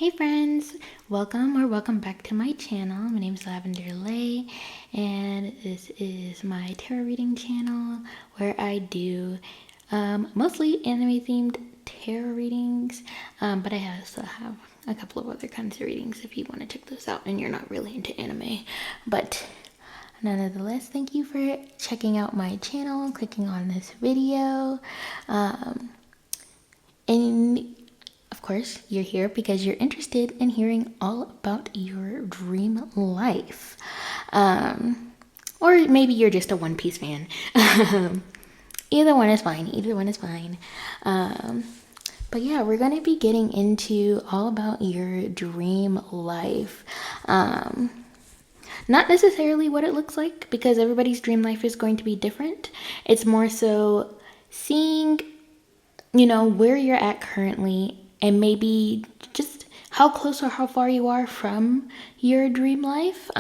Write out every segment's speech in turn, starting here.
Hey friends, welcome back to my channel. My name is Lavender Lay, and this is my tarot reading channel where I do mostly anime themed tarot readings, but I also have a couple of other kinds of readings if you want to check those out and you're not really into anime. But nonetheless, thank you for checking out my channel, clicking on this video, and of course, you're here because you're interested in hearing all about your dream life. Or maybe you're just a One Piece fan. Either one is fine. But yeah, we're going to be getting into all about your dream life. Not necessarily what it looks like, because everybody's dream life is going to be different. It's more so seeing, where you're at currently, and maybe just how close or how far you are from your dream life.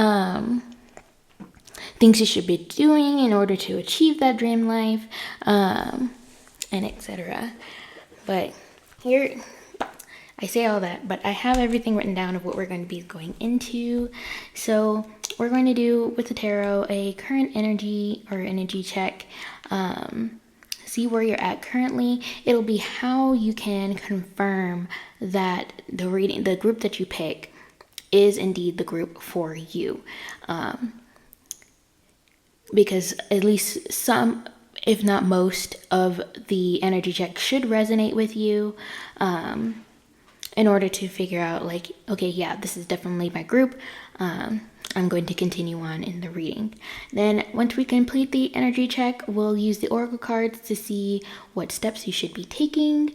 Things you should be doing in order to achieve that dream life, and etc. But here, I say all that, but I have everything written down of what we're going to be going into. So we're going to do, with the tarot, a current energy or energy check. See where you're at currently. It'll be how you can confirm that the group that you pick is indeed the group for you. Because at least some, if not most, of the energy check should resonate with you, in order to figure out, like, okay, yeah, this is definitely my group. I'm going to continue on in the reading. Then once we complete the energy check, we'll use the oracle cards to see what steps you should be taking.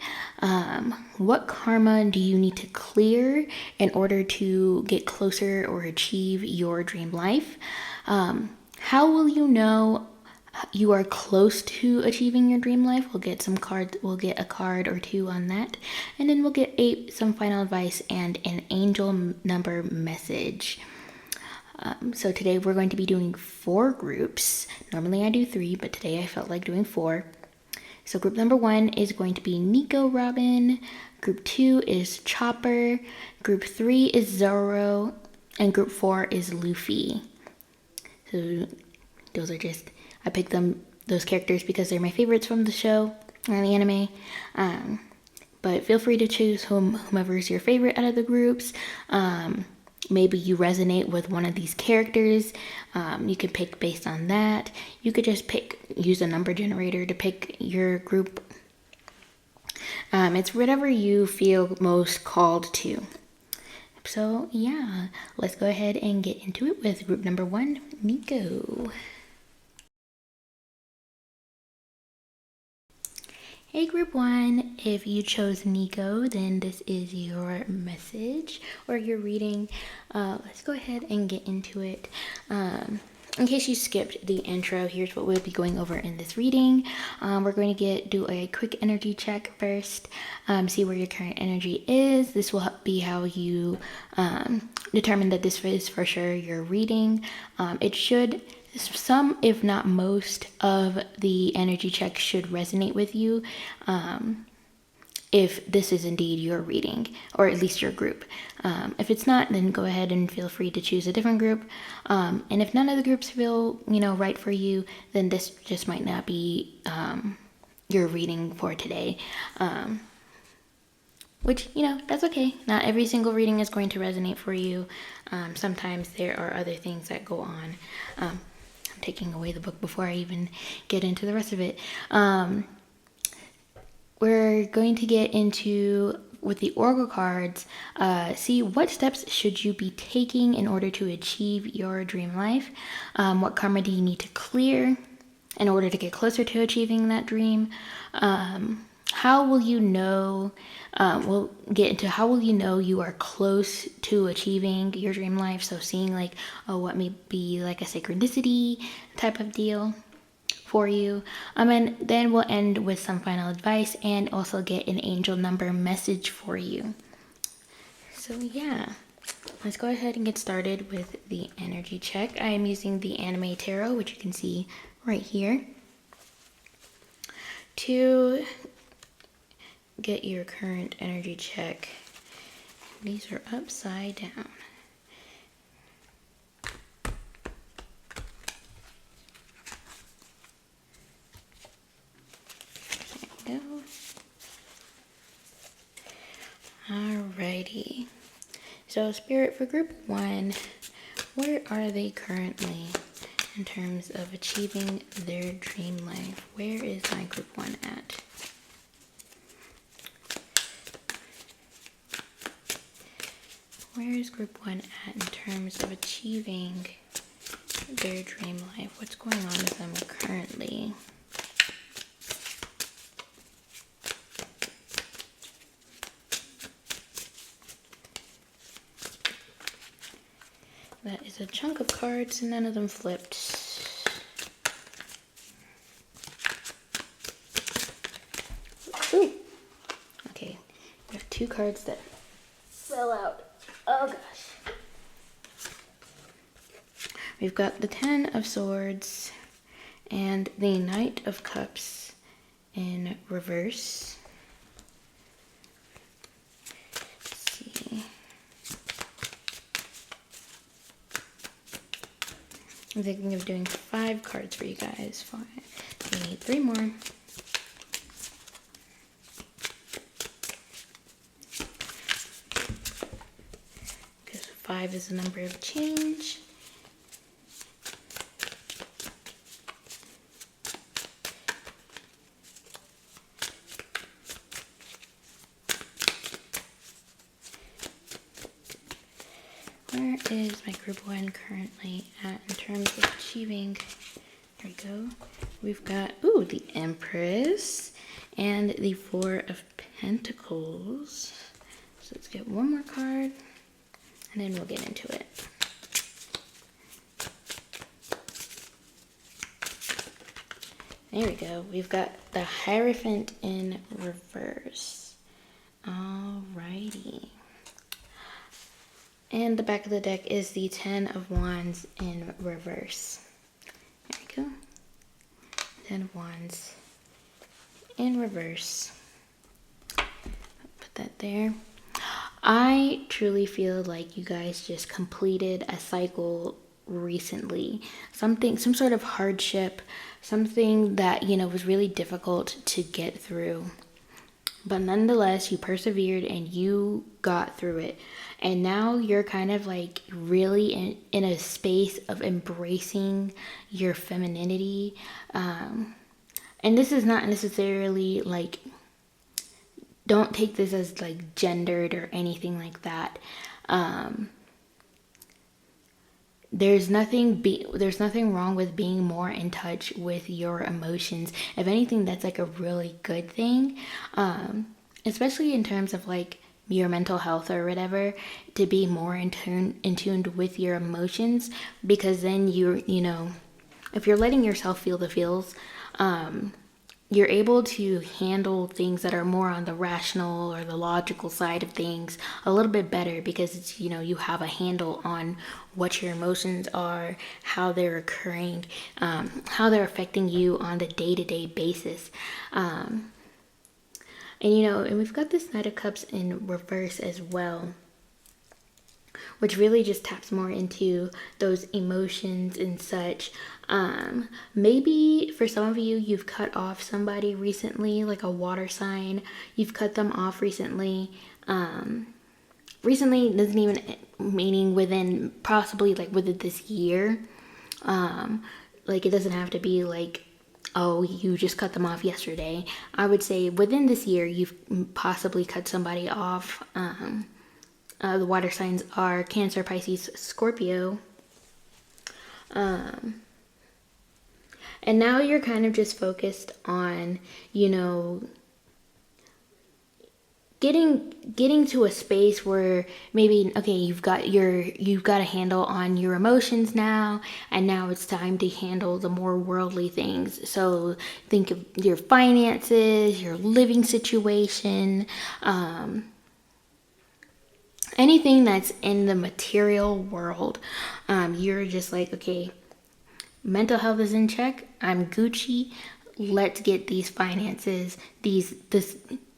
What karma do you need to clear in order to get closer or achieve your dream life? How will you know you are close to achieving your dream life? We'll get some cards. We'll get a card or two on that, and then we'll get some final advice and an angel number message. So today we're going to be doing 4 groups. Normally I do 3, but today I felt like doing 4. So group number 1 is going to be Nico Robin. Group 2 is Chopper. Group 3 is Zoro. And group 4 is Luffy. So those are just, I picked those characters because they're my favorites from the show, or the anime. But feel free to choose whomever is your favorite out of the groups. Maybe you resonate with one of these characters. You could pick based on that. You could just use a number generator to pick your group. It's whatever you feel most called to. So yeah, let's go ahead and get into it with group number 1, Nico. Hey group 1, if you chose Nico, then this is your message or your reading. Let's go ahead and get into it. In case you skipped the intro, here's what we'll be going over in this reading. We're going to do a quick energy check first, see where your current energy is. This will be how you determine that this is for sure your reading. Some, if not most, of the energy check should resonate with you, if this is indeed your reading, or at least your group. If it's not, then go ahead and feel free to choose a different group. And if none of the groups feel, right for you, then this just might not be your reading for today. Which, that's okay. Not every single reading is going to resonate for you. Sometimes there are other things that go on. I'm taking away the book before I even get into the rest of it. We're going to get into, with the oracle cards, see what steps should you be taking in order to achieve your dream life. What karma do you need to clear in order to get closer to achieving that dream? How will you know, we'll get into how will you know you are close to achieving your dream life. So seeing what may be like a synchronicity type of deal for you. And then we'll end with some final advice and also get an angel number message for you. So yeah, let's go ahead and get started with the energy check. I am using the anime tarot, which you can see right here, to get your current energy check These are upside down. There we go. Alrighty. So Spirit, for group 1, where are they currently in terms of achieving their dream life? Where is my group 1 at? Where is group 1 at in terms of achieving their dream life? What's going on with them currently? That is a chunk of cards, and none of them flipped. Ooh. Okay, we have 2 cards that fell out. Oh gosh. We've got the 10 of Swords and the Knight of Cups in reverse. Let's see. I'm thinking of doing 5 cards for you guys. 5. We need 3 more. Because 5 is the number of change. Where is my group 1 currently at in terms of achieving? There we go. We've got, ooh, the Empress and the 4 of Pentacles. So let's get 1 more card and then we'll get into it. There we go. We've got the Hierophant in reverse. Alrighty. And the back of the deck is the 10 of Wands in reverse. There we go. 10 of Wands in reverse. Put that there. I truly feel like you guys just completed a cycle recently. Some sort of hardship, something that, you know, was really difficult to get through. But nonetheless, you persevered and you got through it. And now you're kind of like really in a space of embracing your femininity. And this is not necessarily like, don't take this as like gendered or anything like that. There's nothing wrong with being more in touch with your emotions. If anything, that's like a really good thing, especially in terms of like your mental health or whatever, to be more in tuned with your emotions, because then you know, if you're letting yourself feel the feels, you're able to handle things that are more on the rational or the logical side of things a little bit better, because it's, you know, you have a handle on what your emotions are, how they're occurring, how they're affecting you on the day-to-day basis. And you know, and we've got this Knight of Cups in reverse as well, which really just taps more into those emotions and such. Maybe for some of you, you've cut off somebody recently, like a water sign. You've cut them off recently. Recently doesn't even meaning within, possibly like within this year. Like it doesn't have to be like, oh, you just cut them off yesterday. I would say within this year, you've possibly cut somebody off. The water signs are Cancer, Pisces, Scorpio. And now you're kind of just focused on, you know, getting to a space where maybe, okay, you've got a handle on your emotions now, and now it's time to handle the more worldly things. So think of your finances, your living situation, anything that's in the material world. You're just like, okay, mental health is in check. I'm Gucci. Let's get these finances,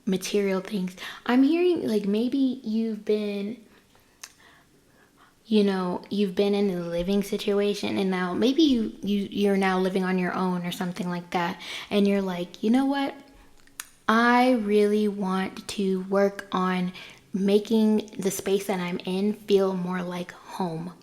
material things. I'm hearing like maybe you've been in a living situation, and now maybe you're now living on your own or something like that, and you're like, you know what, I really want to work on making the space that I'm in feel more like home.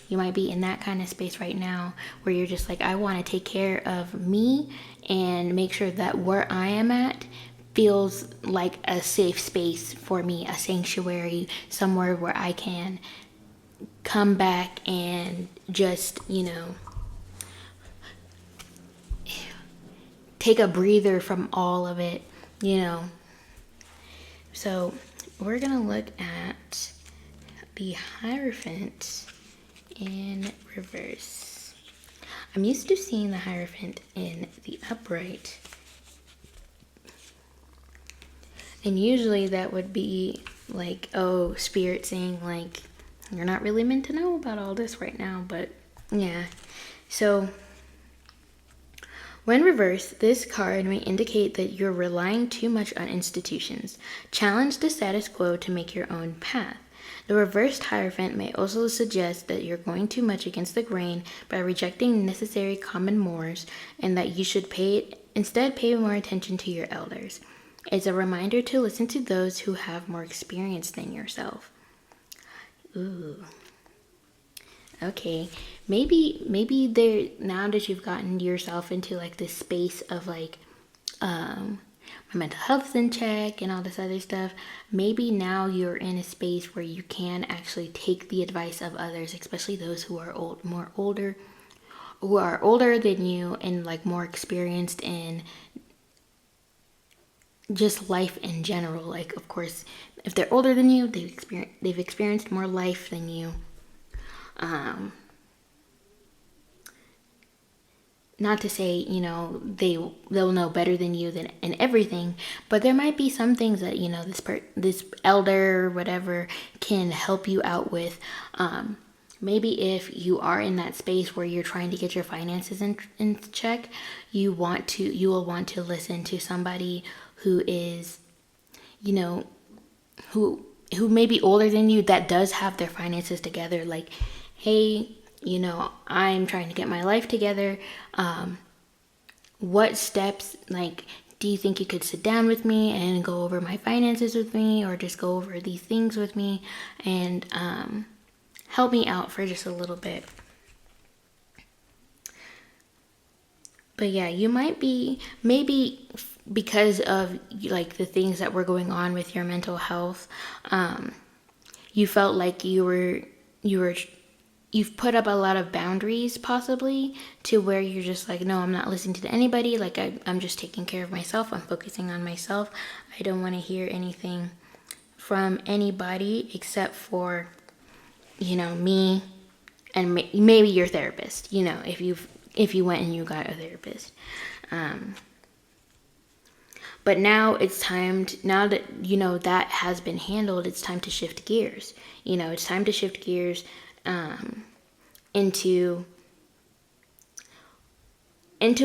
You might be in that kind of space right now where you're just like, I want to take care of me and make sure that where I am at feels like a safe space for me, a sanctuary, somewhere where I can come back and just, take a breather from all of it. So we're going to look at the Hierophant in reverse. I'm used to seeing the Hierophant in the upright. And usually that would be like, oh, Spirit saying like, you're not really meant to know about all this right now, but yeah. So when reversed, this card may indicate that you're relying too much on institutions. Challenge the status quo to make your own path. The reversed Hierophant may also suggest that you're going too much against the grain by rejecting necessary common mores, and that you should instead pay more attention to your elders. It's a reminder to listen to those who have more experience than yourself. Ooh. Okay. Maybe there, now that you've gotten yourself into like this space of like my mental health's in check and all this other stuff, maybe now you're in a space where you can actually take the advice of others, especially those who are older than you and like more experienced in just life in general. Like, of course, if they're older than you, they've experienced more life than you. Not to say, they'll know better than you in everything, but there might be some things that, this elder or whatever can help you out with. Maybe if you are in that space where you're trying to get your finances in check, you will want to listen to somebody who is, who may be older than you that does have their finances together. Like, hey, I'm trying to get my life together. What steps, like, do you think you could sit down with me and go over my finances with me, or just go over these things with me and help me out for just a little bit? But yeah, you might be, maybe because of like the things that were going on with your mental health, you felt like you've put up a lot of boundaries possibly, to where you're just like, no, I'm not listening to anybody. Like I'm just taking care of myself. I'm focusing on myself. I don't want to hear anything from anybody except for, me and maybe your therapist, if you went and you got a therapist. But now it's time now that, that has been handled, it's time to shift gears. It's time to shift gears into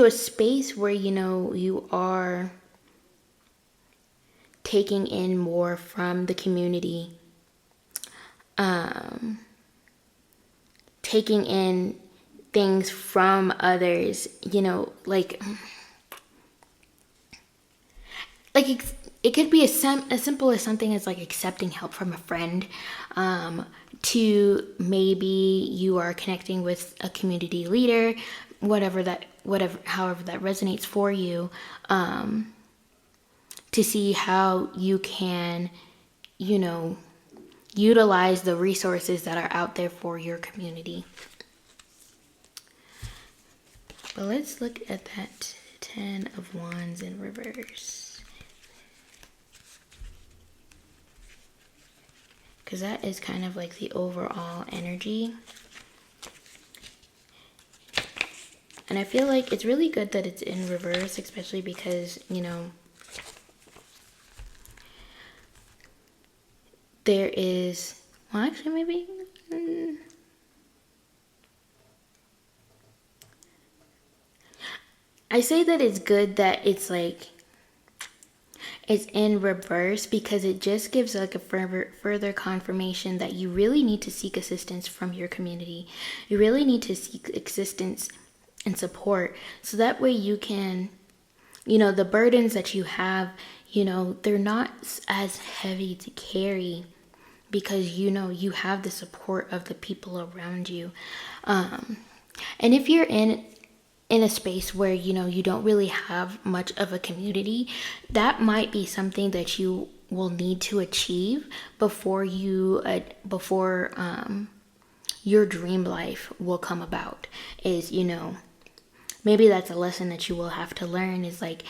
a space where, you are taking in more from the community, taking in things from others, like it could be as simple as something as like accepting help from a friend, to maybe you are connecting with a community leader, however that resonates for you, to see how you can, utilize the resources that are out there for your community. But let's look at that 10 of Wands in reverse, because that is kind of like the overall energy. And I feel like it's really good that it's in reverse, especially because, there is, well, actually, maybe, I say that it's good that it's like, is in reverse, because it just gives like a further confirmation that you really need to seek assistance from your community. You really need to seek assistance and support, so that way you can, the burdens that you have, they're not as heavy to carry, because you have the support of the people around you. And if you're in a space where you don't really have much of a community, that might be something that you will need to achieve before your dream life will come about. Is maybe that's a lesson that you will have to learn, is like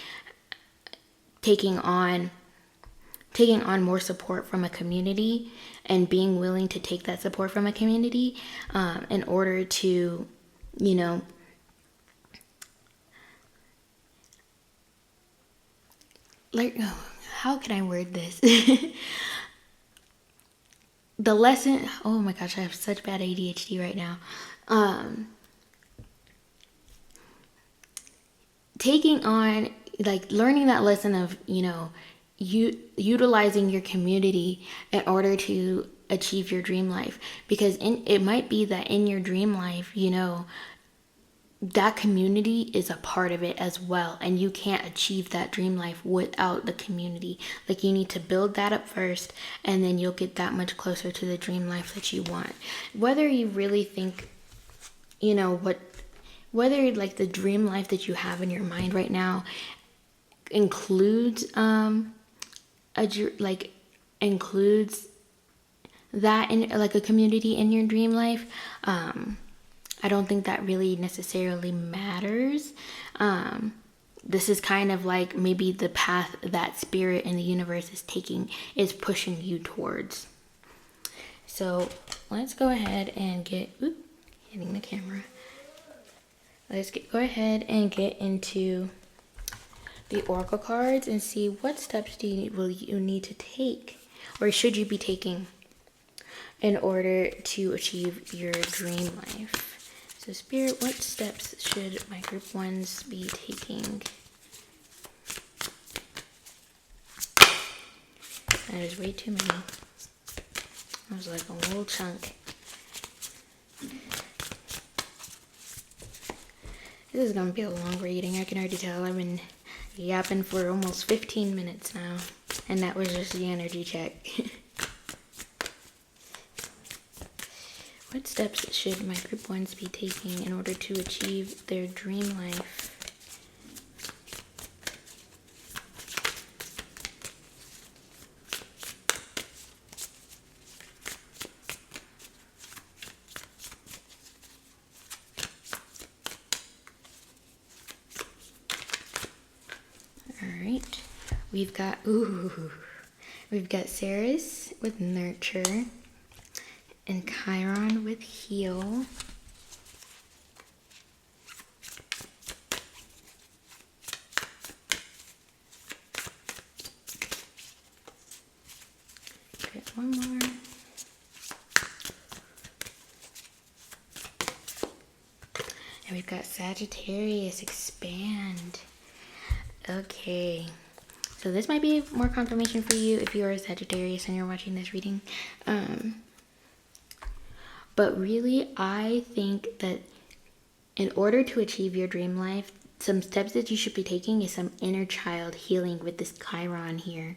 taking on more support from a community, and being willing to take that support from a community in order to, like, how can I word this? The lesson, oh my gosh, I have such bad ADHD right now. Taking on, like, learning that lesson of, utilizing your community in order to achieve your dream life, because it might be that in your dream life, that community is a part of it as well, and you can't achieve that dream life without the community. Like, you need to build that up first, and then you'll get that much closer to the dream life that you want. Whether you really think, whether like the dream life that you have in your mind right now includes includes that in like a community in your dream life, I don't think that really necessarily matters. This is kind of like maybe the path that spirit and the universe is pushing you towards. So let's go ahead and hitting the camera. Go ahead and get into the oracle cards and see what steps will you need to take, or should you be taking, in order to achieve your dream life. So Spirit, what steps should my group ones be taking? That is way too many. That was like a little chunk. This is going to be a long reading. I can already tell. I've been yapping for almost 15 minutes now. And that was just the energy check. What steps should my group ones be taking in order to achieve their dream life? Alright. We've got Ceres with Nurture, and Chiron with Heal. Get one more. And we've got Sagittarius, Expand. Okay. So this might be more confirmation for you if you're a Sagittarius and you're watching this reading. But really, I think that in order to achieve your dream life, some steps that you should be taking is some inner child healing with this Chiron here.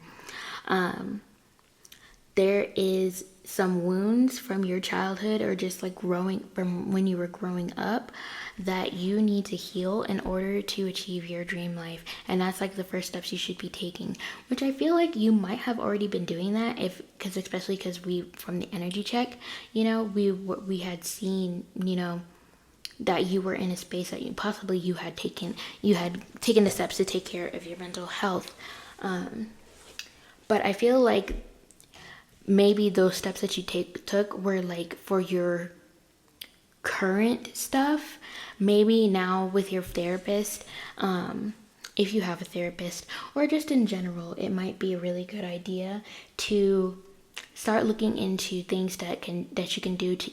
There is some wounds from your childhood, or just like from when you were growing up, that you need to heal in order to achieve your dream life. And that's like the first steps you should be taking, which I feel like you might have already been doing that, especially because from the energy check, we had seen, that you were in a space that you had taken the steps to take care of your mental health. But I feel like maybe those steps that you took were like for your current stuff. Maybe now with your therapist, if you have a therapist, or just in general, it might be a really good idea to start looking into things that you can do to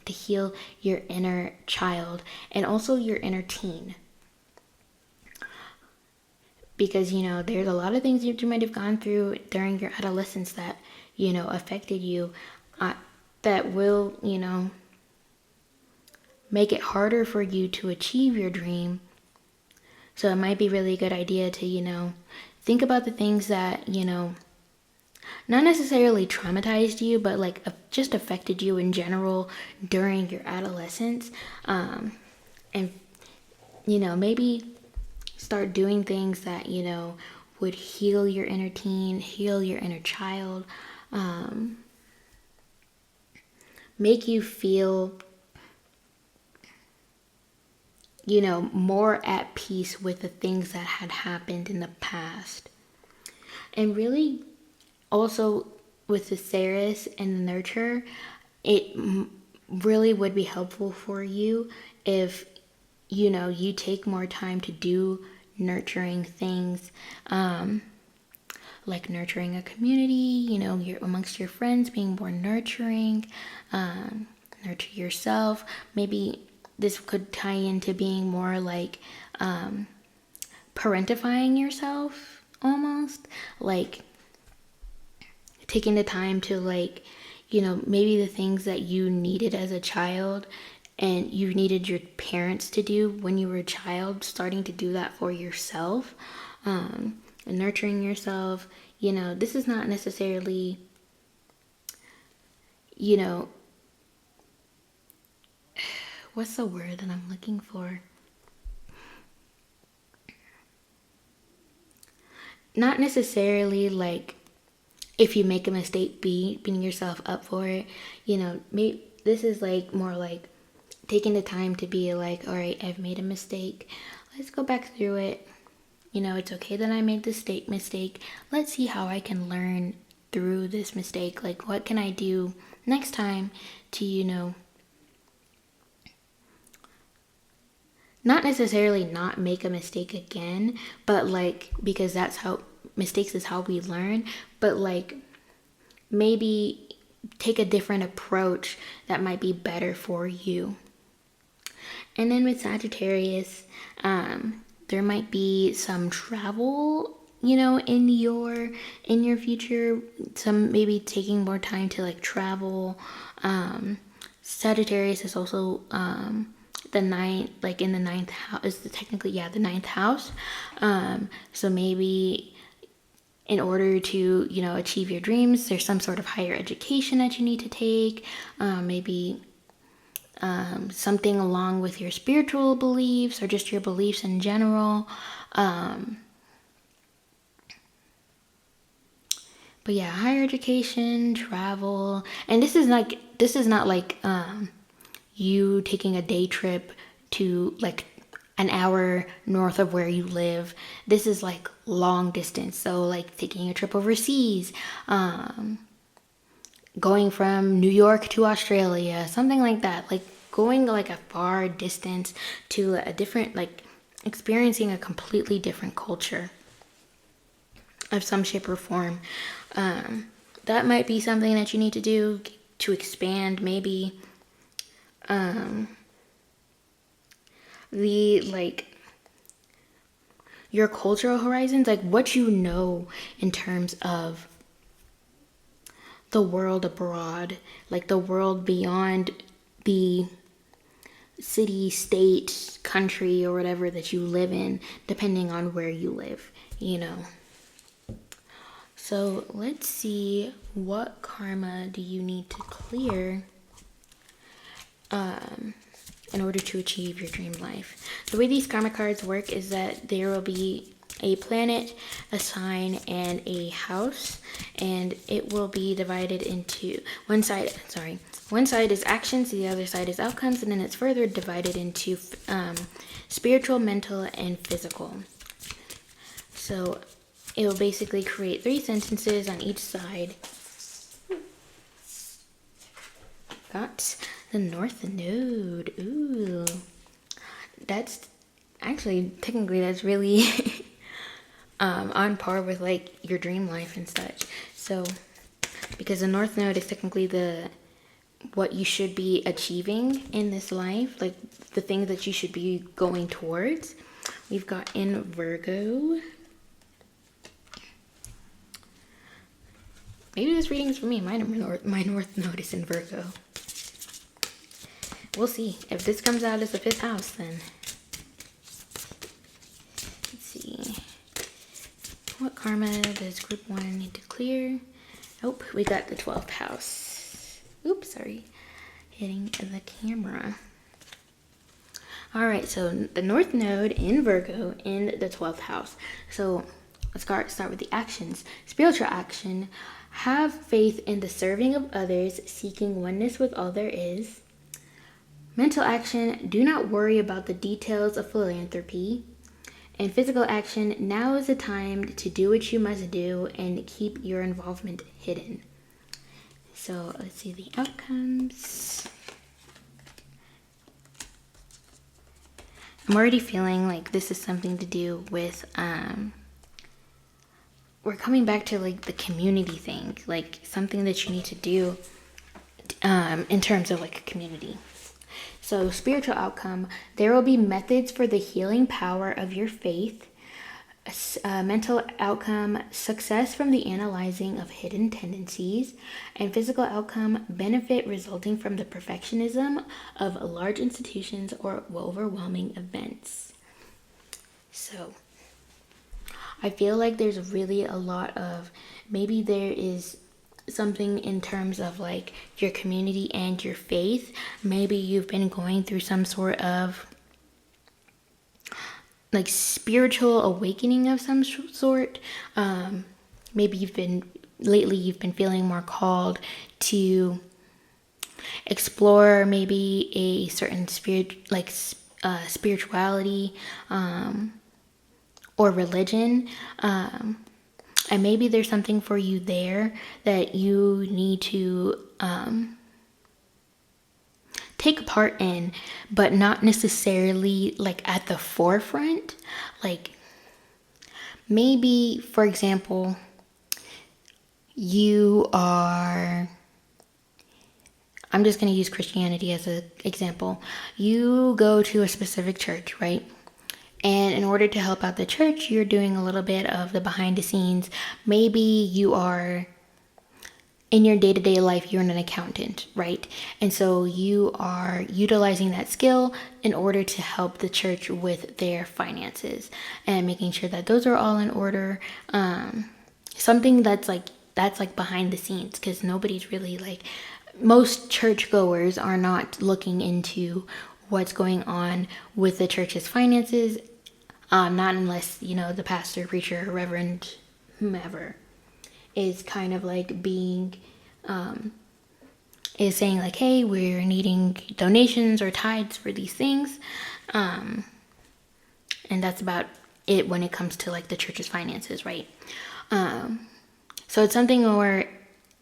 heal your inner child and also your inner teen. because, you know, there's a lot of things that you might have gone through during your adolescence that, you know, affected you, that will, you know, make it harder for you to achieve your dream. So it might be really a good idea to, you know, think about the things that, you know, not necessarily traumatized you, but like just affected you in general during your adolescence. And, you know, maybe start doing things that, you know, would heal your inner teen, heal your inner child, make you feel, you know, more at peace with the things that had happened in the past. And really, also with the Thesaurus and the Nurture, it really would be helpful for you if, you know, you take more time to do nurturing things, like nurturing a community, you know, you're amongst your friends, being more nurturing, nurture yourself. Maybe this could tie into being more like parentifying yourself, almost like taking the time to, like, you know, maybe the things that you needed as a child and you needed your parents to do when you were a child, starting to do that for yourself, and nurturing yourself. You know, this is not necessarily, you know, what's the word that I'm looking for? Not necessarily like, if you make a mistake, beating yourself up for it. You know, maybe this is like more like taking the time to be like, all right, I've made a mistake. Let's go back through it. You know, it's okay that I made this mistake. Let's see how I can learn through this mistake. Like, what can I do next time to, you know, not necessarily not make a mistake again, but like, because that's how, mistakes is how we learn, but like maybe take a different approach that might be better for you. And then with Sagittarius, there might be some travel, you know, in your future, some maybe taking more time to like travel. Sagittarius is also the ninth, like in the ninth house, is technically, yeah, the ninth house. So maybe in order to, you know, achieve your dreams, there's some sort of higher education that you need to take, maybe something along with your spiritual beliefs or just your beliefs in general. But yeah, higher education, travel, and this is not like you taking a day trip to like an hour north of where you live. This is like long distance, so like taking a trip overseas, going from New York to Australia, something like that, like going like a far distance to a different, like experiencing a completely different culture of some shape or form. That might be something that you need to do to expand maybe the, like, your cultural horizons, like what you know in terms of the world abroad, like the world beyond the city, state, country, or whatever that you live in, depending on where you live, you know. So let's see, what karma do you need to clear in order to achieve your dream life? The way these karma cards work is that there will be a planet, a sign, and a house, and it will be divided into one side is actions, the other side is outcomes, and then it's further divided into spiritual, mental, and physical. So it will basically create 3 sentences on each side. Got the North Node. Ooh. That's actually, technically, that's really on par with like your dream life and such. So, because the North Node is technically what you should be achieving in this life, like the things that you should be going towards. We've got in Virgo, Maybe this reading is for me. My North Node is in Virgo. We'll see. If this comes out as the 5th house, then let's see. What karma does group 1 need to clear? Oh, we got the 12th house. Oops, sorry. Hitting the camera. All right, so the North Node in Virgo in the 12th house. So let's start with the actions. Spiritual action. Have faith in the serving of others, seeking oneness with all there is. Mental action. Do not worry about the details of philanthropy. And physical action. Now is the time to do what you must do and keep your involvement hidden. So let's see the outcomes. I'm already feeling like this is something to do with, we're coming back to like the community thing, like something that you need to do in terms of like a community. So spiritual outcome, there will be methods for the healing power of your faith. Mental outcome, success from the analyzing of hidden tendencies. And physical outcome, benefit resulting from the perfectionism of large institutions or overwhelming events. So I feel like there's really a lot of, maybe there is something in terms of like your community and your faith. Maybe you've been going through some sort of like spiritual awakening of some sort. Maybe you've been feeling more called to explore maybe a certain spirituality or religion. And maybe there's something for you there that you need to take part in, but not necessarily like at the forefront. Like maybe, for example, I'm just going to use Christianity as an example. You go to a specific church, right? And in order to help out the church, you're doing a little bit of the behind the scenes. Maybe you are, in your day-to-day life, you're an accountant, right? And so you are utilizing that skill in order to help the church with their finances and making sure that those are all in order. Something that's like behind the scenes, because nobody's really like, most churchgoers are not looking into what's going on with the church's finances. Not unless, the pastor, preacher, reverend, whomever is kind of like being, is saying like, hey, we're needing donations or tithes for these things. And that's about it when it comes to like the church's finances, right? So it's something more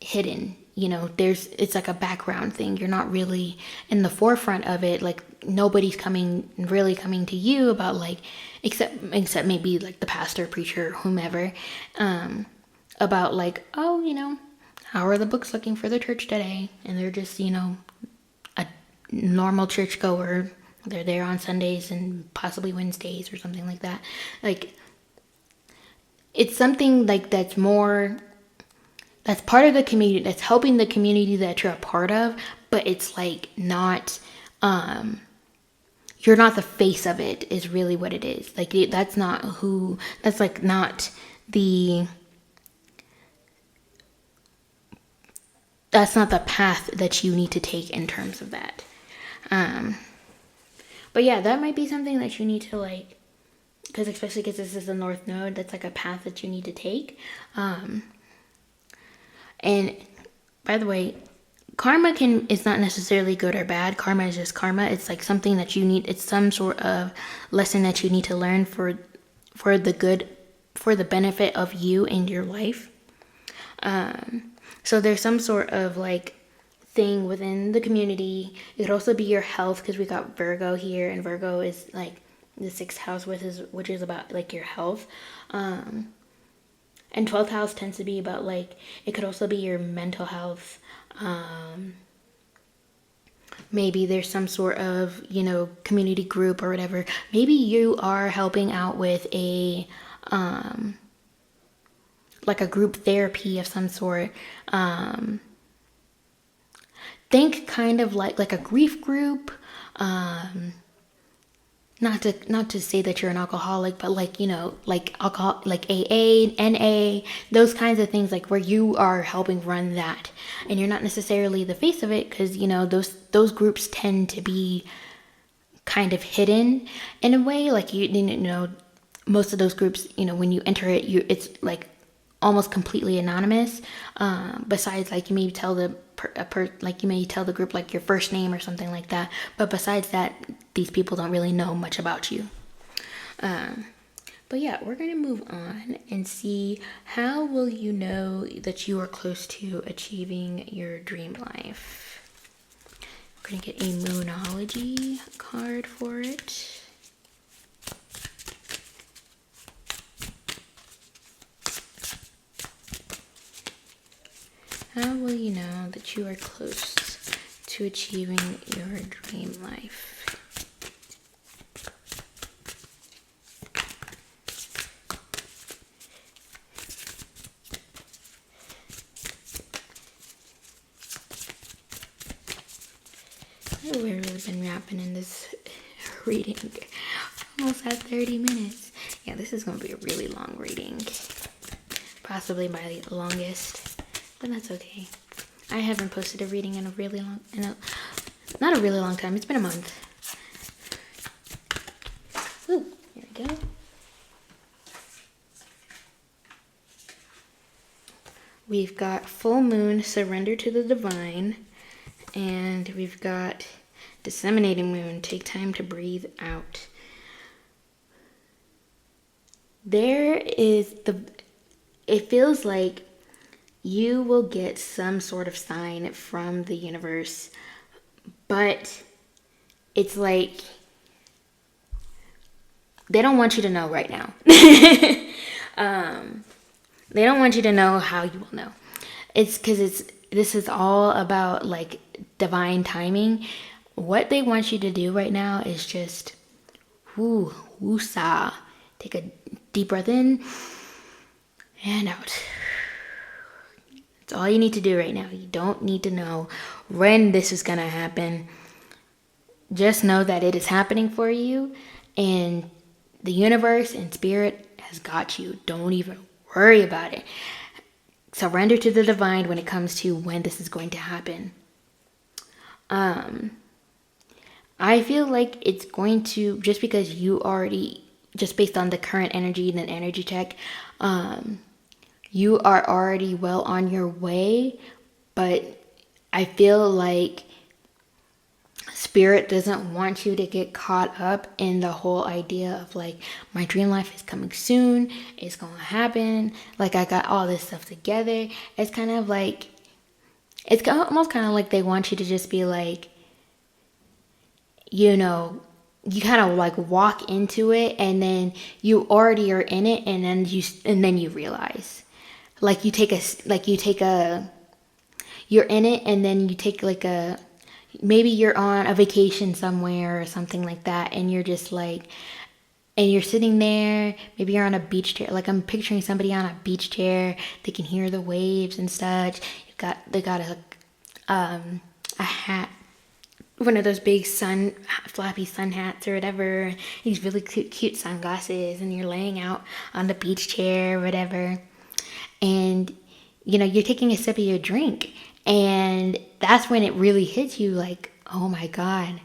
hidden, it's like a background thing. You're not really in the forefront of it. Like nobody's coming to you about like, except maybe like the pastor, preacher, whomever, about like, oh, how are the books looking for the church today? And they're just, a normal churchgoer. They're there on Sundays and possibly Wednesdays or something like that. Like, it's something like that's part of the community, that's helping the community that you're a part of, but it's like not, you're not the face of it is really what it is. Like that's not the path that you need to take in terms of that. But yeah, that might be something that you need to like, especially because this is the North Node, that's like a path that you need to take. And by the way, karma is not necessarily good or bad. Karma is just karma. It's like something that you need. It's some sort of lesson that you need to learn for the benefit of you and your life. So there's some sort of like thing within the community. It could also be your health, because we got Virgo here, and Virgo is like the 6th house, which is about like your health. And 12th house tends to be about like, it could also be your mental health. Maybe there's some sort of, community group or whatever. Maybe you are helping out with a like a group therapy of some sort. Think kind of like a grief group. Not to say that you're an alcoholic, but like, you know, like alcohol, like AA, NA, those kinds of things, like where you are helping run that, and you're not necessarily the face of it, because, you know, those groups tend to be kind of hidden in a way. Like, you know, most of those groups, you know, when you enter it, it's like almost completely anonymous. Besides, like, you may tell the group like your first name or something like that, but besides that, these people don't really know much about you. But yeah, we're gonna move on and see how will you know that you are close to achieving your dream life. We're gonna get a Moonology card for it. How will you know that you are close to achieving your dream life? I've literally been rapping in this reading almost at 30 minutes. Yeah, this is going to be a really long reading. Possibly my longest, but that's okay. I haven't posted a reading in not a really long time. It's been a month. Ooh, here we go. We've got Full Moon, Surrender to the Divine. And we've got Disseminating Moon, Take Time to Breathe Out. It feels like you will get some sort of sign from the universe, but it's like they don't want you to know right now. They don't want you to know how you will know. It's because this is all about like divine timing. What they want you to do right now is just woosah. Take a deep breath in and out. That's all you need to do right now. You don't need to know when this is gonna happen. Just know that it is happening for you, and the universe and spirit has got you. Don't even worry about it. Surrender to the divine when it comes to when this is going to happen. I feel like it's going to, just because just based on the current energy and an energy check, you are already well on your way, but I feel like spirit doesn't want you to get caught up in the whole idea of like, my dream life is coming soon, it's gonna happen, like I got all this stuff together. It's kind of like, it's almost kind of like they want you to just be like, you know, you kind of like walk into it, and then you already are in it, and then you realize, like you're in it, and then you take like maybe you're on a vacation somewhere or something like that, and you're just like, and you're sitting there, maybe you're on a beach chair, like I'm picturing somebody on a beach chair, they can hear the waves and such. They got a hat, one of those big flappy sun hats or whatever, these really cute sunglasses, and you're laying out on the beach chair or whatever, and you know, you're taking a sip of your drink, and that's when it really hits you, like, oh my God,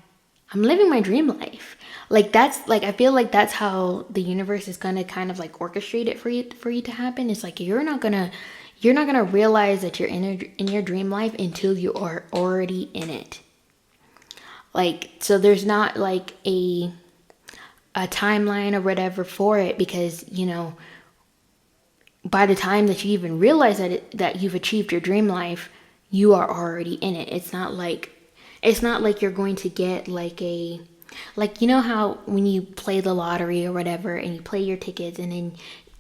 I'm living my dream life. Like, that's like, I feel like that's how the universe is gonna kind of like orchestrate it for you to happen. It's like you're not gonna realize that you're in your dream life until you are already in it. Like, so there's not like a timeline or whatever for it, because, you know, by the time that you even realize that you've achieved your dream life, you are already in it. It's not like you're going to get like like, you know how when you play the lottery or whatever, and you play your tickets, and then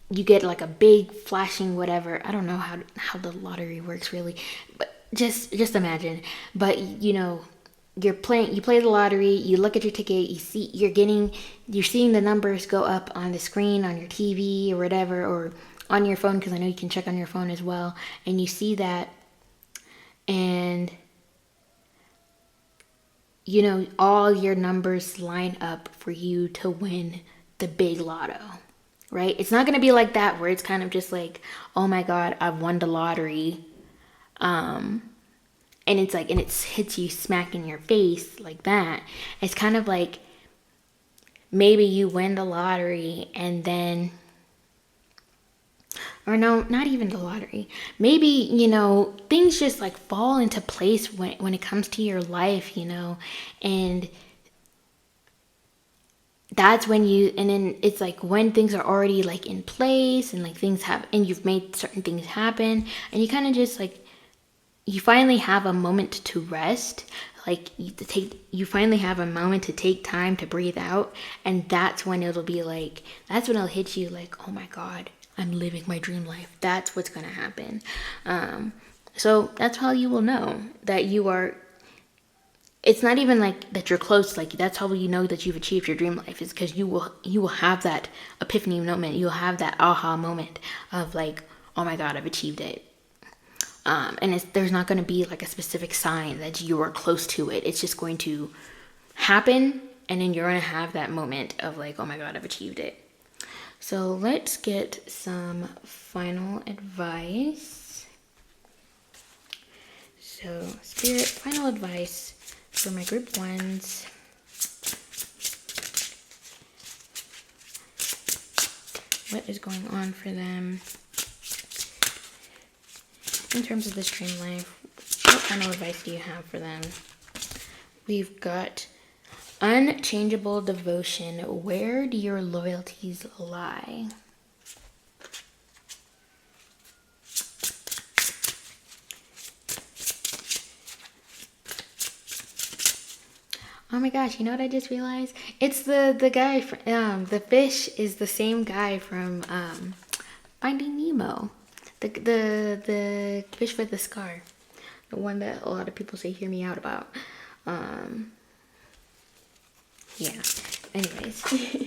you get like a big flashing whatever. I don't know how the lottery works really, but just imagine. But you know, you play the lottery, you look at your ticket, you're seeing the numbers go up on the screen on your TV or whatever, or on your phone, because I know you can check on your phone as well, and you see that, and you know, all your numbers line up for you to win the big lotto, right? It's not going to be like that where it's kind of just like, oh my God, I've won the lottery. And it's like, and it hits you smack in your face like that. It's kind of like, maybe you win the lottery and then, or no, not even the lottery. Maybe, you know, things just like fall into place when it comes to your life, you know, and that's when and then it's like when things are already like in place and like things have, and you've made certain things happen, and you kind of just like, you finally have a moment to rest. Like you finally have a moment to take time to breathe out. And that's when it'll be like, that's when it'll hit you like, oh my God, I'm living my dream life. That's what's going to happen. So that's how you will know that you are, it's not even like that you're close. Like that's how you know that you've achieved your dream life, is because you will have that epiphany moment. You'll have that aha moment of like, oh my God, I've achieved it. And there's not going to be like a specific sign that you are close to it. It's just going to happen, and then you're going to have that moment of like, oh my God, I've achieved it. So let's get some final advice. So Spirit, final advice for my group ones. What is going on for them in terms of this dream life? What final advice do you have for them? We've got unchangeable devotion. Where do your loyalties lie? Oh my gosh, you know what I just realized? It's the guy from, the fish is the same guy from Finding Nemo. The fish with the scar. The one that a lot of people say hear me out about. Yeah. Anyways. Let's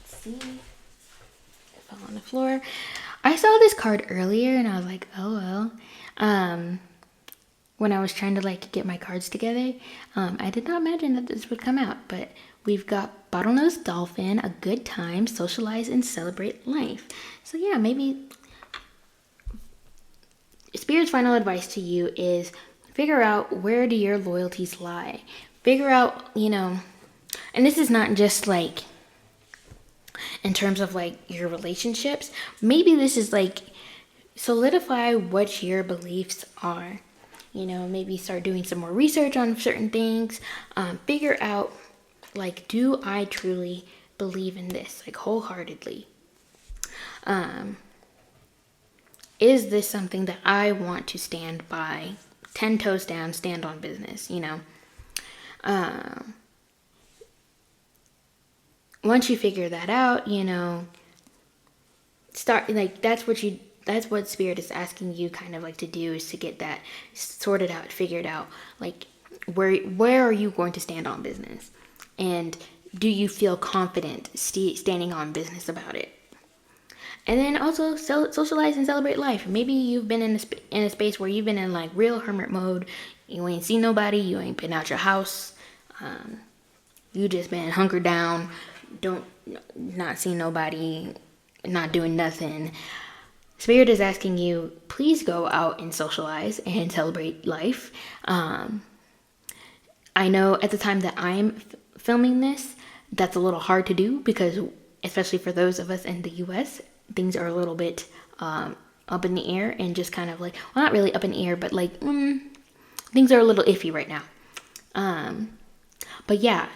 see. It fell on the floor. I saw this card earlier and I was like, oh well. When I was trying to like get my cards together, I did not imagine that this would come out, but we've got bottlenose dolphin, a good time, socialize and celebrate life. So yeah, maybe Spirit's final advice to you is figure out, where do your loyalties lie? Figure out, you know, and this is not just like in terms of like your relationships. Maybe this is like solidify what your beliefs are. You know, maybe start doing some more research on certain things. Figure out, like, do I truly believe in this, like, wholeheartedly? Is this something that I want to stand by, 10 toes down, stand on business, you know? Once you figure that out, you know, start, like, that's what Spirit is asking you kind of like to do, is to get that sorted out, figured out. Like, where are you going to stand on business? And do you feel confident standing on business about it? And then also socialize and celebrate life. Maybe you've been in a space where you've been in like real hermit mode. You ain't seen nobody. You ain't been out your house. You just been hunkered down. Not seeing nobody. Not doing nothing. Spirit is asking you, please go out and socialize and celebrate life. I know at the time that I'm filming this, that's a little hard to do, because especially for those of us in the U.S., things are a little bit up in the air, and just kind of like, well, not really up in the air, but like things are a little iffy right now. But yeah,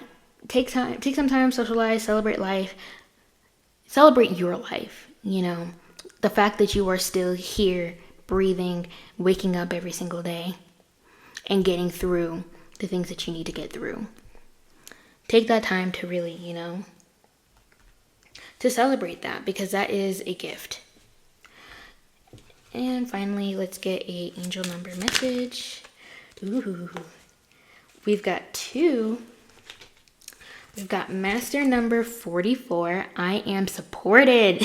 take some time, socialize, celebrate life, celebrate your life. You know, the fact that you are still here, breathing, waking up every single day, and getting through the things that you need to get through. Take that time to really, you know, to celebrate that, because that is a gift. And finally, let's get a angel number message. Ooh, we've got 2. We've got master number 44. I am supported.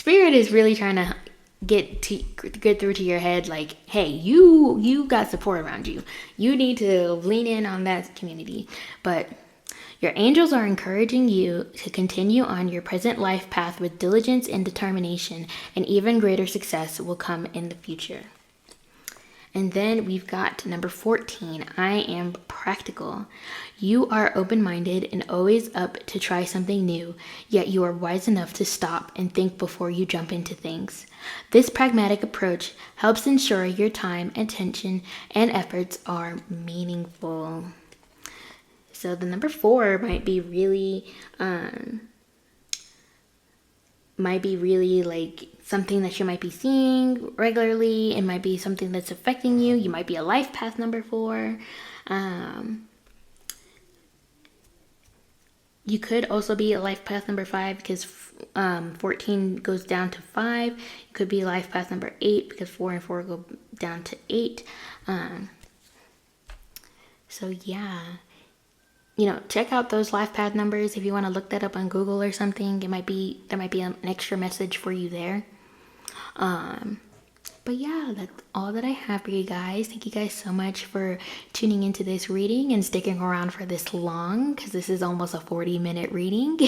Spirit is really trying to get through to your head, like, hey, you got support around you. You need to lean in on that community. But your angels are encouraging you to continue on your present life path with diligence and determination, and even greater success will come in the future. And then we've got number 14, I am practical. You are open-minded and always up to try something new, yet you are wise enough to stop and think before you jump into things. This pragmatic approach helps ensure your time, attention, and efforts are meaningful. So the number 4 might be really like something that you might be seeing regularly. It might be something that's affecting you. You might be a life path number 4. You could also be a life path number 5 because 14 goes down to 5. You could be life path number 8 because 4 and 4 go down to 8. So yeah. Check out those life path numbers if you want to look that up on Google or something. There might be an extra message for you there. But yeah, that's all that I have for you guys. Thank you guys so much for tuning into this reading and sticking around for this long, because this is almost a 40-minute reading.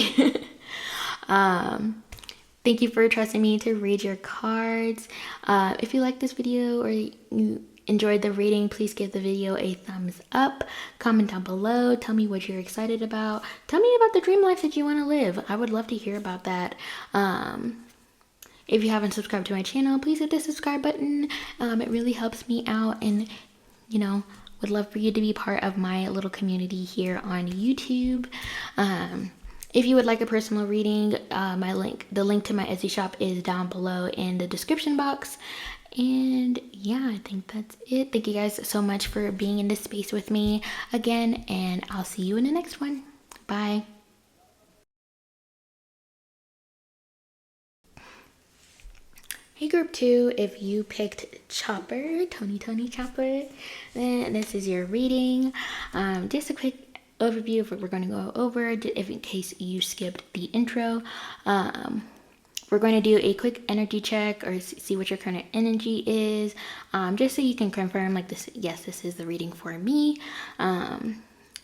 Thank you for trusting me to read your cards. If you like this video or you enjoyed the reading, please give the video a thumbs up. Comment down below. Tell me what you're excited about. Tell me about the dream life that you want to live. I would love to hear about that. If you haven't subscribed to my channel, please hit the subscribe button. It really helps me out, and would love for you to be part of my little community here on YouTube. If you would like a personal reading, the link to my Etsy shop is down below in the description box. And yeah, I think that's it. Thank you guys so much for being in this space with me again, and I'll see you in the next one. Bye. Hey group 2, if you picked Chopper, Tony Chopper, then this is your reading. Just a quick overview of what we're going to go over, if in case you skipped the intro. We're going to do a quick energy check or see what your current energy is, just so you can confirm, like, this, yes, this is the reading for me.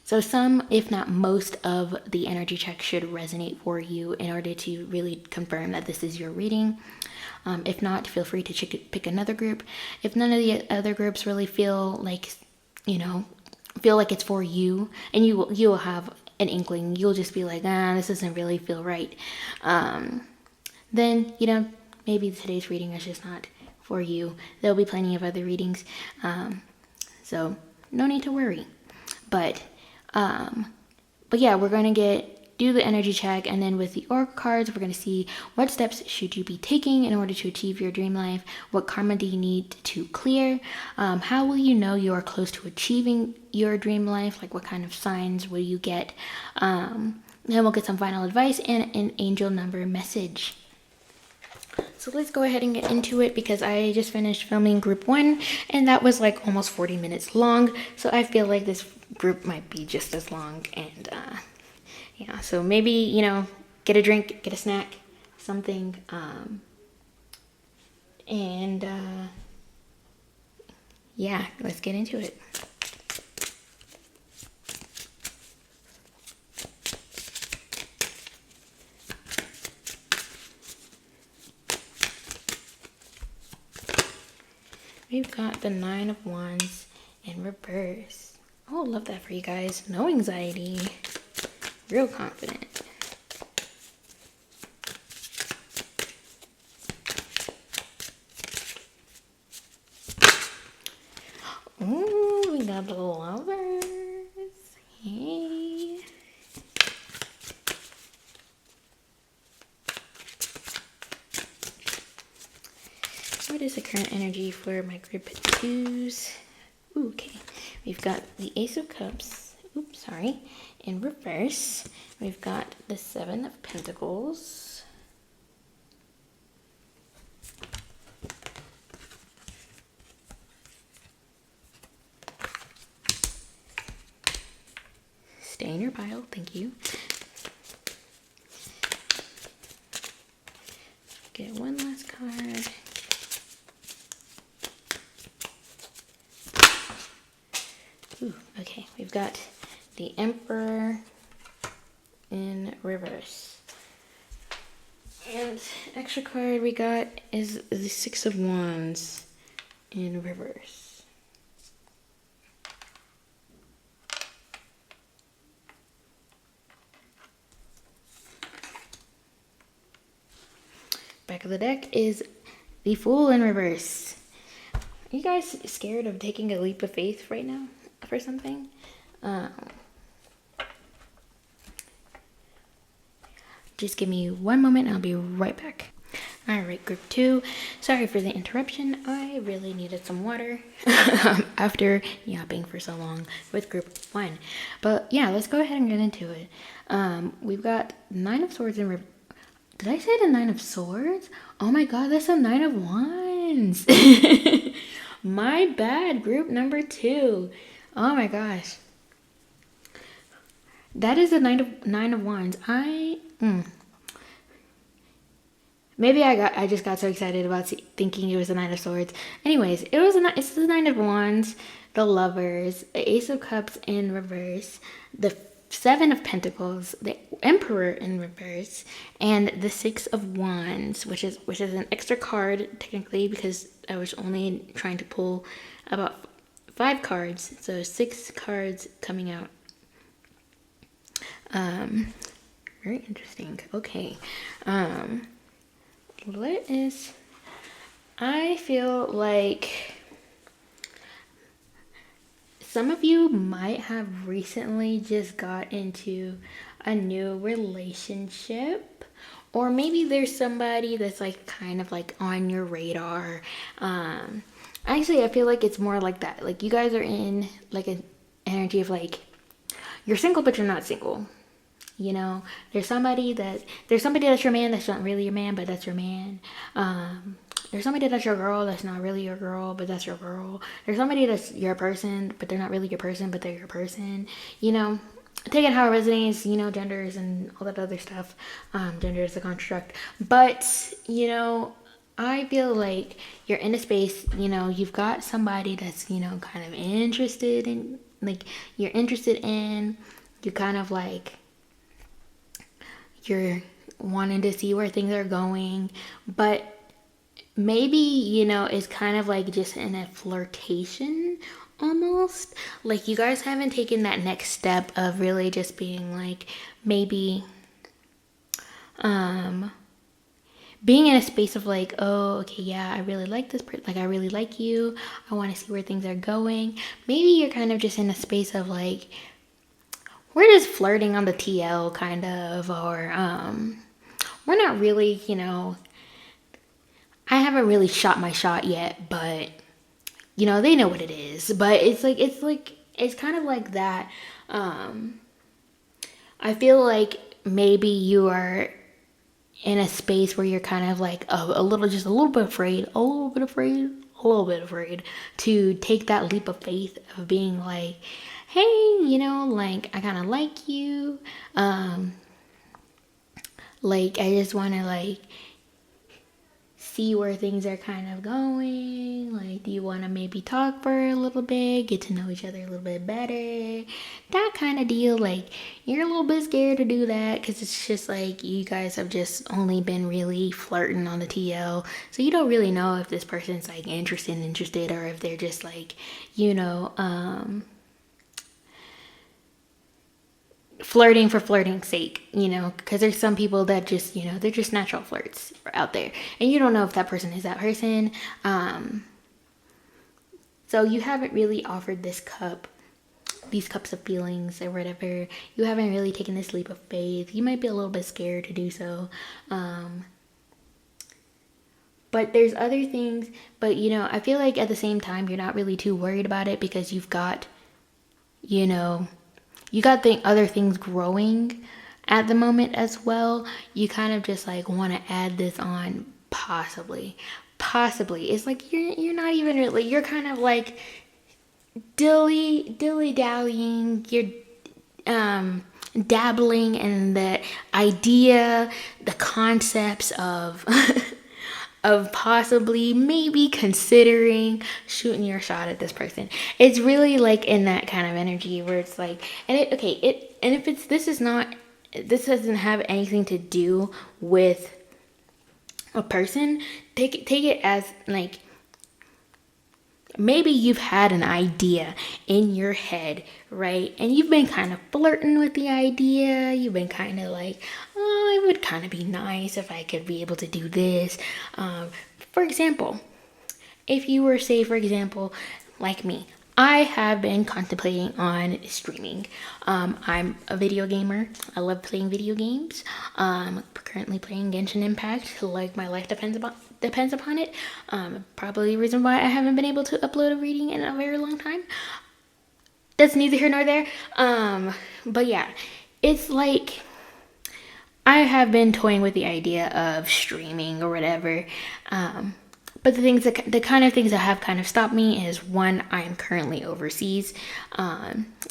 So some, if not most, of the energy check should resonate for you in order to really confirm that this is your reading. If not, feel free to pick another group. If none of the other groups really feel like it's for you, and you will have an inkling, you'll just be like, this doesn't really feel right. Then, maybe today's reading is just not for you. There'll be plenty of other readings. So no need to worry. But yeah, we're going to do the energy check, and then with the oracle cards, we're going to see what steps should you be taking in order to achieve your dream life. What karma do you need to clear? How will you know you are close to achieving your dream life? Like, what kind of signs will you get? Then we'll get some final advice and an angel number message. So let's go ahead and get into it, because I just finished filming group 1, and that was like almost 40 minutes long. So I feel like this group might be just as long. And yeah, so maybe, get a drink, get a snack, something. Yeah, let's get into it. We've got the 9 of Wands in reverse. Oh, love that for you guys. No anxiety. Real confident. Ooh, we got the Lovers. Hey. What is the current energy for my group 2s? Ooh, okay. We've got the Ace of Cups. Oops, sorry. In reverse. We've got the 7 of Pentacles. Stay in your pile. Thank you. get one last card. Ooh, okay, we've got the Emperor in reverse. And extra card we got is the Six of Wands in reverse. Back of the deck is the Fool in reverse. Are you guys scared of taking a leap of faith right now for something? Just give me one moment and I'll be right back. All right, group 2. Sorry for the interruption. I really needed some water after yapping for so long with group 1. But yeah, let's go ahead and get into it. We've got 9 of Swords in reverse. Did I say the 9 of Swords? Oh my god, that's a 9 of Wands. My bad, group number 2. Oh my gosh. That is a 9 of Wands. Maybe I just got so excited about thinking it was a 9 of Swords. Anyways, it's the 9 of Wands, the Lovers, the Ace of Cups in reverse, the 7 of Pentacles, the Emperor in reverse, and the 6 of Wands, which is an extra card technically because I was only trying to pull about 5 cards, so 6 cards coming out. Very interesting. Okay. I feel like some of you might have recently just got into a new relationship, or maybe there's somebody that's like kind of like on your radar. Actually, I feel like it's more like that. Like you guys are in like an energy of like you're single but you're not single. You know, there's somebody that's your man that's not really your man, but that's your man. There's somebody that's your girl that's not really your girl, but that's your girl. There's somebody that's your person, but they're not really your person, but they're your person. You know, take it how it resonates, you know, genders and all that other stuff. Gender is a construct. But, you know, I feel like you're in a space, you know, you've got somebody that's, you know, kind of interested in, like, you kind of like, you're wanting to see where things are going, but maybe, you know, it's kind of like just in a flirtation almost. Like you guys haven't taken that next step of really just being like, maybe being in a space of like, oh, okay, yeah, I really like this person, like I really like you, I want to see where things are going. Maybe you're kind of just in a space of like, we're just flirting on the TL kind of, or we're not really, you know, I haven't really shot my shot yet, but you know, they know what it is. But it's kind of like that. I feel like maybe you are in a space where you're kind of like a little bit afraid to take that leap of faith of being like, hey, you know, like, I kind of like you. Like, I just want to, like, see where things are kind of going. Like, do you want to maybe talk for a little bit, get to know each other a little bit better? That kind of deal. Like, you're a little bit scared to do that because it's just like you guys have just only been really flirting on the TL. So you don't really know if this person's, like, interested, or if they're just, like, you know, flirting for flirting's sake, you know, because there's some people that just, you know, they're just natural flirts out there, and you don't know if that person is that person. So you haven't really offered these cups of feelings or whatever. You haven't really taken this leap of faith. You might be a little bit scared to do so. But there's other things, but you know, I feel like at the same time, you're not really too worried about it because you've got, you know, you got other things growing at the moment as well. You kind of just like want to add this on, possibly. It's like you're not even really, you're kind of like dilly dallying. You're dabbling in the idea, the concepts of of possibly maybe considering shooting your shot at this person. It's really like in that kind of energy where it's like, and if it's, this doesn't have anything to do with a person. Take it as like, maybe you've had an idea in your head, right? And you've been kind of flirting with the idea. You've been kind of like, oh, it would kind of be nice if I could be able to do this. For example, if you were, say, for example, like me, I have been contemplating on streaming. I'm a video gamer. I love playing video games. Currently playing Genshin Impact. Like, my life depends upon it. Probably the reason why I haven't been able to upload a reading in a very long time. That's neither here nor there. But yeah, it's like I have been toying with the idea of streaming or whatever. But the kind of things that have kind of stopped me is, one, I am currently overseas,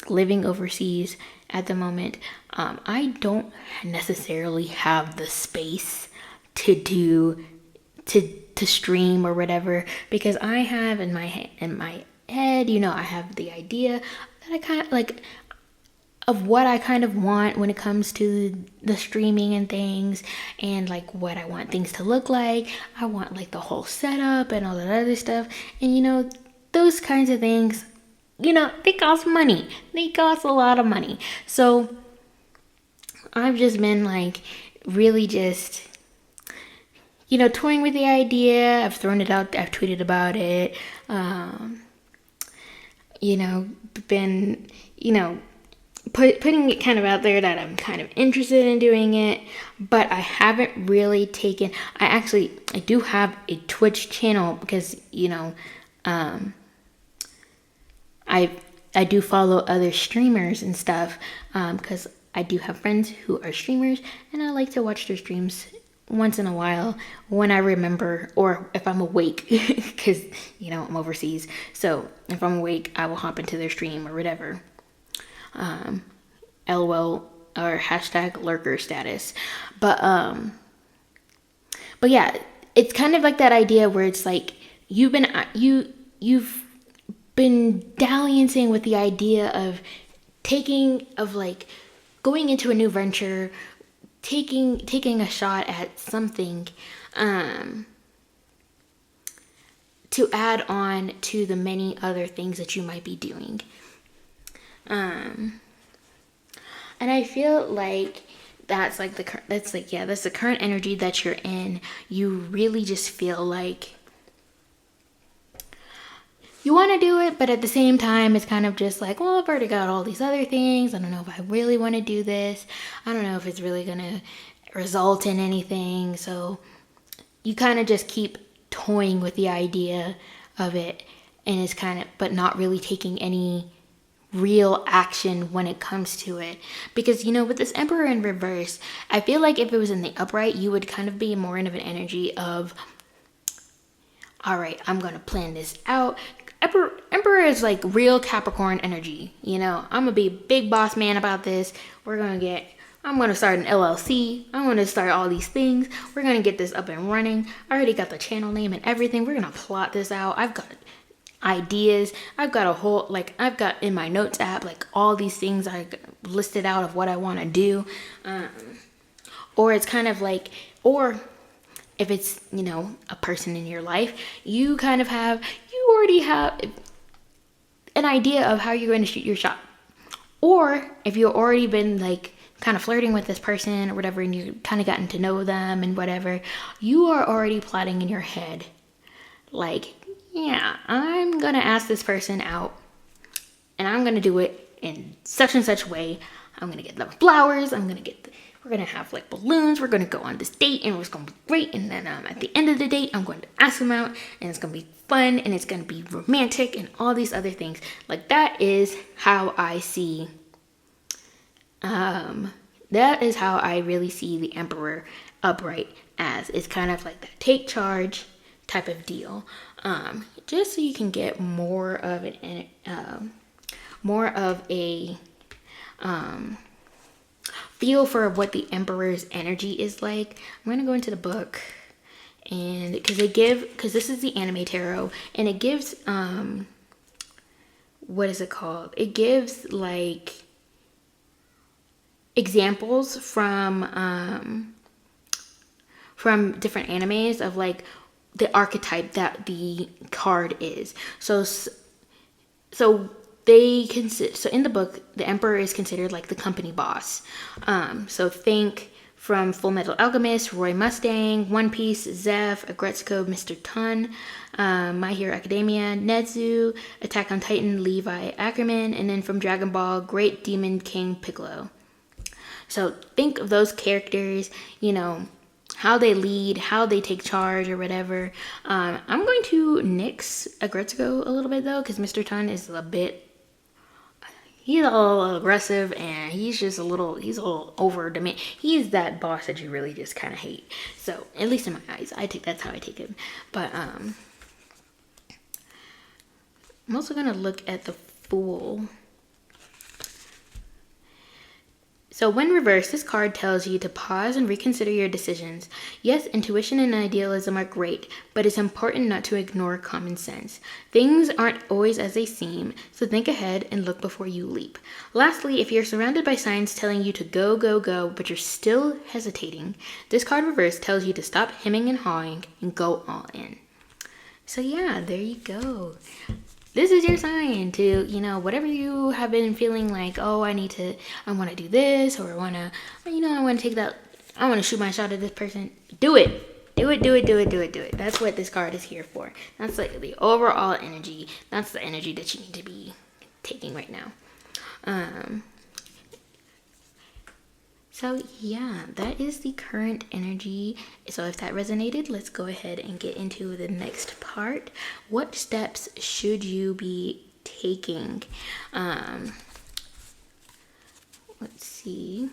living overseas at the moment. I don't necessarily have the space to stream or whatever, because I have in my head, I have the idea that I kind of like of what I kind of want when it comes to the streaming and things, and like what I want things to look like. I want like the whole setup and all that other stuff, and those kinds of things, they cost money. They cost a lot of money. So I've just been like really just toying with the idea. I've thrown it out. I've tweeted about it. Been putting it kind of out there that I'm kind of interested in doing it, but I haven't really taken. I do have a Twitch channel because I do follow other streamers and stuff, because I do have friends who are streamers, and I like to watch their streams once in a while when I remember, or if I'm awake, because I'm overseas. So if I'm awake, I will hop into their stream or whatever. LOL or hashtag lurker status. But yeah, it's kind of like that idea where it's like you've been dalliancing with the idea of going into a new venture, taking a shot at something, to add on to the many other things that you might be doing. And I feel like that's the current energy that you're in. You really just feel like you want to do it, but at the same time, it's kind of just like, well, I've already got all these other things. I don't know if I really want to do this. I don't know if it's really going to result in anything. So you kind of just keep toying with the idea of it, and it's but not really taking any real action when it comes to it. Because with this Emperor in reverse, I feel like if it was in the upright, you would kind of be more in of an energy of, all right, I'm gonna plan this out. Emperor is like real Capricorn energy. I'm gonna be a big boss man about this. I'm gonna start an LLC. I'm gonna start all these things. We're gonna get this up and running. I already got the channel name and everything. We're gonna plot this out. I've got ideas. I've got in my notes app like all these things I listed out of what I want to do. Or it's kind of like, or if it's a person in your life, you already have an idea of how you're going to shoot your shot. Or if you've already been like kind of flirting with this person or whatever, and you kind of gotten to know them and whatever, you are already plotting in your head like, yeah, I'm going to ask this person out, and I'm going to do it in such and such way. I'm going to get them flowers. We're going to have like balloons. We're going to go on this date, and it's going to be great. And then at the end of the date, I'm going to ask them out, and it's going to be fun, and it's going to be romantic and all these other things. Like, that is how I see, that is how I really see the Emperor upright as. It's kind of like that take charge type of deal, just so you can get more of a feel for what the Emperor's energy is like. I'm gonna go into the book And because this is the anime tarot, and it gives, what is it called? It gives like examples from different animes of like the archetype that the card is. So in the book, the emperor is considered like the company boss. So think from Full Metal Alchemist, Roy Mustang, One Piece, Zeph, Agretsuko, Mr. Ton, My Hero Academia, Nezu, Attack on Titan, Levi Ackerman, and then from Dragon Ball, Great Demon King Piccolo. So think of those characters, you know, how they lead, how they take charge or whatever. I'm going to nix Agretsuko a little bit though, because Mr. Ton is he's a little aggressive, and he's a little over demand. He's that boss that you really just kind of hate. So at least in my eyes, that's how I take him. But I'm also gonna look at the Fool. So when reversed, this card tells you to pause and reconsider your decisions. Yes, intuition and idealism are great, but it's important not to ignore common sense. Things aren't always as they seem, so think ahead and look before you leap. Lastly, if you're surrounded by signs telling you to go, go, go, but you're still hesitating, this card reversed tells you to stop hemming and hawing and go all in. So yeah, there you go. This is your sign to, you know, whatever you have been feeling like, oh, I want to do this, or I want to shoot my shot at this person. Do it. Do it. That's what this card is here for. That's like the overall energy. That's the energy that you need to be taking right now. So yeah, that is the current energy. So if that resonated, let's go ahead and get into the next part. What steps should you be taking? Let's see.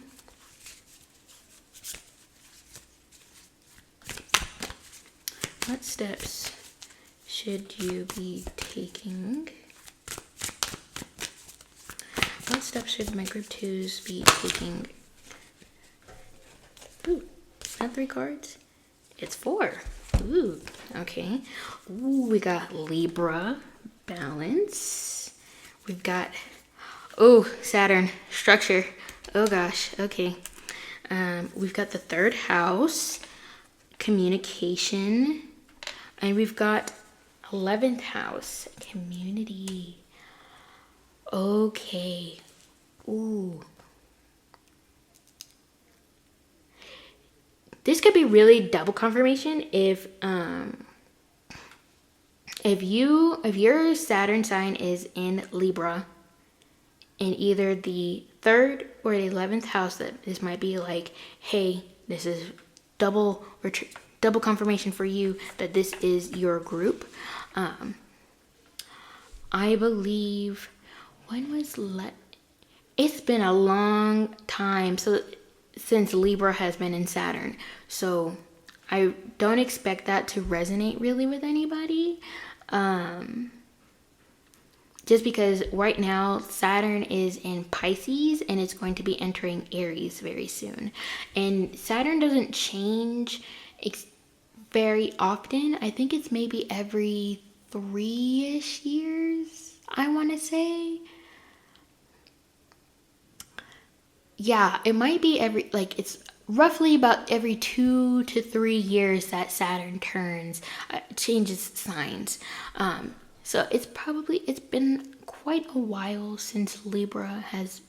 What steps should you be taking? What steps should my group twos be taking? Ooh, not 3 cards. It's 4. Ooh, okay. Ooh, we got Libra, balance. We've got, Saturn, structure. Oh gosh, okay. We've got the 3rd house, communication. And we've got 11th house, community. Okay. Ooh. This could be really double confirmation if your Saturn sign is in Libra in either the 3rd or the 11th house, that this might be like, hey, this is double confirmation for you that this is your group. I believe it's been a long time since Libra has been in Saturn. So I don't expect that to resonate really with anybody. Just because right now Saturn is in Pisces and it's going to be entering Aries very soon. And Saturn doesn't change very often. I think it's maybe every 3-ish years, I want to say. Yeah, it might be it's roughly about every 2 to 3 years that Saturn changes signs. So it's been quite a while since Libra has,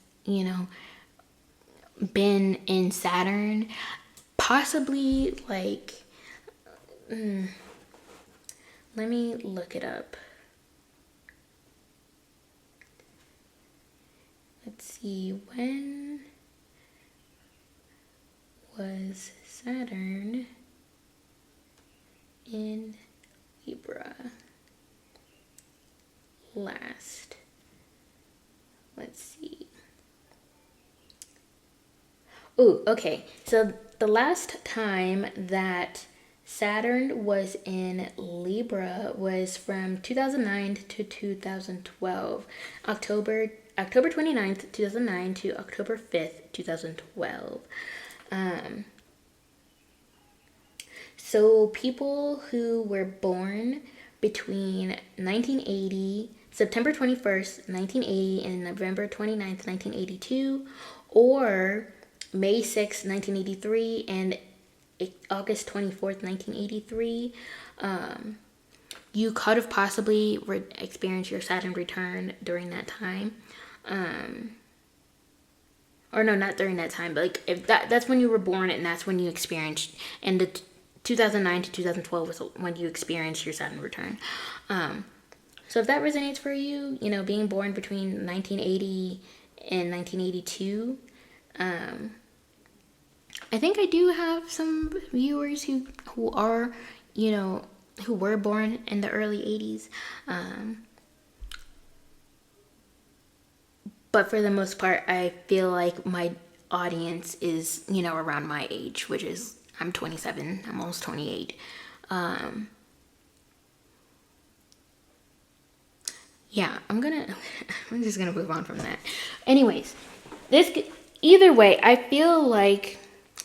been in Saturn. Possibly let me look it up. Let's see, when was Saturn in Libra last? Let's see. Oh, okay. So the last time that Saturn was in Libra was from 2009 to 2012. October 29th, 2009 to October 5th, 2012. So people who were born between 1980, September 21st, 1980, and November 29th, 1982, or May 6th, 1983, and August 24th, 1983, you could have possibly experienced your Saturn return during that time. Or no, not during that time, but like if that's when you were born and that's when you experienced, and the 2009 to 2012 was when you experienced your Saturn return. So if that resonates for you, you know, being born between 1980 and 1982, I think I do have some viewers who are, you know, who were born in the early 80s. But for the most part, I feel like my audience is, you know, around my age, which is, I'm 27, I'm almost 28. Yeah, I'm just gonna move on from that. Anyways, either way, I feel like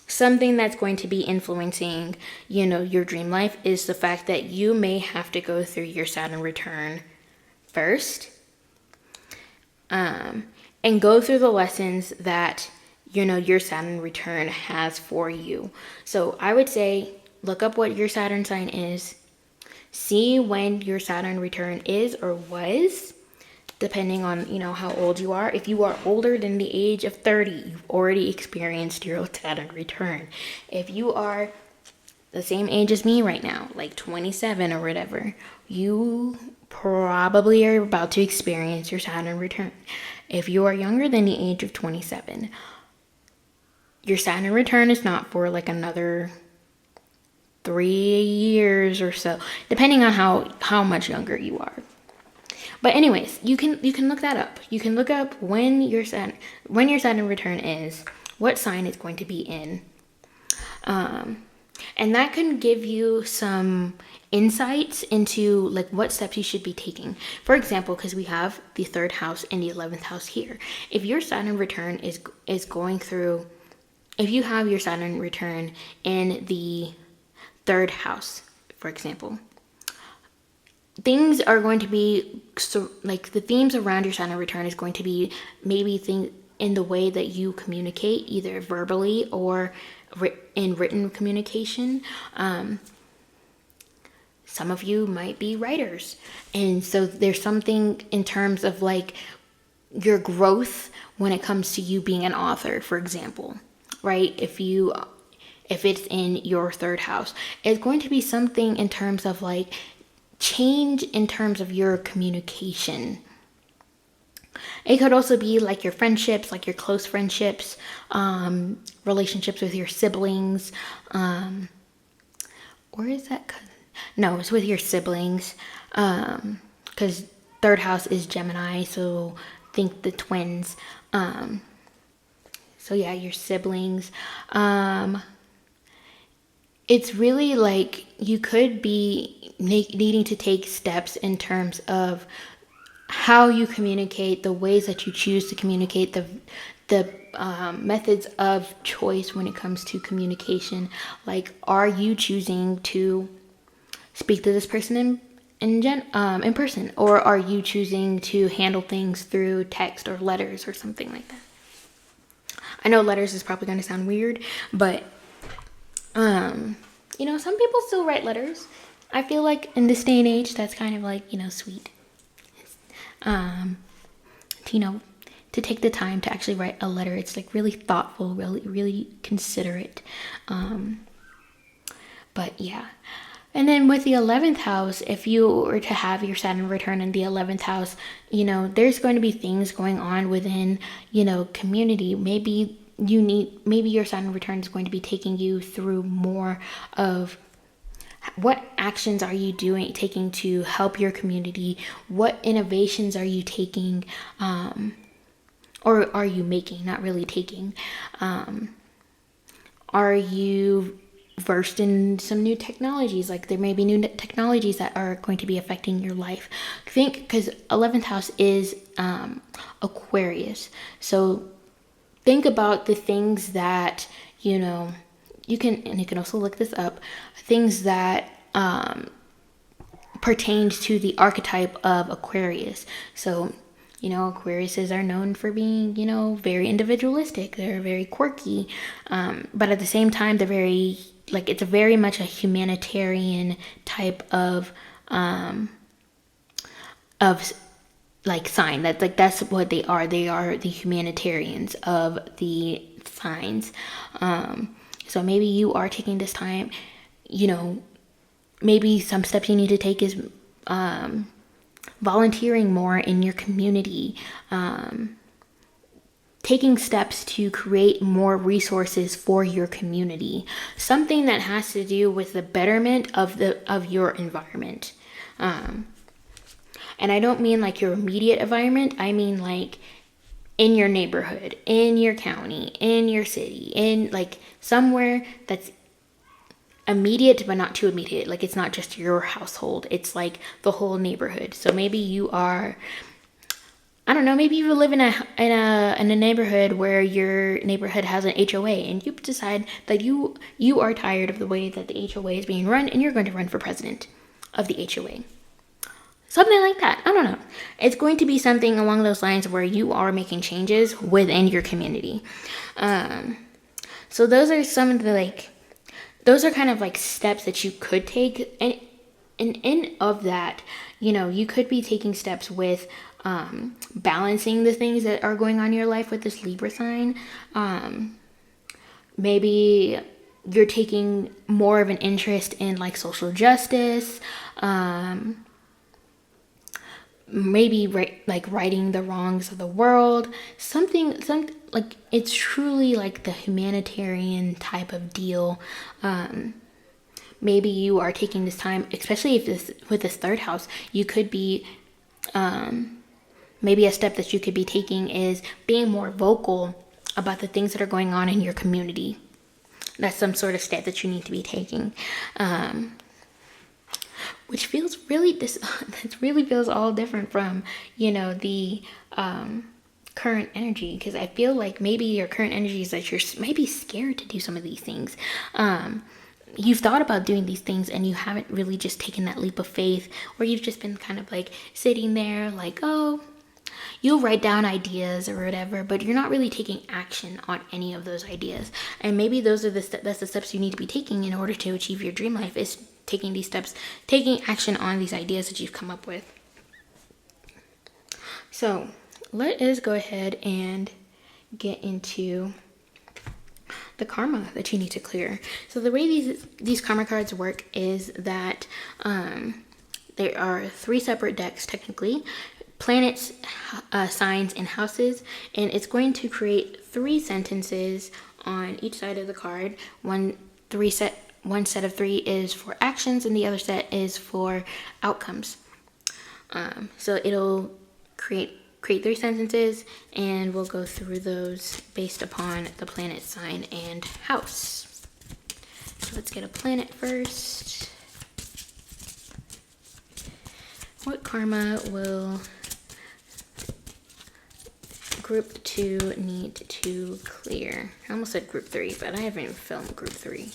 something that's going to be influencing, you know, your dream life is the fact that you may have to go through your Saturn return first, and go through the lessons that, you know, your Saturn return has for you. So I would say look up what your Saturn sign is, see when your Saturn return is or was, depending on, you know, how old you are. If you are older than the age of 30, you've already experienced your Saturn return. If you are the same age as me right now, like 27 or whatever, you probably are about to experience your Saturn return. If you are younger than the age of 27, your Saturn return is not for like another 3 years or so, depending on how much younger you are. But anyways, you can look that up. You can look up when your Saturn return is, what sign it's going to be in, and that can give you some insights into like what steps you should be taking. For example, because we have the 3rd house and the 11th house here. If your Saturn return is going through, if you have your Saturn return in the 3rd house, for example, things are going to be, so like the themes around your Saturn return is going to be maybe things in the way that you communicate, either verbally or in written communication. Some of you might be writers, and so there's something in terms of like your growth when it comes to you being an author, for example, right? If it's in your 3rd house, it's going to be something in terms of like change in terms of your communication. It could also be like your friendships, like your close friendships, relationships with your siblings, or is that cousin? No, it's with your siblings, because 3rd house is Gemini, so think the twins. So yeah, your siblings. It's really like you could be needing to take steps in terms of how you communicate, the ways that you choose to communicate, the methods of choice when it comes to communication. Like, are you choosing to speak to this person in person, or are you choosing to handle things through text or letters or something like that? I know letters is probably going to sound weird, but you know, some people still write letters. I feel like in this day and age, that's kind of like, you know, sweet. You know, to take the time to actually write a letter. It's like really thoughtful, really considerate. But yeah. And then with the 11th house, if you were to have your Saturn return in the 11th house, you know, there's going to be things going on within, you know, community. Maybe your Saturn return is going to be taking you through more of what actions are you taking to help your community? What innovations are you taking, or are you making, not really taking? Are you versed in some new technologies? Like there may be new technologies that are going to be affecting your life. Because 11th house is Aquarius. So think about the things that, you know, you can also look this up, things that pertains to the archetype of Aquarius. So, Aquariuses are known for being, very individualistic. They're very quirky, but at the same time, they're very, it's very much a humanitarian type of sign. That's what they are. They are the humanitarians of the signs. So maybe you are taking this time, maybe some steps you need to take is volunteering more in your community, taking steps to create more resources for your community, something that has to do with the betterment of your environment. And I don't mean like your immediate environment. I mean like in your neighborhood, in your county, in your city, in like somewhere that's immediate but not too immediate. Like it's not just your household, it's like the whole neighborhood. So maybe you are, I don't know, maybe you live in a neighborhood where your neighborhood has an HOA, and you decide that you are tired of the way that the HOA is being run, and you're going to run for president of the HOA. Something like that. I don't know. It's going to be something along those lines where you are making changes within your community. So those are some of the those are kind of like steps that you could take. And in of that, you could be taking steps with balancing the things that are going on in your life with this Libra sign. Maybe you're taking more of an interest in like social justice. Maybe righting the wrongs of the world, something like it's truly like the humanitarian type of deal. Maybe you are taking this time, especially with this third house, you could be maybe a step that you could be taking is being more vocal about the things that are going on in your community. That's some sort of step that you need to be taking. Which feels that really feels all different from, the current energy. Because I feel like maybe your current energy is that you're maybe scared to do some of these things. You've thought about doing these things and you haven't really just taken that leap of faith, or you've just been kind of like sitting there like, oh, you'll write down ideas or whatever, but you're not really taking action on any of those ideas. And maybe those are that's the steps you need to be taking in order to achieve your dream life, is taking these steps, taking action on these ideas that you've come up with. So let us go ahead and get into the karma that you need to clear. So the way these karma cards work is that there are 3 separate decks technically, planets, signs, and houses, and it's going to create 3 sentences on each side of the card. One set of 3 is for actions, and the other set is for outcomes. So it'll create 3 sentences, and we'll go through those based upon the planet, sign, and house. So let's get a planet first. What karma will group 2 need to clear? I almost said group 3, but I haven't even filmed group 3.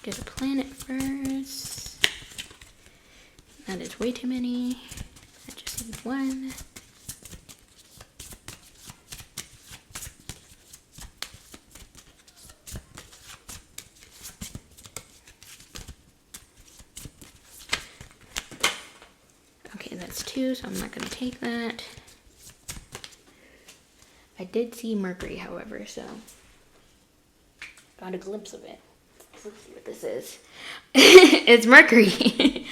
Get a planet first. That is way too many. I just need 1. Okay, that's 2, so I'm not going to take that. I did see Mercury, however, so got a glimpse of it. Let's see what this is. It's Mercury.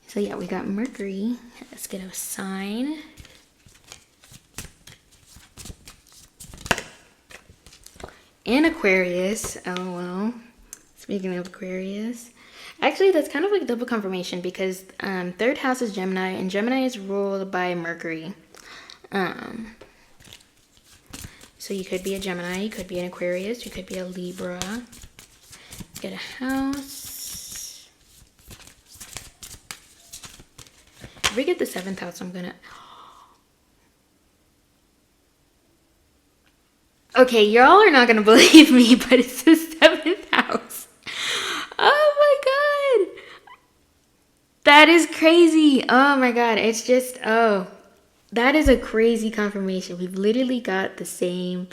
So yeah, we got Mercury. Let's get a sign. And Aquarius. Oh well. Speaking of Aquarius. Actually, that's kind of like double confirmation, because 3rd house is Gemini, and Gemini is ruled by Mercury. So you could be a Gemini, you could be an Aquarius, you could be a Libra. Get a house. If we get the 7th house, I'm gonna... Okay, y'all are not gonna believe me, but it's the 7th house. Oh my god. That is crazy. Oh my god. It's just, oh. That is a crazy confirmation. We've literally got the same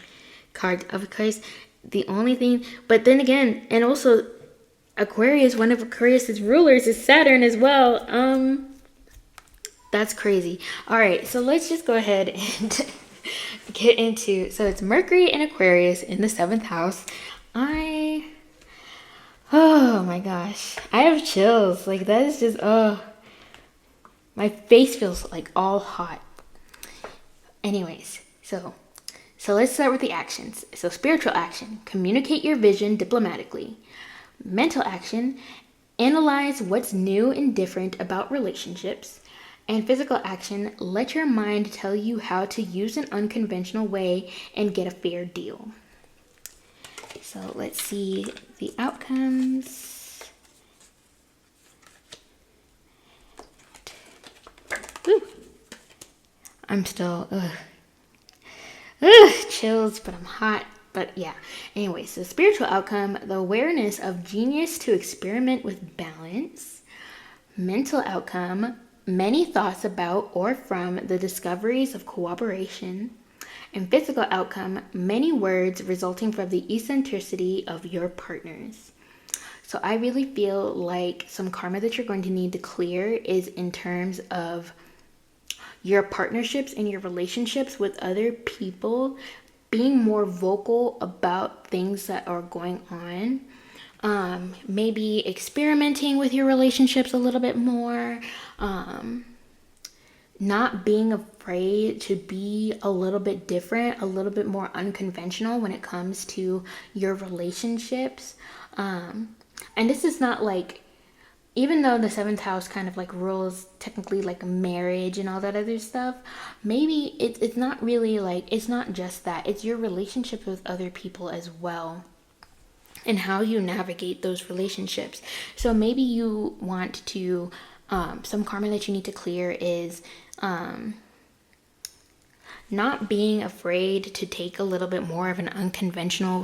card. Of course, the only thing, but then again, and also Aquarius, one of Aquarius's rulers is Saturn as well. That's crazy. All right, so let's just go ahead and get into, so it's Mercury and Aquarius in the 7th house. Oh my gosh, I have chills. Like, that is just, oh, my face feels like all hot. Anyways, so let's start with the actions. So spiritual action, communicate your vision diplomatically. Mental action, analyze what's new and different about relationships. And physical action, let your mind tell you how to use an unconventional way and get a fair deal. So let's see the outcomes. Woo. I'm still, chills, but I'm hot. But yeah, anyway, so spiritual outcome, the awareness of genius to experiment with balance. Mental outcome, many thoughts about or from the discoveries of cooperation. And physical outcome, many words resulting from the eccentricity of your partners. So I really feel like some karma that you're going to need to clear is in terms of your partnerships and your relationships with other people, being more vocal about things that are going on. Maybe experimenting with your relationships a little bit more. Not being afraid to be a little bit different, a little bit more unconventional when it comes to your relationships. And this is not like, even though the 7th house kind of like rules technically like marriage and all that other stuff, maybe it's not really like, it's not just that. It's your relationship with other people as well and how you navigate those relationships. So maybe you want to, some karma that you need to clear is not being afraid to take a little bit more of an unconventional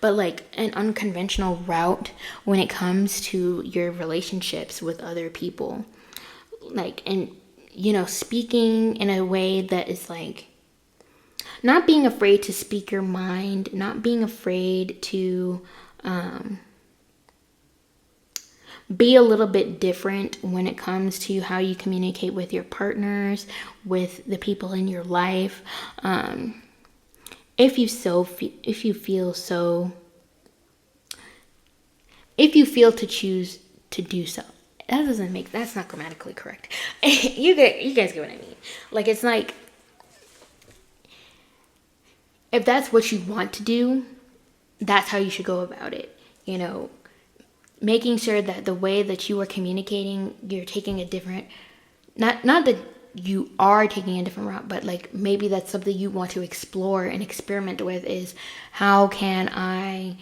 but like an unconventional route when it comes to your relationships with other people. Like, and, you know, speaking in a way that is like, not being afraid to speak your mind, not being afraid to be a little bit different when it comes to how you communicate with your partners, with the people in your life. If you feel to choose to do so. That's not grammatically correct. You guys get what I mean. Like, it's like, if that's what you want to do, that's how you should go about it. You know, making sure that the way that you are communicating, you're taking a different, not that you are taking a different route, but like maybe that's something you want to explore and experiment with, is how can I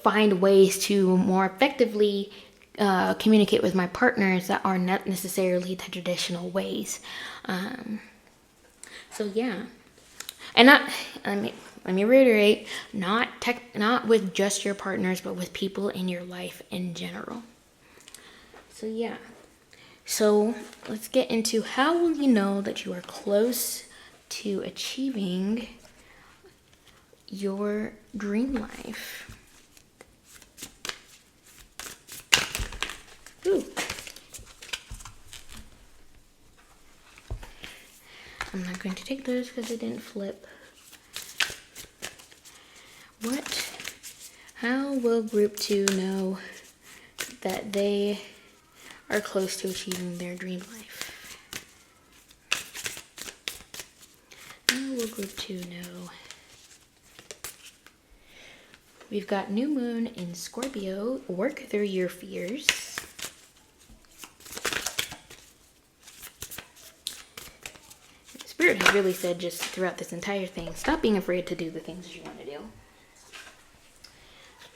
find ways to more effectively communicate with my partners that are not necessarily the traditional ways. So yeah, and let me reiterate, not with just your partners, but with people in your life in general. So yeah. So let's get into, how will you know that you are close to achieving your dream life? Ooh. I'm not going to take those because they didn't flip. How will group 2 know that they are close to achieving their dream life? How will group 2 know? We've got new moon in Scorpio. Work through your fears. Spirit has really said just throughout this entire thing, stop being afraid to do the things you want to do.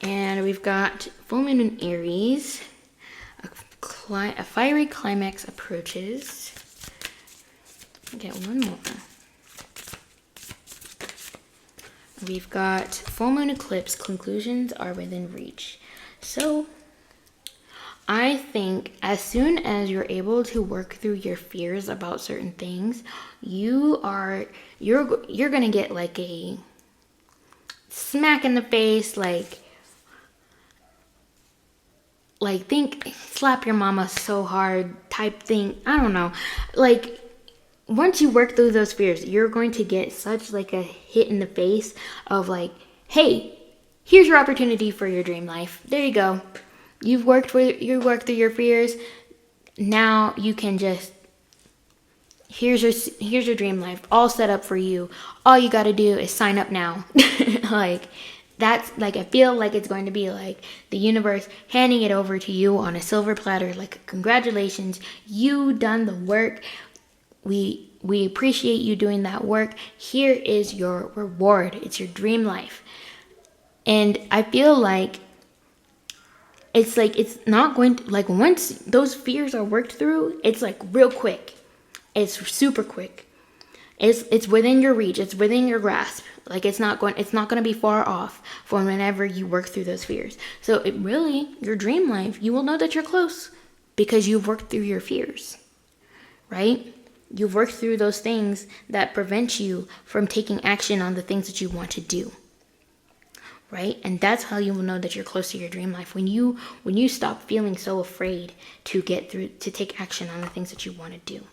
And we've got full moon in Aries. A fiery climax approaches. Get one more. we've got full moon eclipse, conclusions are within reach. So I think as soon as you're able to work through your fears about certain things, you're gonna get like a smack in the face, like think slap your mama so hard type thing. I don't know. Like once you work through those fears, you're going to get such like a hit in the face of like, hey, here's your opportunity for your dream life. There you go. You worked through your fears. Now you can just here's your dream life all set up for you. All you got to do is sign up now. Like that's like, I feel like it's going to be like the universe handing it over to you on a silver platter. Like, congratulations, you done the work. We appreciate you doing that work. Here is your reward. It's your dream life. And I feel like it's not going to, like, once those fears are worked through, it's like real quick. It's super quick. It's within your reach. It's within your grasp. Like it's not going to be far off from whenever you work through those fears. So it really, your dream life, you will know that you're close because you've worked through your fears, right? You've worked through those things that prevent you from taking action on the things that you want to do, right? And that's how you will know that you're close to your dream life, when you stop feeling so afraid to take action on the things that you want to do.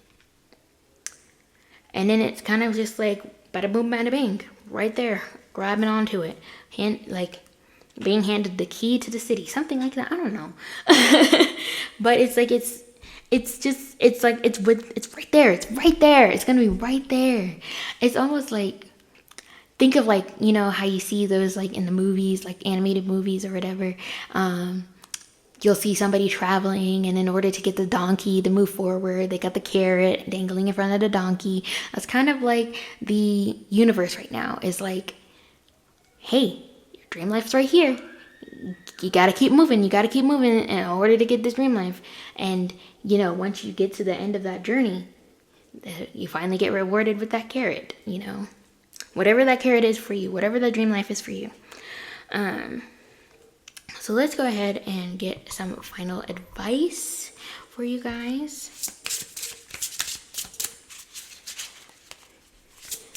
And then it's kind of just like bada boom, bada bing, right there, grabbing onto it, being handed the key to the city, something like that. I don't know, but it's like it's right there. It's right there. It's gonna be right there. It's almost like, think of like, you know how you see those like in the movies, like animated movies or whatever. You'll see somebody traveling, and in order to get the donkey to move forward, they got the carrot dangling in front of the donkey. That's kind of like the universe right now is like, hey, your dream life's right here. You got to keep moving. You got to keep moving in order to get this dream life. And, you know, once you get to the end of that journey, you finally get rewarded with that carrot, you know, whatever that carrot is for you, whatever that dream life is for you. So let's go ahead and get some final advice for you guys.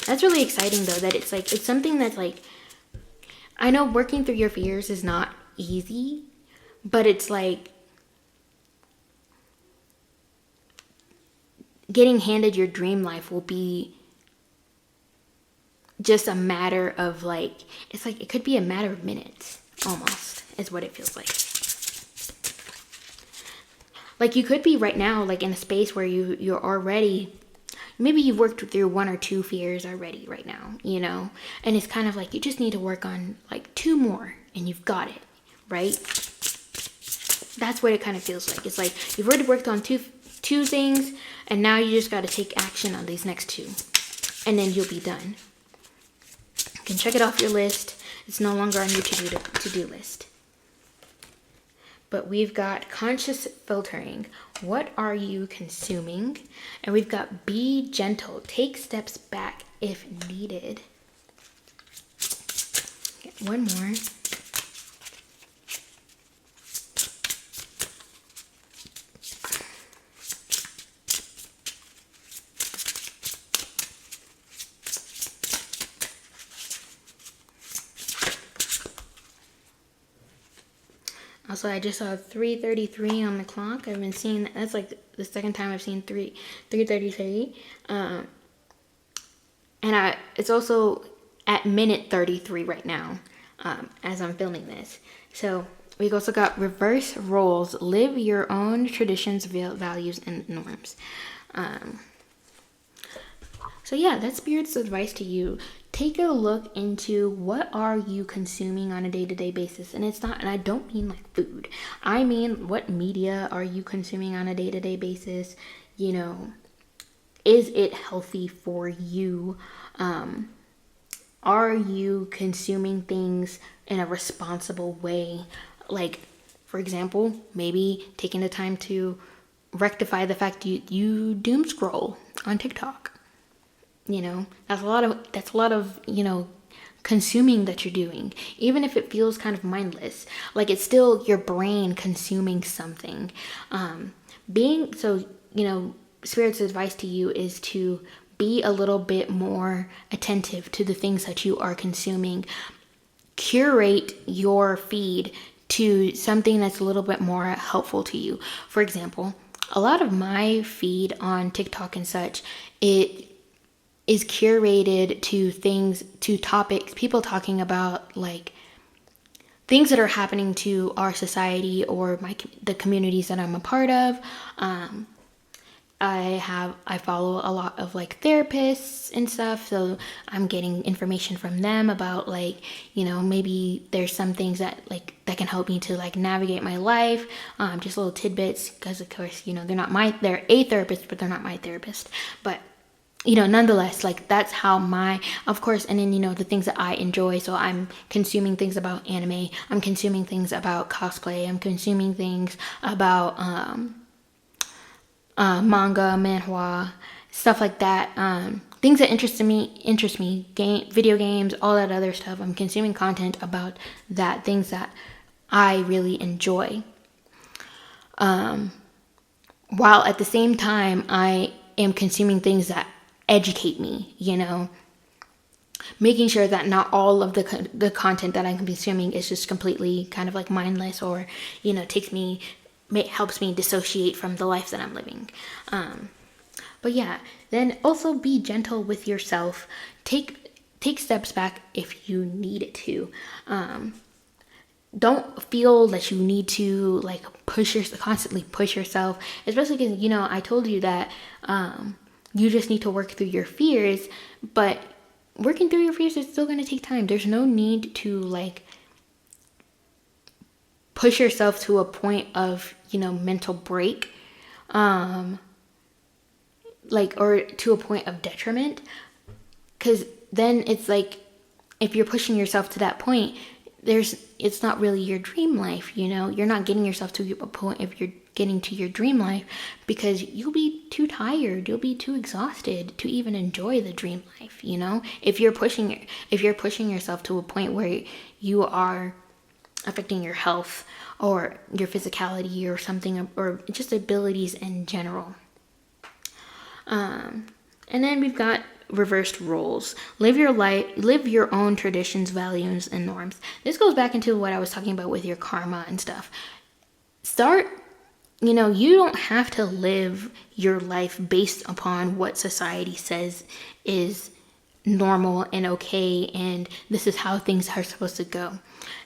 That's really exciting though, that it's something that's like, I know working through your fears is not easy, but it's like getting handed your dream life will be just a matter of like, it's like, it could be a matter of minutes almost. Is what it feels like. Like you could be right now, like in a space where you're already, maybe you've worked through one or two fears already right now, you know, and it's kind of like you just need to work on like two more and you've got it, right? That's what it kind of feels like. It's like you've already worked on two things, and now you just got to take action on these next two, and then you'll be done. You can check it off your list. It's no longer on your to-do list. But we've got conscious filtering. What are you consuming? And we've got be gentle. Take steps back if needed. Okay, one more. Also, I just saw 3:33 on the clock. I've been seeing, that's like the second time I've seen 3:33. And it's also at minute 33 right now, as I'm filming this. So we've also got reverse roles. Live your own traditions, values, and norms. So yeah, that's Spirit's advice to you. Take a look into what are you consuming on a day-to-day basis. And I don't mean like food. I mean, what media are you consuming on a day-to-day basis? You know, is it healthy for you? Are you consuming things in a responsible way? Like, for example, maybe taking the time to rectify the fact you doom scroll on TikTok. You know, that's a lot of, you know, consuming that you're doing, even if it feels kind of mindless. Like, it's still your brain consuming something. Spirit's advice to you is to be a little bit more attentive to the things that you are consuming. Curate your feed to something that's a little bit more helpful to you. For example, a lot of my feed on TikTok and such, it is curated to things, to topics, people talking about like things that are happening to our society or the communities that I'm a part of. I follow a lot of like therapists and stuff, so I'm getting information from them about like, maybe there's some things that can help me to like navigate my life, just little tidbits, because of course, they're a therapist, but they're not my therapist. But nonetheless, like, that's how of course, and then, the things that I enjoy. So I'm consuming things about anime, I'm consuming things about cosplay, I'm consuming things about, manga, manhwa, stuff like that. Things that interest me, video games, all that other stuff. I'm consuming content about that, things that I really enjoy. While at the same time, I am consuming things that educate me, making sure that not all of the content that I'm consuming is just completely kind of like mindless, or, helps me dissociate from the life that I'm living. But yeah, then also be gentle with yourself. Take steps back if you need to. Don't feel that you need to like constantly push yourself, especially because, I told you that you just need to work through your fears, but working through your fears is still going to take time. There's no need to like push yourself to a point of, mental break, or to a point of detriment. Because then it's like, if you're pushing yourself to that point, it's not really your dream life, You're not getting yourself to a point if you're getting to your dream life, because you'll be too tired, you'll be too exhausted to even enjoy the dream life, If you're pushing yourself to a point where you are affecting your health or your physicality or something, or just abilities in general. And then we've got reversed roles. Live your own traditions, values, and norms. This goes back into what I was talking about with your karma and stuff. You don't have to live your life based upon what society says is normal and okay, and this is how things are supposed to go.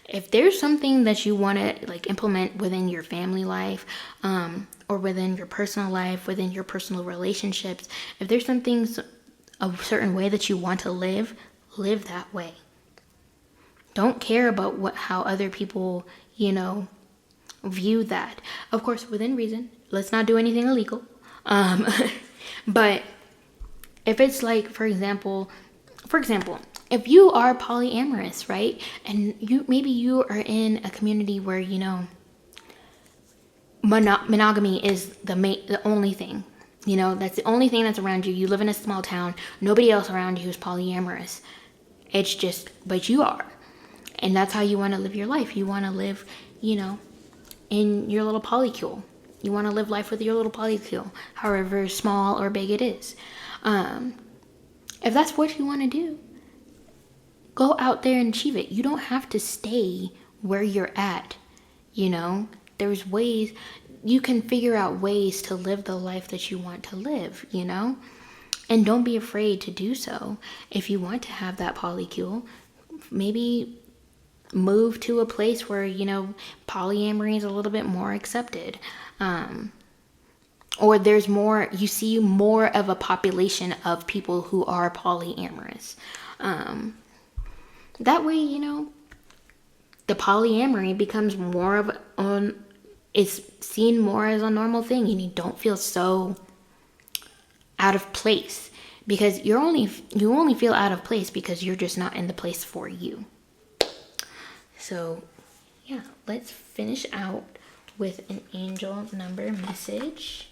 If there's something that you want to like implement within your family life, or within your personal life, within your personal relationships, if there's something, a certain way that you want to live that way. Don't care about how other people, view that. Of course, within reason. Let's not do anything illegal. But if it's like, for example, if you are polyamorous, right? And you are in a community where, monogamy is the only thing. That's the only thing that's around you. You live in a small town. Nobody else around you is polyamorous. It's just, but you are. And that's how you want to live your life. You want to live, in your little polycule. You want to live life with your little polycule, however small or big it is. If that's what you want to do, go out there and achieve it. You don't have to stay where you're at. There's ways, you can figure out ways to live the life that you want to live, And don't be afraid to do so. If you want to have that polycule, maybe move to a place where, polyamory is a little bit more accepted. Or you see more of a population of people who are polyamorous. That way, the polyamory becomes is seen more as a normal thing, and you don't feel so out of place, because you only feel out of place because you're just not in the place for you. So yeah, let's finish out with an angel number message.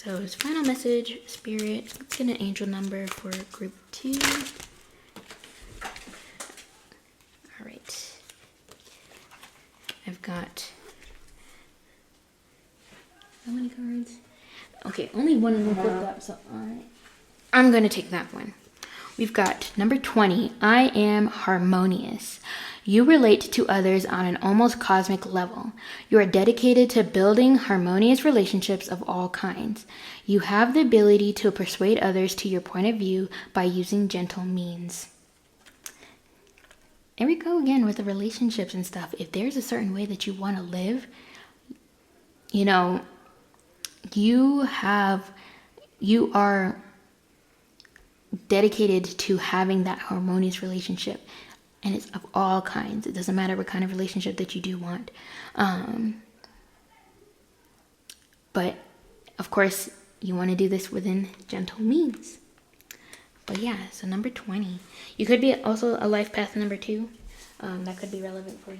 So his final message, Spirit. Let's get an angel number for group 2. All right. I've got how many cards? Okay, only one of them flipped up, so I'm going to take that one. We've got number 20, I am harmonious. You relate to others on an almost cosmic level. You are dedicated to building harmonious relationships of all kinds. You have the ability to persuade others to your point of view by using gentle means. There we go again with the relationships and stuff. If there's a certain way that you want to live, you know, you are dedicated to having that harmonious relationship, and it's of all kinds. It doesn't matter what kind of relationship that you do want, but of course you want to do this within gentle means. But yeah, so number 20, you could be also a life path number 2, that could be relevant for you.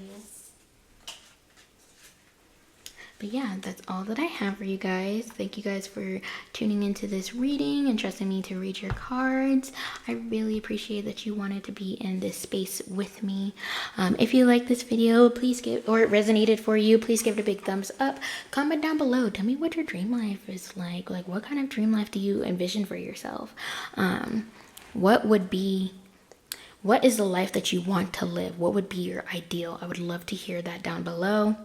But yeah, that's all that I have for you guys. Thank you guys for tuning into this reading and trusting me to read your cards. I really appreciate that you wanted to be in this space with me. If you like this video, please or it resonated for you, please give it a big thumbs up. Comment down below. Tell me what your dream life is like. Like, what kind of dream life do you envision for yourself? What is the life that you want to live? What would be your ideal? I would love to hear that down below.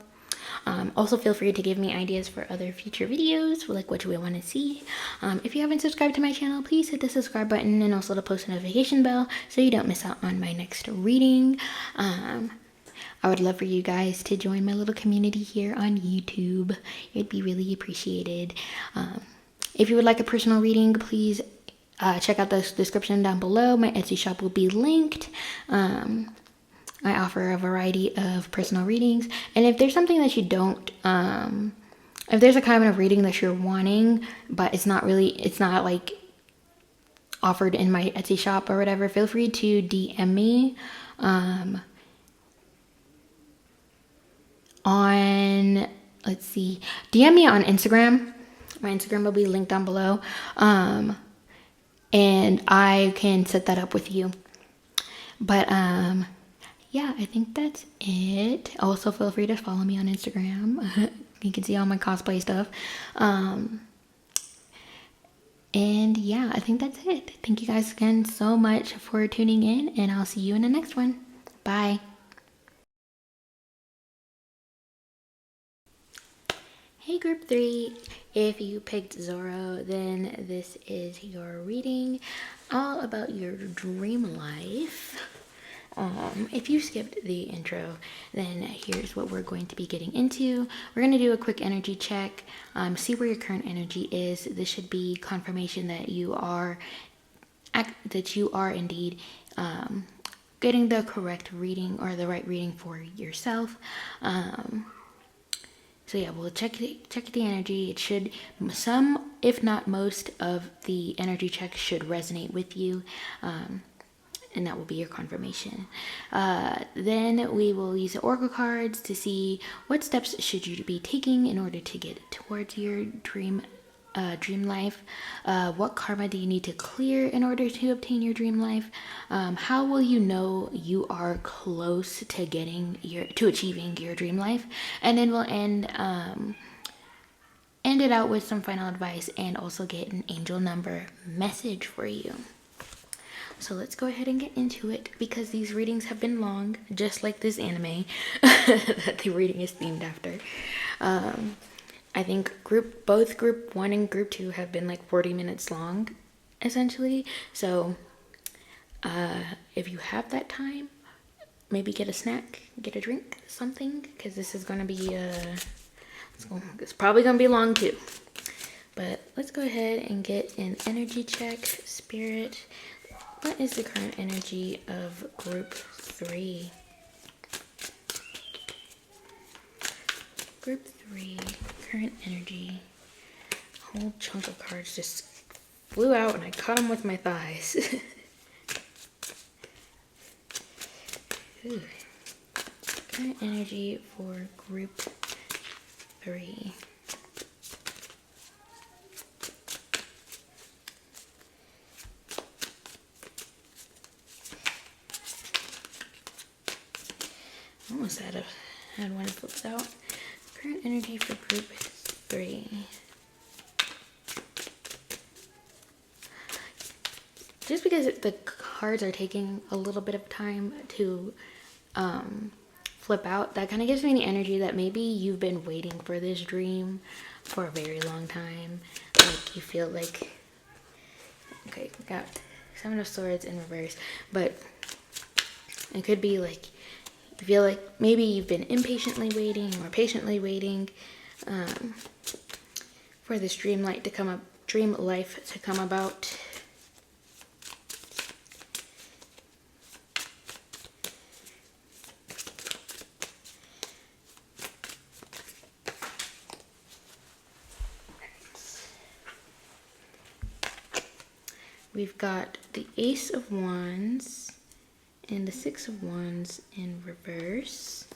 Also, feel free to give me ideas for other future videos, like what you want to see. If you haven't subscribed to my channel, please hit the subscribe button and also the post notification bell so you don't miss out on my next reading. I would love for you guys to join my little community here on YouTube. It'd be really appreciated. If you would like a personal reading, please check out the description down below. My Etsy shop will be linked. I offer a variety of personal readings, and if there's something that you don't, if there's a kind of reading that you're wanting, but it's not like offered in my Etsy shop or whatever, feel free to DM me DM me on Instagram. My Instagram will be linked down below, and I can set that up with you. But yeah, I think that's it. Also, feel free to follow me on Instagram. You can see all my cosplay stuff. And yeah, I think that's it. Thank you guys again so much for tuning in, and I'll see you in the next one. Bye. Hey group 3, if you picked Zorro, then this is your reading all about your dream life. If you skipped the intro, then here's what we're going to be getting into. We're going to do a quick energy check, see where your current energy is. This should be confirmation that you are indeed getting the correct reading or the right reading for yourself. So yeah, we'll check the energy. It should, some, if not most, of the energy check should resonate with you. And that will be your confirmation. Then we will use the oracle cards to see what steps should you be taking in order to get towards your dream life. What karma do you need to clear in order to obtain your dream life? How will you know you are close to achieving your dream life? And then we'll end it out with some final advice and also get an angel number message for you. So let's go ahead and get into it, because these readings have been long, just like this anime that the reading is themed after. I think both group 1 and group 2 have been like 40 minutes long, essentially. So if you have that time, maybe get a snack, get a drink, something, because this is going to be, it's probably going to be long too. But let's go ahead and get an energy check. Spirit, what is the current energy of group 3? Group 3, current energy. A whole chunk of cards just flew out and I caught them with my thighs. Ooh. Current energy for group 3. almost had one flipped out. Current energy for group 3. Just because the cards are taking a little bit of time to flip out, that kind of gives me the energy that maybe you've been waiting for this dream for a very long time. Like you feel like, okay, we got 7 of Swords in reverse, but it could be like you feel like maybe you've been impatiently waiting or patiently waiting for this dream life to come about. We've got the Ace of Wands and the 6 of Wands in reverse.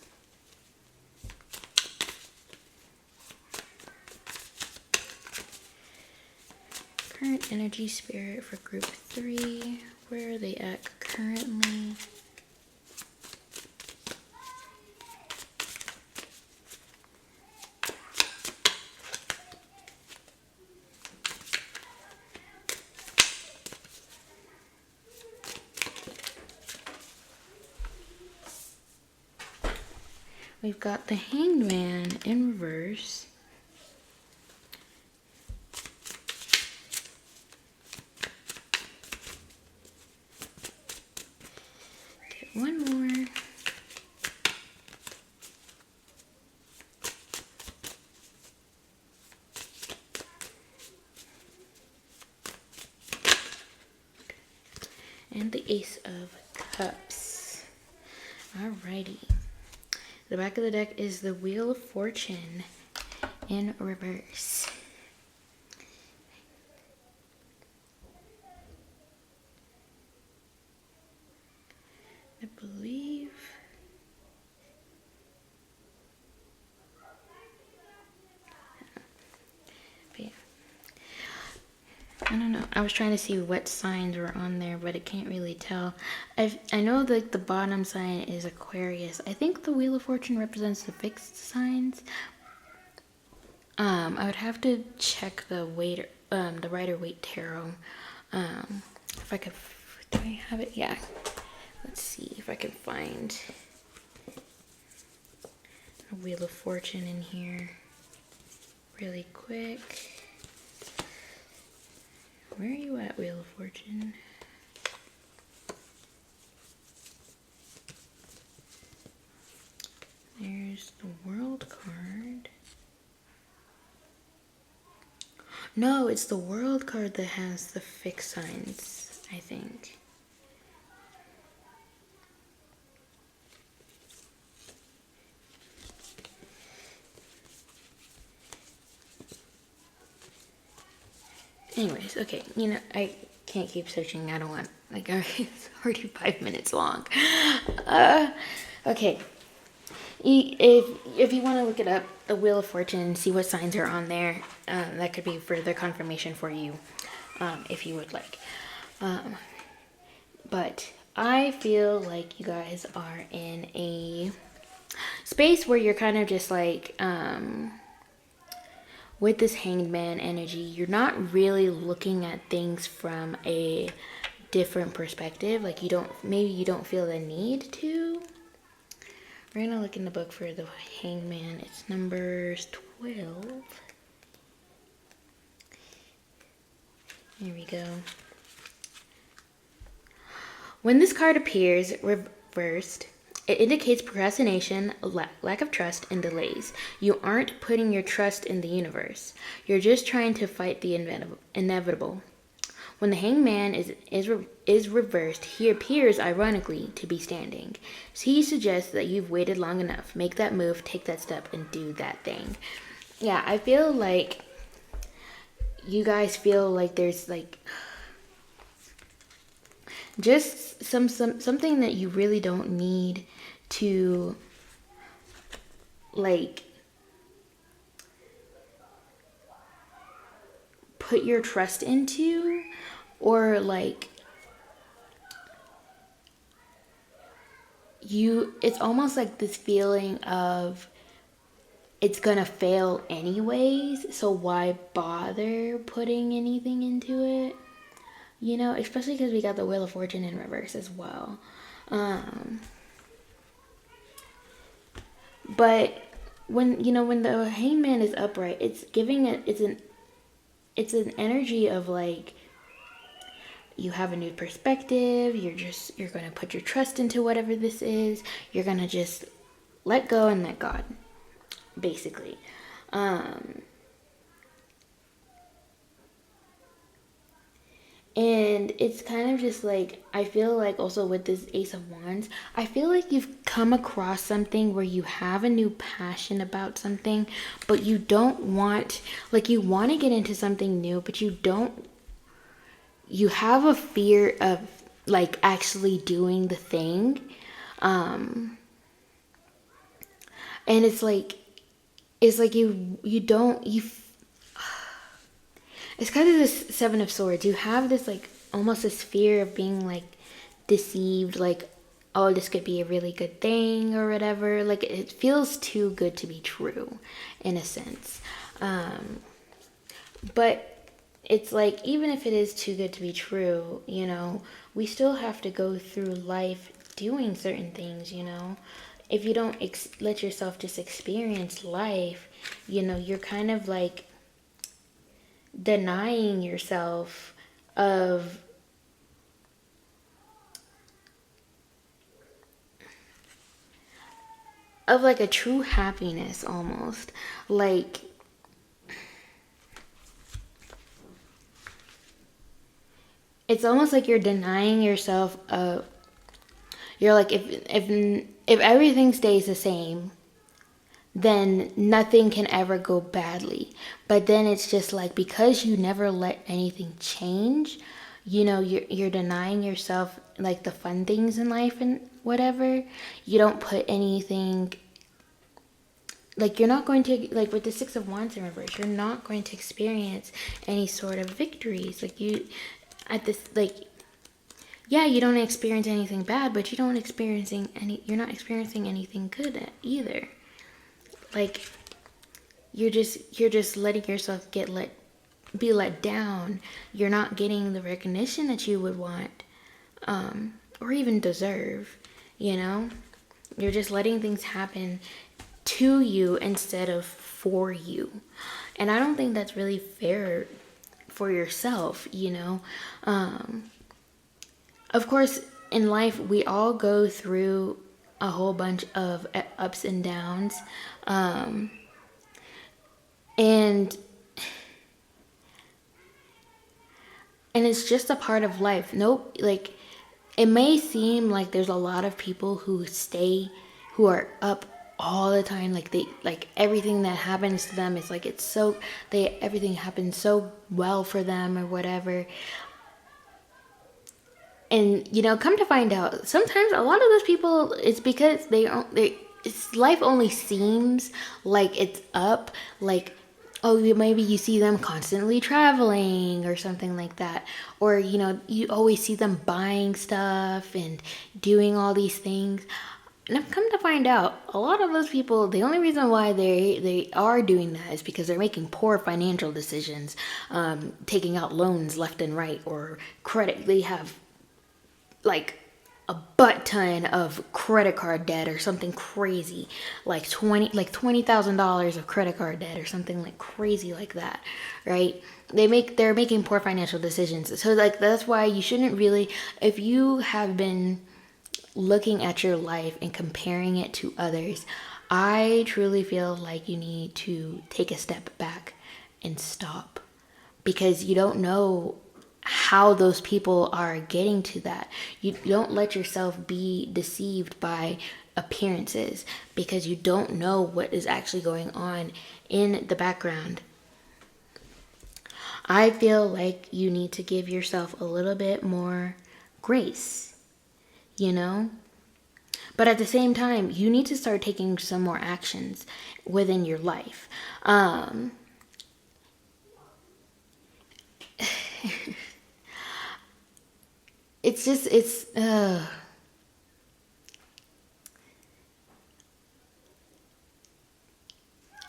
Current energy spirit for group 3. Where are they at currently? We've got the Hanged Man in reverse. Get one more. And the Ace of Cups. Alrighty. The back of the deck is the Wheel of Fortune in reverse. I believe. But yeah. I don't know. I was trying to see what signs were on there, but I can't really tell. I know that the bottom sign is Aquarius. I think the Wheel of Fortune represents the fixed signs. I would have to check the Rider-Waite Tarot. If I could, do I have it? Yeah. Let's see if I can find a Wheel of Fortune in here really quick. Where are you at, Wheel of Fortune? There's the World card. No, it's the World card that has the fixed signs, I think. Anyways, okay, you know, I can't keep searching. I don't want, like, it's already 5 minutes long. Okay. If you want to look it up, the Wheel of Fortune, see what signs are on there, that could be further confirmation for you, if you would like. But I feel like you guys are in a space where you're kind of just like, with this Hanged Man energy, you're not really looking at things from a different perspective. Like maybe you don't feel the need to. We're gonna look in the book for the Hanged Man. It's numbers 12. Here we go. When this card appears reversed, it indicates procrastination, lack of trust, and delays. You aren't putting your trust in the universe. You're just trying to fight the inevitable. When the Hanged Man is reversed, he appears ironically to be standing. So he suggests that you've waited long enough. Make that move, take that step, and do that thing. Yeah, I feel like you guys feel like there's like just something that you really don't need to like put your trust into, or like it's almost like this feeling of it's gonna fail anyways, so why bother putting anything into it? You know, especially because we got the Wheel of Fortune in reverse as well. But when the Hangman is upright, it's giving it it's an energy of like, you have a new perspective. You're gonna put your trust into whatever this is. You're gonna just let go and let God, basically. And it's kind of just like, I feel like also with this Ace of Wands, I feel like you've come across something where you have a new passion about something, but you don't want, like, you want to get into something new, but you have a fear of like actually doing the thing. And it's like you don't, it's kind of this Seven of Swords. You have this like almost this fear of being like deceived, like, oh, this could be a really good thing or whatever. Like, it feels too good to be true in a sense. But it's like, even if it is too good to be true, you know, we still have to go through life doing certain things, you know. If you don't let yourself just experience life, you know, you're kind of like denying yourself of like a true happiness almost. Like, it's almost like you're denying yourself of, you're like, if everything stays the same, then nothing can ever go badly. But then it's just like, because you never let anything change, you know, you're denying yourself like the fun things in life and whatever. You don't put anything, like, you're not going to, like with the Six of Wands in reverse, you're not going to experience any sort of victories. Like, you at this, like, yeah, you don't experience anything bad, but you're not experiencing anything good either. Like, you're just letting yourself be let down. You're not getting the recognition that you would want, or even deserve, you know. You're just letting things happen to you instead of for you. And I don't think that's really fair for yourself, you know. Of course, in life, we all go through a whole bunch of ups and downs. And it's just a part of life. Nope, like, it may seem like there's a lot of people who are up all the time, like everything that happens to them is like, everything happens so well for them or whatever. And, you know, come to find out, sometimes a lot of those people, it's because life only seems like it's up, like, oh, maybe you see them constantly traveling or something like that. Or, you know, you always see them buying stuff and doing all these things. And I've come to find out, a lot of those people, the only reason why they are doing that is because they're making poor financial decisions, taking out loans left and right, or credit. They have like a butt ton of credit card debt or something crazy, like $20,000 of credit card debt or something like crazy like that, right? They're making poor financial decisions. So like, that's why you shouldn't really, if you have been looking at your life and comparing it to others, I truly feel like you need to take a step back and stop, because you don't know how those people are getting to that. You don't let yourself be deceived by appearances, because you don't know what is actually going on in the background. I feel like you need to give yourself a little bit more grace, you know? But at the same time, you need to start taking some more actions within your life. It's just,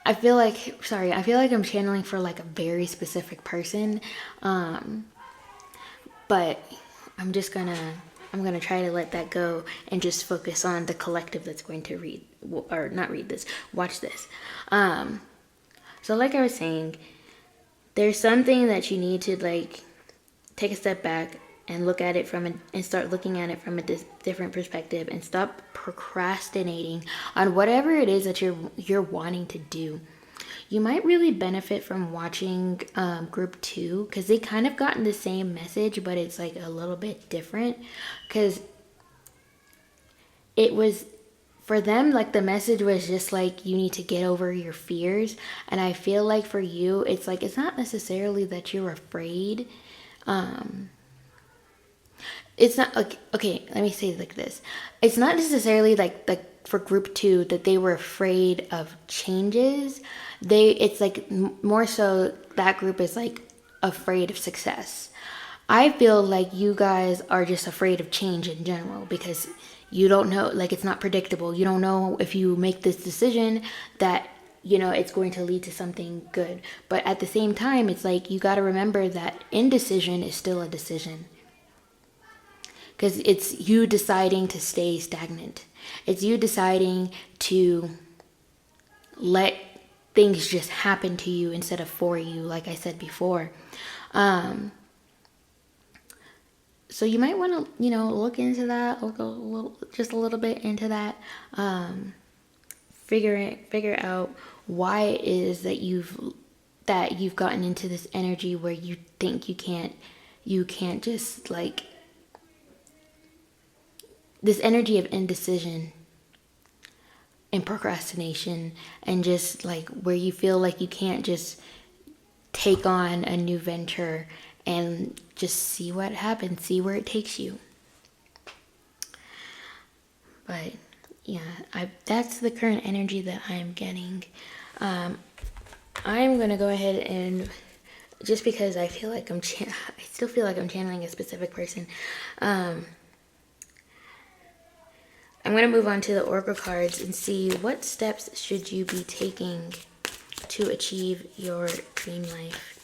I feel like, sorry, I feel like I'm channeling for like a very specific person. But I'm gonna try to let that go and just focus on the collective that's going to read, or not read this, watch this. So like I was saying, there's something that you need to like take a step back and look at it and start looking at it from a different perspective, and stop procrastinating on whatever it is that you're wanting to do. You might really benefit from watching group 2, because they kind of gotten the same message, but it's like a little bit different, because it was, for them, like the message was just like, you need to get over your fears. And I feel like for you, it's like, it's not necessarily that you're afraid. It's not like, okay, let me say it like this. It's not necessarily like for group 2 that they were afraid of changes. It's like more so that group is like afraid of success. I feel like you guys are just afraid of change in general, because you don't know, like it's not predictable. You don't know if you make this decision that, you know, it's going to lead to something good. But at the same time, it's like you got to remember that indecision is still a decision. Because it's you deciding to stay stagnant. It's you deciding to let things just happen to you instead of for you, like I said before. So you might want to, you know, look into that, just a little bit into that. Figure out why it is that you've gotten into this energy where you think you can't just like, this energy of indecision and procrastination, and just like where you feel like you can't just take on a new venture and just see what happens, see where it takes you. But yeah, that's the current energy that I'm getting. I'm gonna go ahead and, just because I feel like I still feel like I'm channeling a specific person. I'm going to move on to the Oracle cards and see what steps should you be taking to achieve your dream life.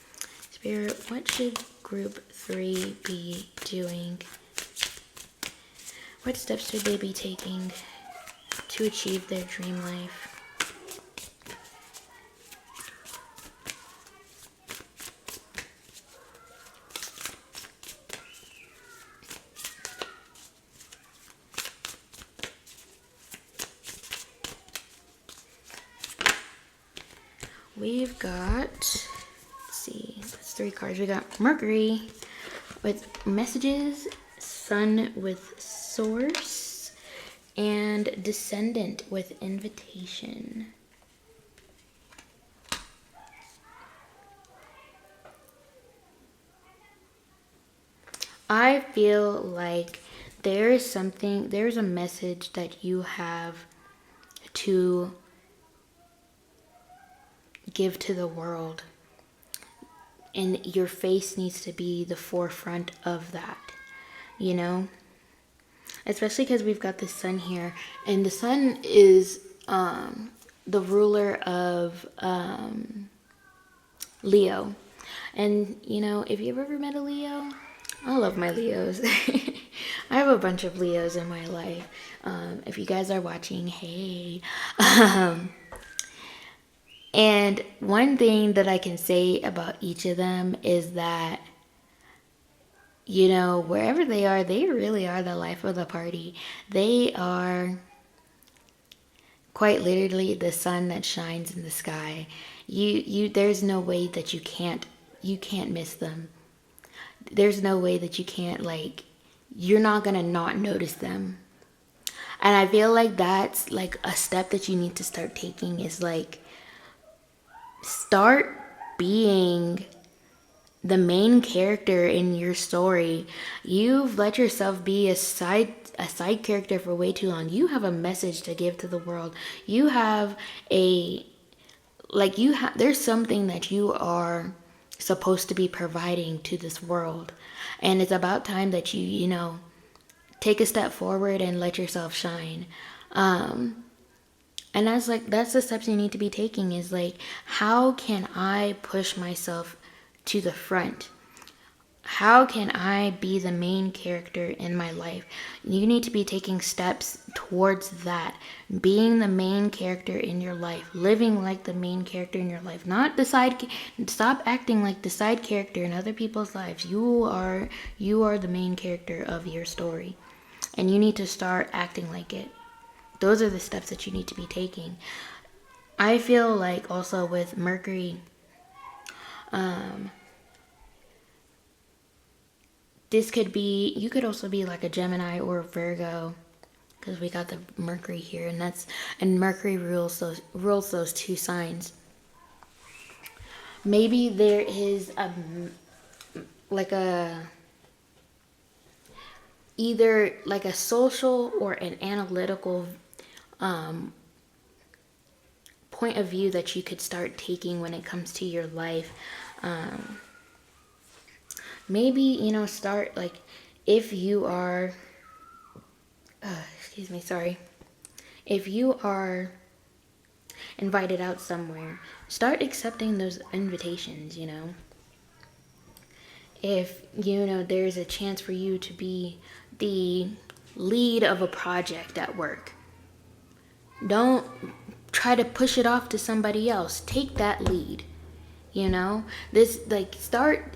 Spirit, what should group 3 be doing? What steps should they be taking to achieve their dream life? We've got, let's see, that's 3 cards. We got Mercury with messages, Sun with source, and Descendant with invitation. I feel like there's a message that you have to give to the world, and your face needs to be the forefront of that, you know, especially because we've got the Sun here, and the Sun is the ruler of Leo. And you know, if you've ever met a Leo, I love my Leos. I have a bunch of Leos in my life. If you guys are watching, hey. And one thing that I can say about each of them is that, you know, wherever they are, they really are the life of the party. They are quite literally the sun that shines in the sky. There's no way that you can't miss them. There's no way that you can't, like, you're not gonna not notice them. And I feel like that's like a step that you need to start taking, is like, start being the main character in your story. You've let yourself be a side character for way too long. You have a message to give to the world. You have there's something that you are supposed to be providing to this world. And it's about time that you know, take a step forward and let yourself shine. And that's the steps you need to be taking, is like, how can I push myself to the front? How can I be the main character in my life? You need to be taking steps towards that. Being the main character in your life. Living like the main character in your life. Not the side. Stop acting like the side character in other people's lives. You are the main character of your story. And you need to start acting like it. Those are the steps that you need to be taking. I feel like also with Mercury, this could be, you could also be like a Gemini or a Virgo, because we got the Mercury here, and Mercury rules those two signs. Maybe there is either like a social or an analytical point of view that you could start taking when it comes to your life. Maybe, start like, if you are, if you are invited out somewhere, start accepting those invitations, If, there's a chance for you to be the lead of a project at work, don't try to push it off to somebody else. Take that lead, This, like, start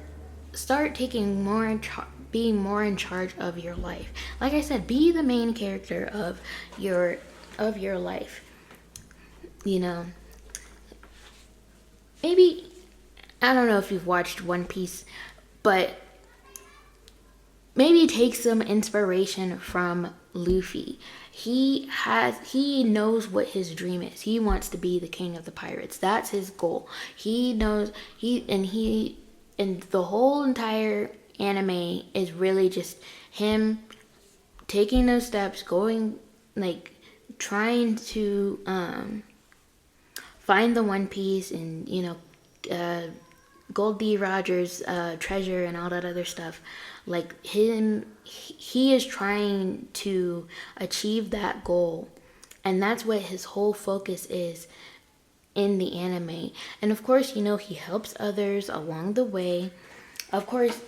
taking being more in charge of your life. Like I said, be the main character of your life. Maybe, I don't know if you've watched One Piece, but maybe take some inspiration from Luffy. He knows what his dream is. He wants to be the king of the pirates. That's his goal. He knows, and the whole entire anime is really just him taking those steps, going, like, trying to find the One Piece and, Goldie Rogers' treasure and all that other stuff. Like, he is trying to achieve that goal, and that's what his whole focus is in the anime. And of course, he helps others along the way. Of course,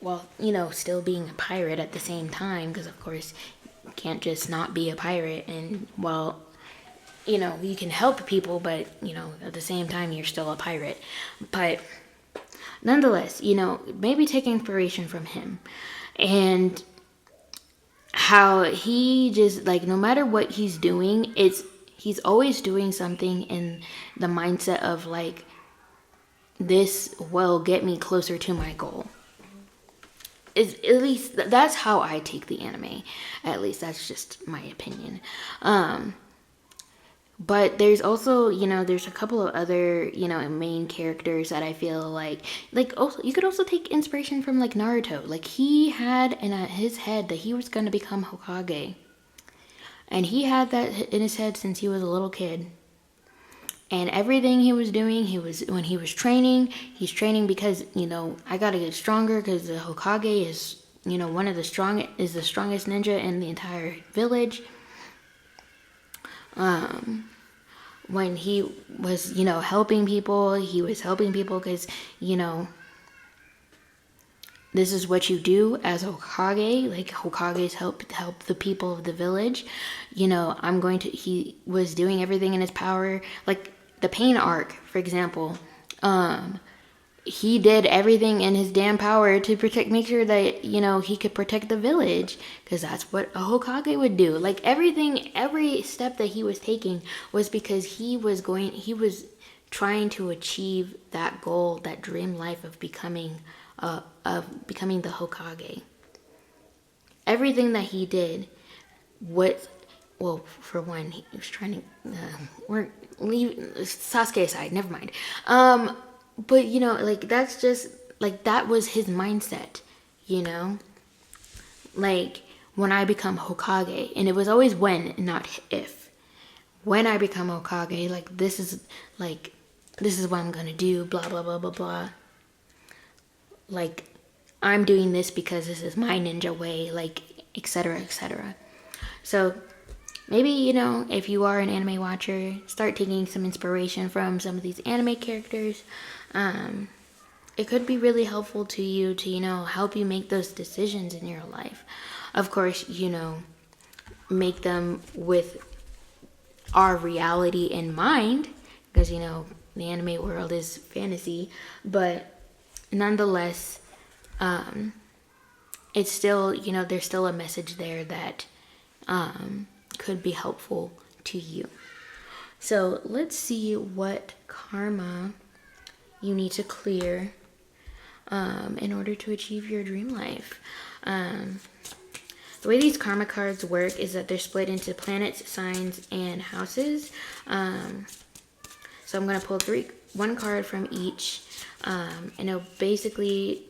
well, still being a pirate at the same time, because of course you can't just not be a pirate and, well, you can help people, but at the same time you're still a pirate. But nonetheless, maybe take inspiration from him, and how he just, like, no matter what he's doing, he's always doing something in the mindset of, like, this will get me closer to my goal. At least that's how I take the anime. At least that's just my opinion. But there's also, there's a couple of other, main characters that I feel like also, you could also take inspiration from, like, Naruto. Like, he had in his head that he was going to become Hokage. And he had that in his head since he was a little kid. And everything he was doing, when he was training, he's training because, I gotta get stronger, because the Hokage is, the strongest ninja in the entire village. When he was, helping people, because, this is what you do as Hokage. Like, Hokages help the people of the village. He was doing everything in his power. Like, the Pain arc, for example. He did everything in his damn power to make sure that, he could protect the village. Because that's what a Hokage would do. Like, every step that he was taking was because he was trying to achieve that goal, that dream life of becoming the Hokage. Everything that he did was, well, for one, he was trying to, leave Sasuke aside, never mind. But, like, that's just, like, that was his mindset, Like, when I become Hokage, and it was always when, not if. When I become Hokage, like, this is what I'm gonna do, blah, blah, blah, blah, blah. Like, I'm doing this because this is my ninja way, like, etc., etc. So, maybe, you know, if you are an anime watcher, start taking some inspiration from some of these anime characters. It could be really helpful to you to, you know, help you make those decisions in your life. Of course, you know, make them with our reality in mind, because, you know, the anime world is fantasy, but nonetheless, it's still, you know, there's still a message there that could be helpful to you. So let's see what karma you need to clear in order to achieve your dream life. The way these karma cards work is that they're split into planets, signs, and houses. So I'm going to pull one card from each, and it'll basically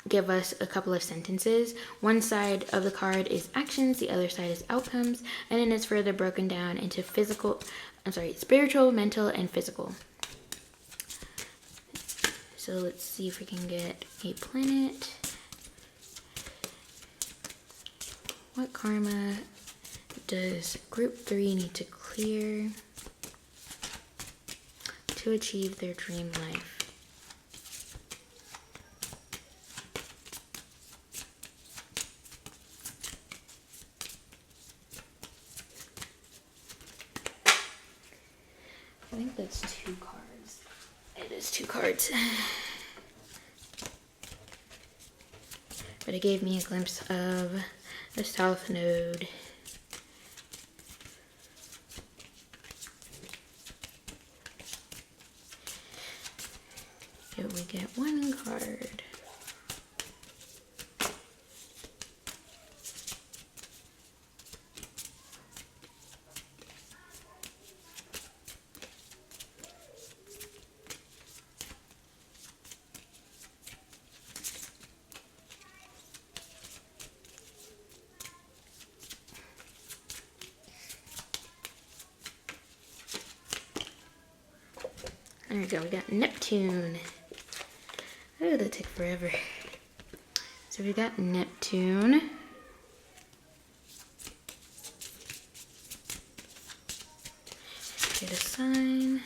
give us a couple of sentences. One side of the card is actions, the other side is outcomes, and then it's further broken down into spiritual, mental, and physical. So let's see if we can get a planet. What karma does group 3 need to clear to achieve their dream life? I think that's 2 cards. It is 2 cards. But it gave me a glimpse of the South Node. Here we get 1 card. There we go, we got Neptune. Oh, that took forever. So we got Neptune. Get a sign.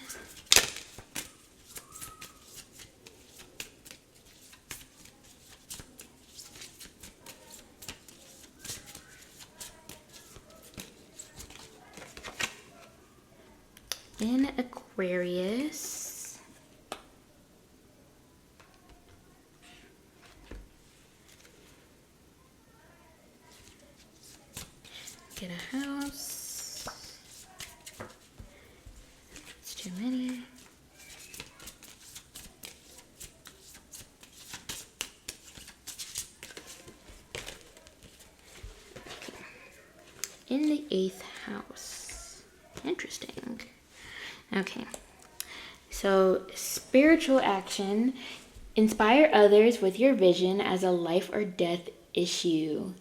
In Aquarius. Get a house. It's too many. In the 8th house. Interesting. Okay. So, spiritual action. Inspire others with your vision as a life or death issue.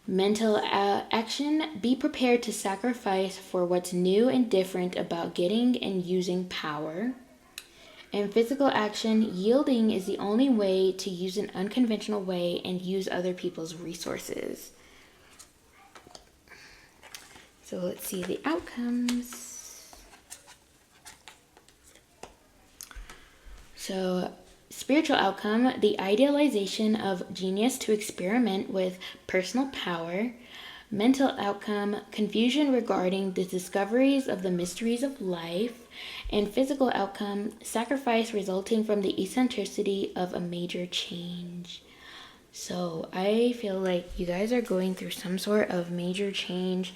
Mental action, be prepared to sacrifice for what's new and different about getting and using power. And physical action, yielding is the only way to use an unconventional way and use other people's resources. So let's see the outcomes. So spiritual outcome, the idealization of genius to experiment with personal power. Mental outcome, confusion regarding the discoveries of the mysteries of life. And physical outcome, sacrifice resulting from the eccentricity of a major change. So I feel like you guys are going through some sort of major change.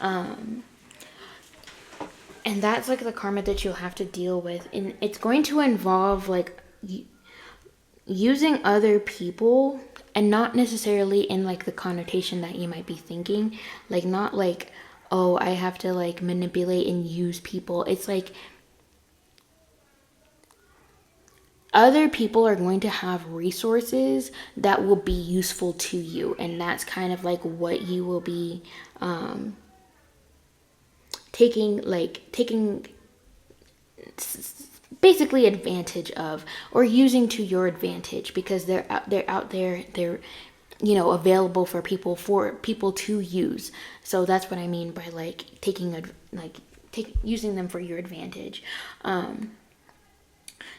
And that's like the karma that you'll have to deal with. And it's going to involve like using other people, and not necessarily in like the connotation that you might be thinking, like not like, oh, I have to like manipulate and use people. It's like other people are going to have resources that will be useful to you, and that's kind of like what you will be taking basically advantage of, or using to your advantage, because they're out there, they're available for people to use. So that's what I mean by like using them for your advantage.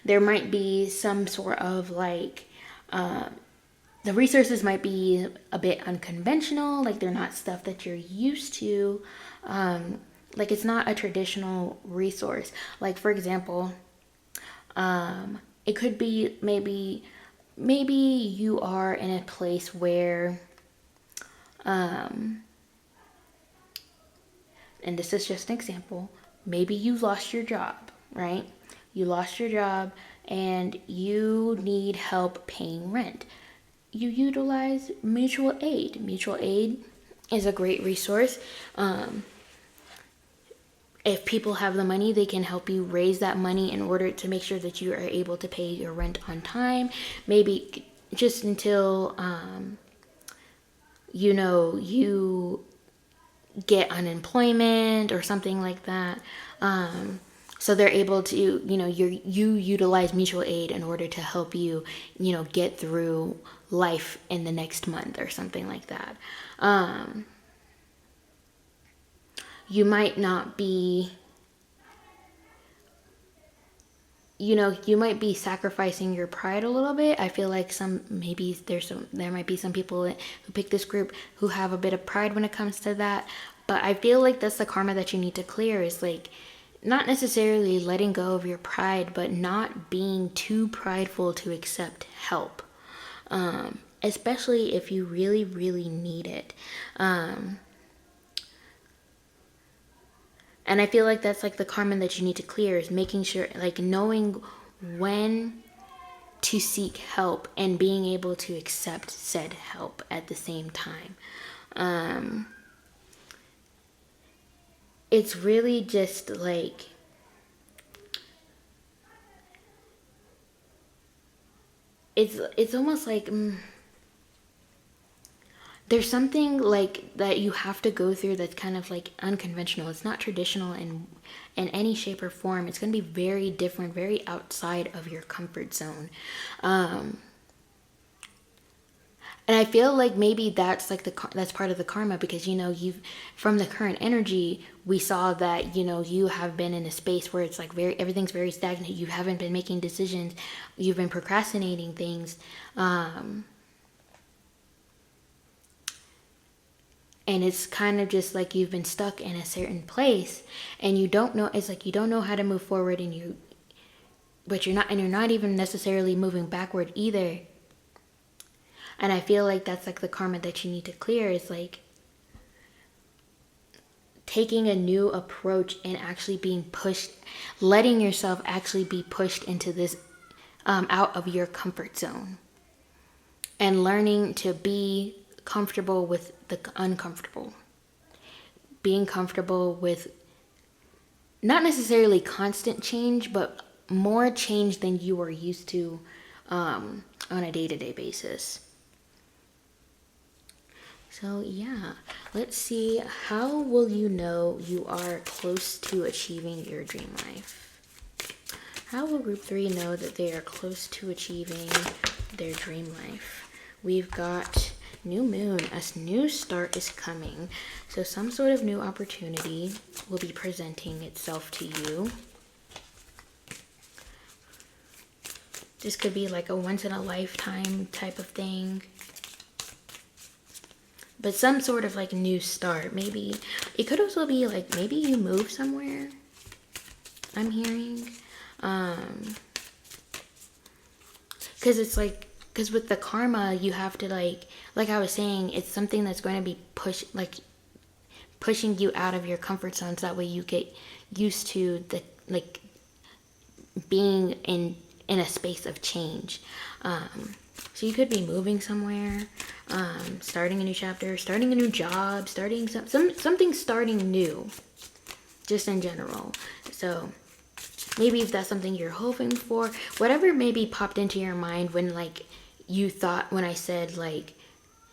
There might be some sort of like, the resources might be a bit unconventional, like they're not stuff that you're used to. Like it's not a traditional resource. Like for example, it could be maybe you are in a place where, and this is just an example, maybe you lost your job, right? You lost your job and you need help paying rent. You utilize mutual aid. Mutual aid is a great resource. If people have the money, they can help you raise that money in order to make sure that you are able to pay your rent on time. Maybe just until, you get unemployment or something like that. So they're able to, you utilize mutual aid in order to help you, get through life in the next month or something like that. You might not be, you might be sacrificing your pride a little bit. I feel like there might be some people who pick this group who have a bit of pride when it comes to that. But I feel like that's the karma that you need to clear, is like not necessarily letting go of your pride, but not being too prideful to accept help. Especially if you really, really need it. And I feel like that's like the karma that you need to clear, is making sure, like knowing when to seek help and being able to accept said help at the same time. It's really just like, it's almost like, there's something like that you have to go through that's kind of like unconventional. It's not traditional in any shape or form. It's going to be very different, very outside of your comfort zone. And I feel like maybe that's like that's part of the karma, because from the current energy, we saw that you have been in a space where it's like everything's very stagnant. You haven't been making decisions. You've been procrastinating things. And it's kind of just like you've been stuck in a certain place and you don't know, it's like you don't know how to move forward, and you're not even necessarily moving backward either. And I feel like that's like the karma that you need to clear, is like taking a new approach and actually being pushed, letting yourself actually be pushed into this, out of your comfort zone, and learning to be comfortable with the uncomfortable, being comfortable with not necessarily constant change, but more change than you are used to on a day-to-day basis. So yeah, let's see, how will you know you are close to achieving your dream life? How will group 3 know that they are close to achieving their dream life? We've got new moon, a new start is coming. So some sort of new opportunity will be presenting itself to you. This could be like a once in a lifetime type of thing. But some sort of like new start. Maybe it could also be like maybe you move somewhere, I'm hearing. Because it's like, because with the karma, you have to like I was saying, it's something that's going to be pushing you out of your comfort zones. That way you get used to the like being in a space of change. So you could be moving somewhere, starting a new chapter, starting a new job, starting something starting new, just in general. So maybe if that's something you're hoping for, whatever maybe popped into your mind when like you thought, when I said like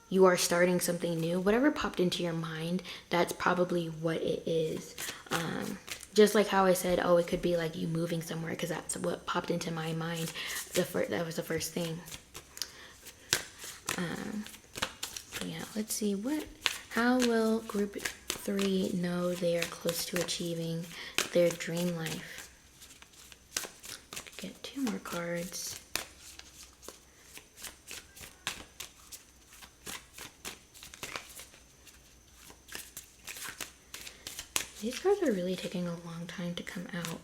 you are starting something new, whatever popped into your mind, that's probably what it is. Just like how I said, oh, it could be like you moving somewhere, because that's what popped into my mind. That was the first thing. Yeah, let's see how will group 3 know they are close to achieving their dream life? Get 2 more cards. These cards are really taking a long time to come out.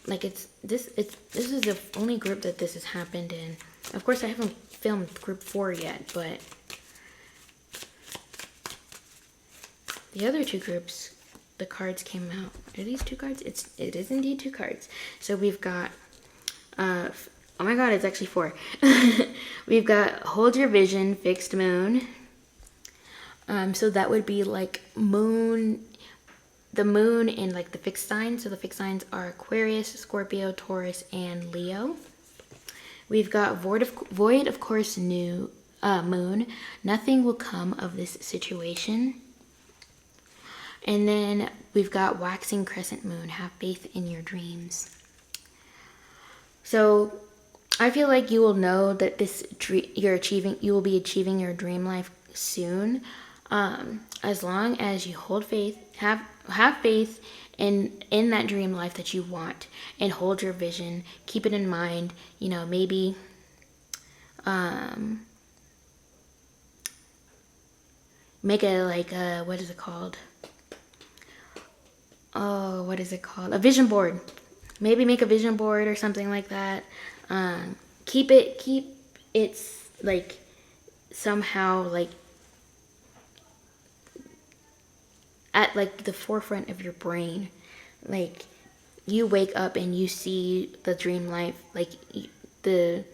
Like this is the only group that this has happened in. Of course, I haven't filmed group 4 yet, but the other 2 groups, the cards came out. Are these 2 cards? It is indeed 2 cards. So we've got oh my god, it's actually 4. We've got Hold Your Vision, Fixed Moon. So that would be like the moon in like the fixed signs. So the fixed signs are Aquarius, Scorpio, Taurus, and Leo. We've got Void of Course New Moon. Nothing will come of this situation. And then we've got Waxing Crescent Moon. Have faith in your dreams. So I feel like you will know that you will be achieving your dream life soon. As long as you hold faith, have faith in that dream life that you want, and hold your vision. Keep it in mind. You know, maybe make a what is it called? Oh, what is it called? A vision board. Maybe make a vision board or something like that. Keep it like somehow like at like the forefront of your brain. Like you wake up and you see the dream life, like the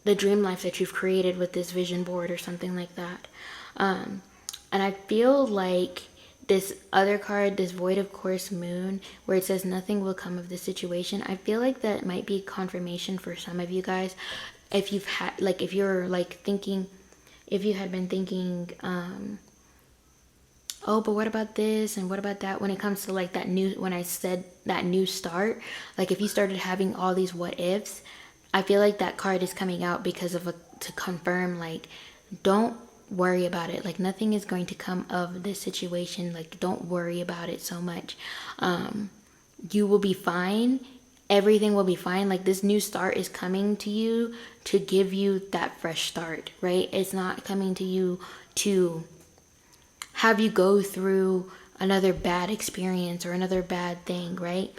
dream life that you've created with this vision board or something like that. And I feel like this other card, this Void of Course Moon, where it says nothing will come of this situation, I feel like that might be confirmation for some of you guys. If you've had, like, if you're like thinking, if you had been thinking, oh, but what about this and what about that, when it comes to like that new, when I said that new start, like if you started having all these what ifs, I feel like that card is coming out because of to confirm, like, don't worry about it. Like nothing is going to come of this situation. Like don't worry about it so much. You will be fine. Everything will be fine. Like this new start is coming to you to give you that fresh start, right? It's not coming to you to have you go through another bad experience or another bad thing, right?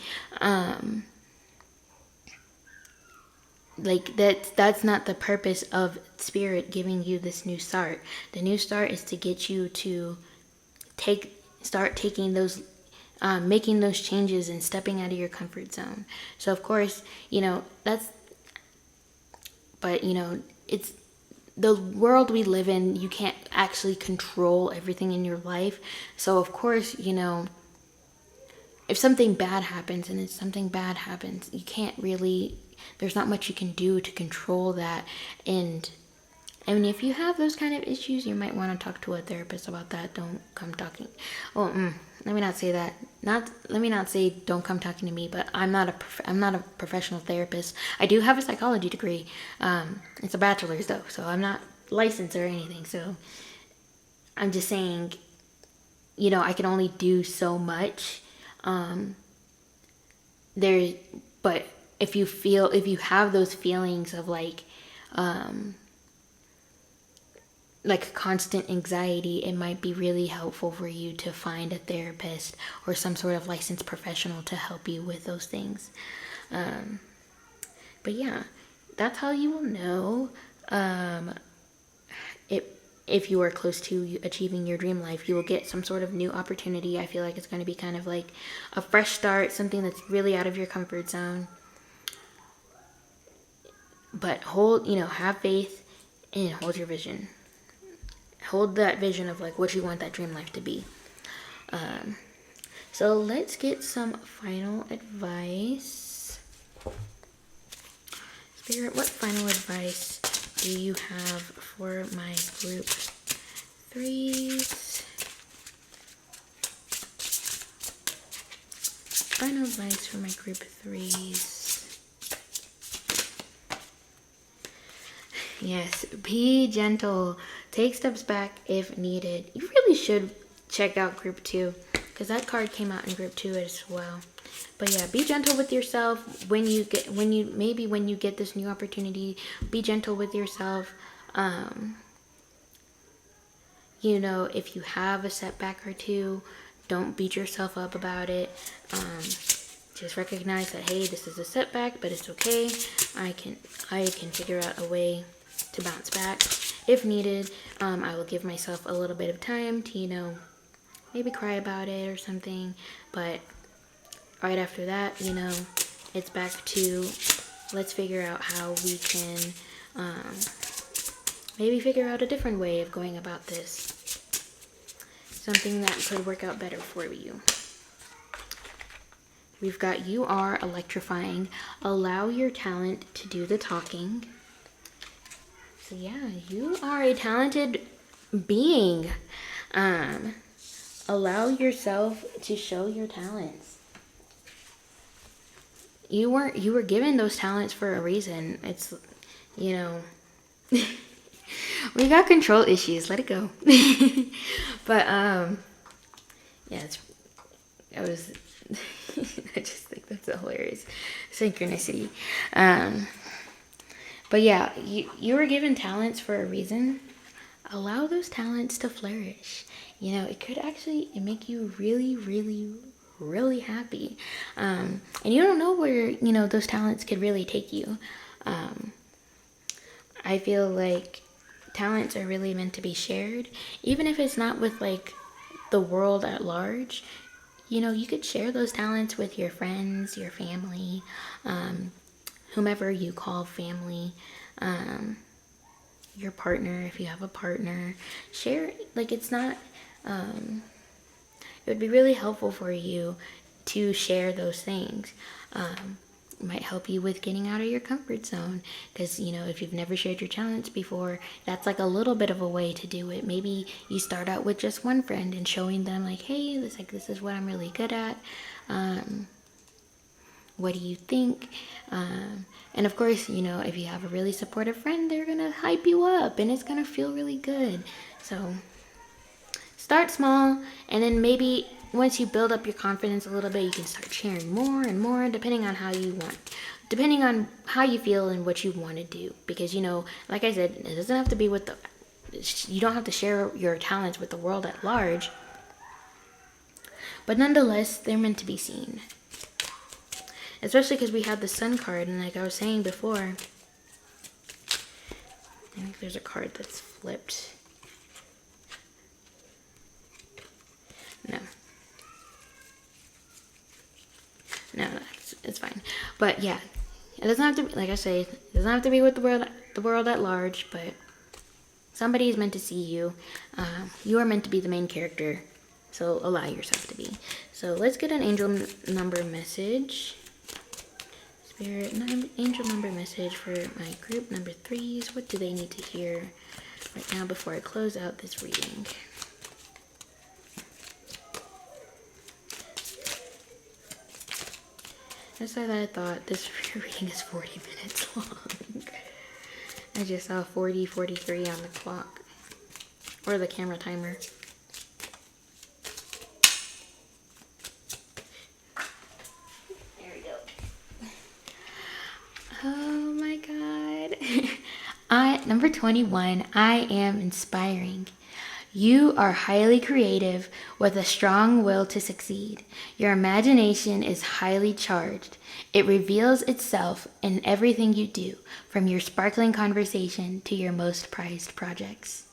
Like that's not the purpose of spirit giving you this new start. The new start is to get you to start taking those making those changes and stepping out of your comfort zone. So of course, you know, but you know, it's the world we live in. You can't actually control everything in your life. So of course, you know, if something bad happens, you can't really, there's not much you can do to control that. And I mean, if you have those kind of issues, you might want to talk to a therapist about that. Don't come talking. Let me not say that. Let me not say don't come talking to me. But I'm not a professional therapist. I do have a psychology degree. It's a bachelor's though, so I'm not licensed or anything. So I'm just saying, you know, I can only do so much. But if you have those feelings of like constant anxiety, it might be really helpful for you to find a therapist or some sort of licensed professional to help you with those things. But yeah, that's how you will know if you are close to achieving your dream life. You will get some sort of new opportunity. I feel like it's going to be kind of like a fresh start, something that's really out of your comfort zone. But have faith and hold your vision. Hold that vision of like what you want that dream life to be. So let's get some final advice. Spirit, what final advice do you have for my group 3s? Final advice for my group 3s. Yes, be gentle. Take steps back if needed. You really should check out group 2 because that card came out in group 2 as well. But yeah, be gentle with yourself when you get this new opportunity. Be gentle with yourself. You know, if you have a setback or two, don't beat yourself up about it. Just recognize that, hey, this is a setback, but it's okay. I can figure out a way to bounce back if needed. I will give myself a little bit of time to, you know, maybe cry about it or something. But right after that, you know, it's back to let's figure out how we can maybe figure out a different way of going about this. Something that could work out better for you. We've got you are electrifying. Allow your talent to do the talking. So yeah, you are a talented being. Allow yourself to show your talents. You were given those talents for a reason. It's, you know, we got control issues. Let it go. But yeah, I just think that's a hilarious synchronicity. But yeah, you were given talents for a reason. Allow those talents to flourish. You know, it could actually make you really, really, really happy. And you don't know where, you know, those talents could really take you. I feel like talents are really meant to be shared, even if it's not with like the world at large. You know, you could share those talents with your friends, your family, whomever you call family, your partner, if you have a partner. Share, like, it's not, it would be really helpful for you to share those things. It might help you with getting out of your comfort zone, because, you know, if you've never shared your talents before, that's like a little bit of a way to do it. Maybe you start out with just one friend and showing them like, hey, this is what I'm really good at. What do you think? And of course, you know, if you have a really supportive friend, they're gonna hype you up and it's gonna feel really good. So start small, and then maybe once you build up your confidence a little bit, you can start sharing more and more, depending on how you want, depending on how you feel and what you want to do. Because, you know, like I said, it doesn't have to be with you don't have to share your talents with the world at large, but nonetheless, they're meant to be seen. Especially because we have the Sun card, and like I was saying before, I think there's a card that's flipped. No, it's fine. But yeah, it doesn't have to be, like I say, it doesn't have to be with the world at large, but somebody is meant to see you. You are meant to be the main character, so allow yourself to be. So let's get an angel number message. Spirit, angel number message for my group number 3s. What do they need to hear right now before I close out this reading? Just as I thought, this reading is 40 minutes long. I just saw 40:43 on the clock, or the camera timer. There we go. Oh my god. Number 21, I am inspiring. You are highly creative with a strong will to succeed. Your imagination is highly charged. It reveals itself in everything you do, from your sparkling conversation to your most prized projects.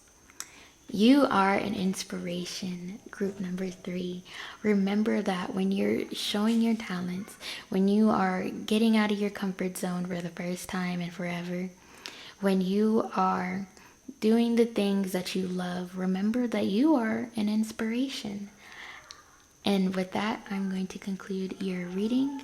You are an inspiration, group number 3. Remember that when you're showing your talents, when you are getting out of your comfort zone for the first time and forever, when you are doing the things that you love, remember that you are an inspiration. And with that, I'm going to conclude your reading.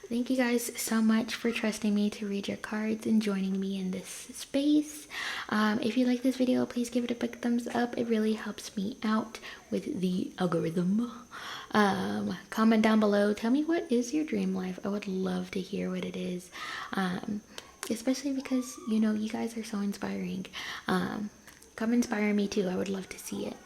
Thank you guys so much for trusting me to read your cards and joining me in this space. If you like this video, please give it a big thumbs up. It really helps me out with the algorithm. Comment down below. Tell me, what is your dream life? I would love to hear what it is. especially because, you know, you guys are so inspiring. Come inspire me too. I would love to see it.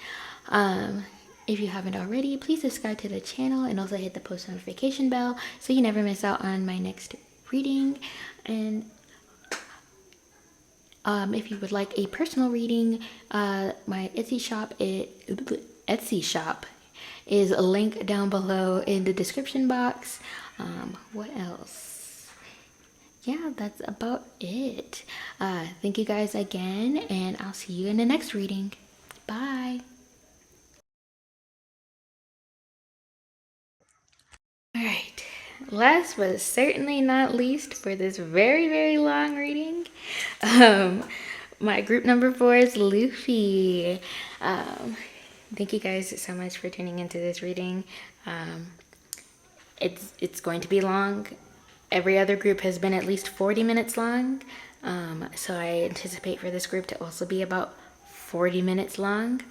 If you haven't already, please subscribe to the channel and also hit the post notification bell so you never miss out on my next reading. And if you would like a personal reading, my Etsy shop is a link down below in the description box. What else? Yeah, that's about it. Thank you guys again, and I'll see you in the next reading. Bye. All right. Last but certainly not least for this very, very long reading, my group number 4 is Luffy. Thank you guys so much for tuning into this reading. It's going to be long. Every other group has been at least 40 minutes long. So I anticipate for this group to also be about 40 minutes long.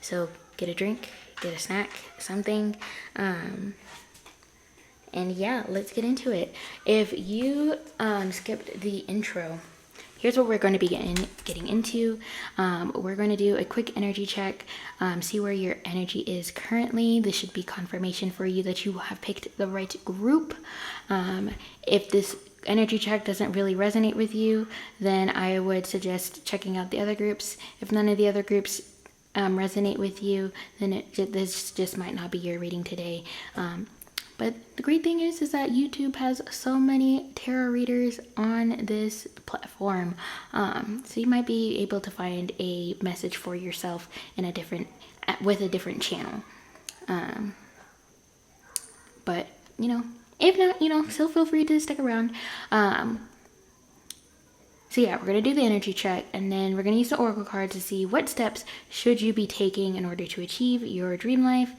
So get a drink, get a snack, something. And yeah, let's get into it. If you skipped the intro, here's what we're going to be getting into. We're going to do a quick energy check, see where your energy is currently. This should be confirmation for you that you have picked the right group. If this energy check doesn't really resonate with you, then I would suggest checking out the other groups. If none of the other groups resonate with you, then this just might not be your reading today. But the great thing is that YouTube has so many tarot readers on this platform. So you might be able to find a message for yourself in with a different channel. But, you know, if not, you know, still feel free to stick around. So yeah, we're going to do the energy check, and then we're going to use the oracle card to see what steps should you be taking in order to achieve your dream life.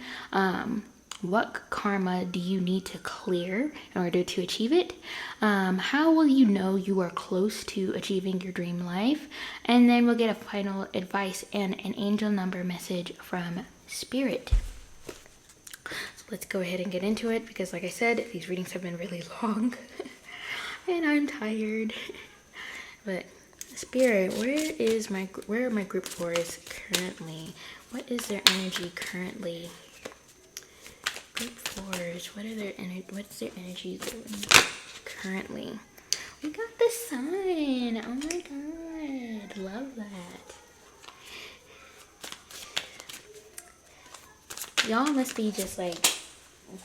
What karma do you need to clear in order to achieve it? How will you know you are close to achieving your dream life? And then we'll get a final advice and an angel number message from Spirit. So let's go ahead and get into it, because like I said, these readings have been really long and I'm tired. But Spirit, where are my group 4s currently? What is their energy currently? Group 4s, what's their energy doing currently? We got the sun. Oh my god, love that. Y'all must be just like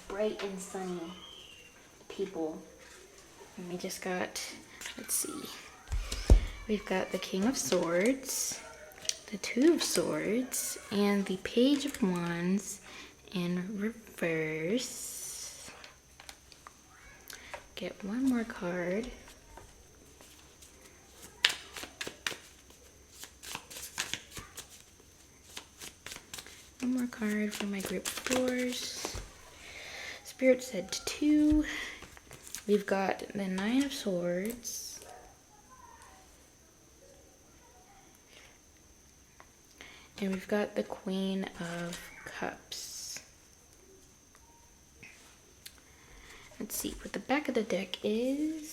bright and sunny people. And we just got, let's see, we've got the King of Swords, the Two of Swords, and the Page of Wands in reverse. Get one more card. One more card for my group 4s. Spirit said 2. We've got the Nine of Swords. And we've got the Queen of Cups. Let's see what the back of the deck is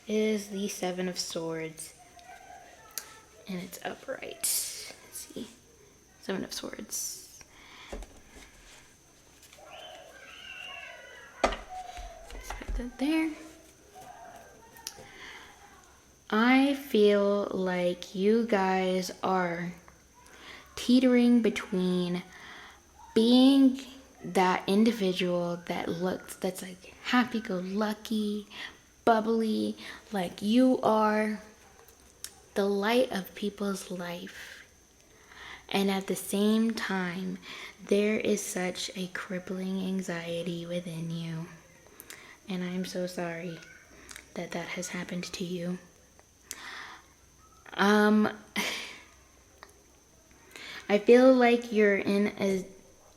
the Seven of Swords, and it's upright. Let's see, Seven of Swords. Let's put that there. I feel like you guys are teetering between being that individual that's like happy-go-lucky, bubbly, like you are the light of people's life, and at the same time there is such a crippling anxiety within you, and I'm so sorry that has happened to you. I feel like you're in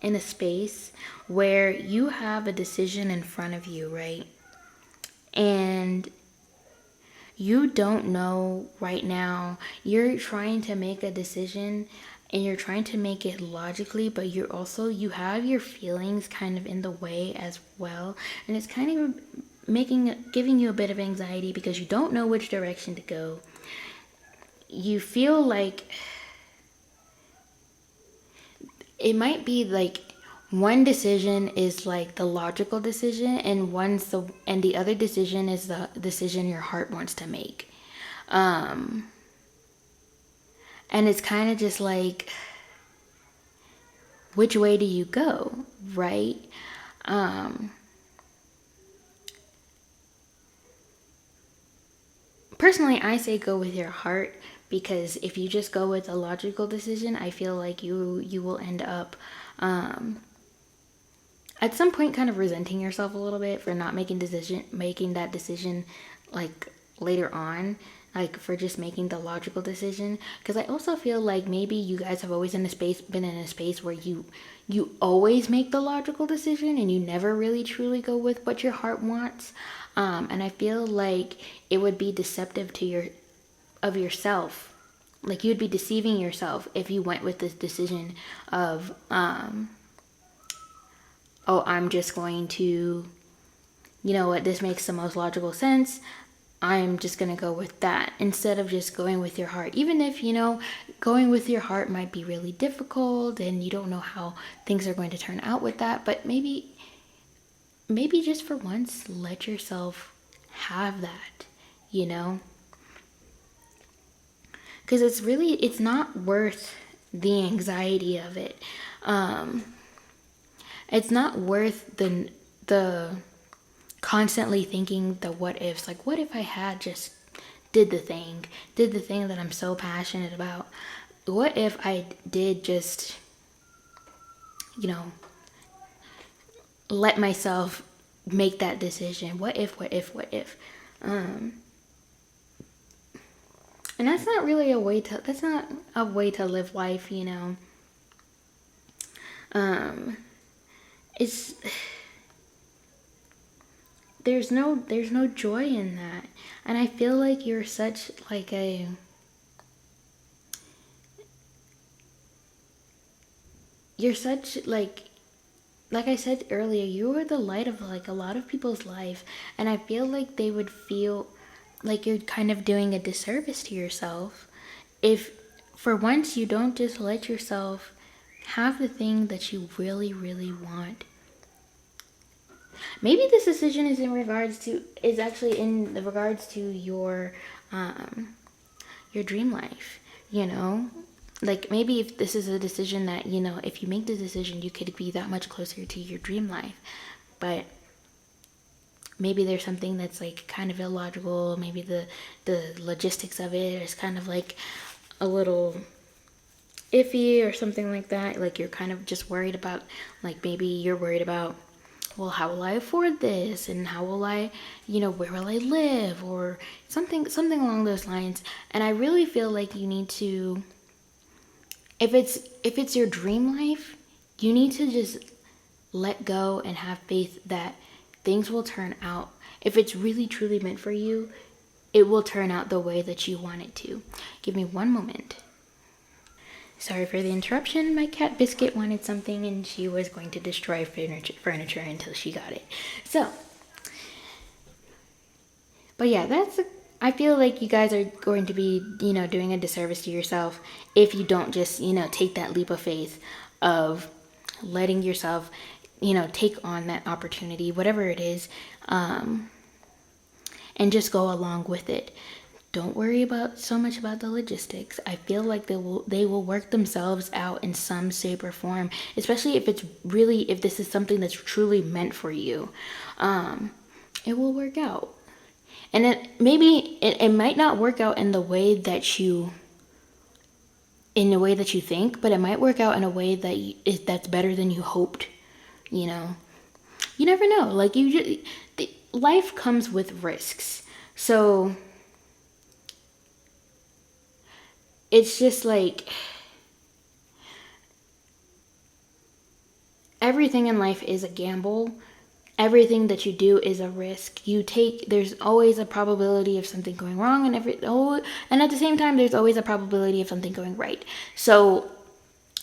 a space where you have a decision in front of you, right? And you don't know right now. You're trying to make a decision and you're trying to make it logically, but you have your feelings kind of in the way as well, and it's kind of giving you a bit of anxiety because you don't know which direction to go. You feel like it might be like one decision is like the logical decision, and the other decision is the decision your heart wants to make. And it's kind of just like, which way do you go, right? Personally, I say go with your heart, because if you just go with a logical decision, I feel like you will end up at some point kind of resenting yourself a little bit for not making that decision like later on, like for just making the logical decision. Because I also feel like maybe you guys have always been in a space where you always make the logical decision and you never really truly go with what your heart wants. And I feel like it would be deceptive of yourself. Like you'd be deceiving yourself if you went with this decision of oh, I'm just going to, you know what, this makes the most logical sense, I'm just going to go with that, instead of just going with your heart. Even if, going with your heart might be really difficult and you don't know how things are going to turn out with that, but maybe just for once, let yourself have that, because it's not worth the anxiety of it. It's not worth the constantly thinking the what ifs. Like, what if I had just did the thing that I'm so passionate about? What if I did just, let myself make that decision? What if? And that's not really that's not a way to live life, It's there's no joy in that. And I feel like you're such like like I said earlier, you are the light of like a lot of people's life, and I feel like they would feel like you're kind of doing a disservice to yourself if for once you don't just let yourself have the thing that you really, really want. Maybe this decision is actually in the regards to your dream life, Like maybe if this is a decision that, if you make the decision, you could be that much closer to your dream life. But maybe there's something that's like kind of illogical. Maybe the logistics of it is kind of like a little iffy or something like that. Like you're kind of just worried about, like maybe you're worried about, well, how will I afford this? And how will I, where will I live? Or something along those lines. And I really feel like you need to, if it's your dream life, you need to just let go and have faith that things will turn out. If it's really truly meant for you, it will turn out the way that you want it to. Give me one moment. Sorry for the interruption. My cat Biscuit wanted something and she was going to destroy furniture until she got it. So, but yeah, I feel like you guys are going to be, doing a disservice to yourself if you don't just, take that leap of faith of letting yourself, take on that opportunity, whatever it is, and just go along with it. Don't worry so much about the logistics. I feel like they will work themselves out in some shape or form, especially if this is something that's truly meant for you. It will work out. And it might not work out in the way that you think, but it might work out in a way that's better than you hoped. You never know. Like life comes with risks. So it's just like everything in life is a gamble. Everything that you do is a risk. There's always a probability of something going wrong, and at the same time, there's always a probability of something going right. So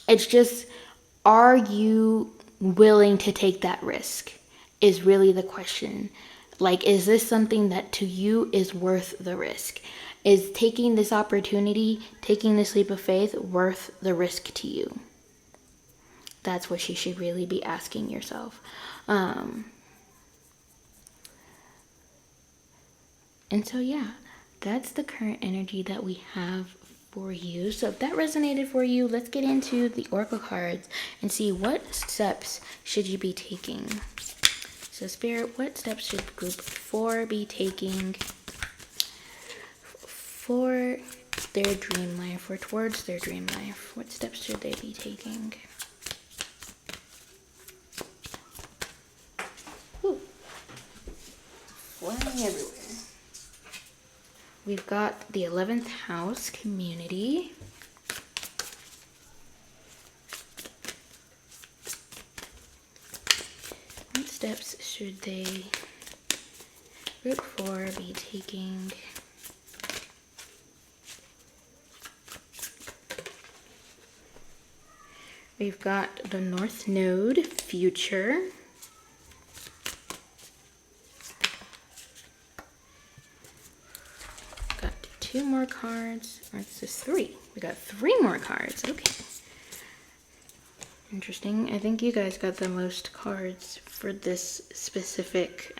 It's just, are you willing to take that risk is really the question. Like, is this something that to you is worth the risk? Is taking this opportunity, taking this leap of faith, worth the risk to you? That's what you should really be asking yourself. And so, yeah, that's the current energy that we have for you. So if that resonated for you, let's get into the oracle cards and see what steps should you be taking. So Spirit, what steps should group 4 be taking for their dream life or towards their dream life? What steps should they be taking? Ooh. Flying everywhere. We've got the 11th house, community. What steps should they, group 4, be taking? We've got the North Node, future. Got 2 more cards, or this is 3. We got 3 more cards, okay. Interesting. I think you guys got the most cards for this specific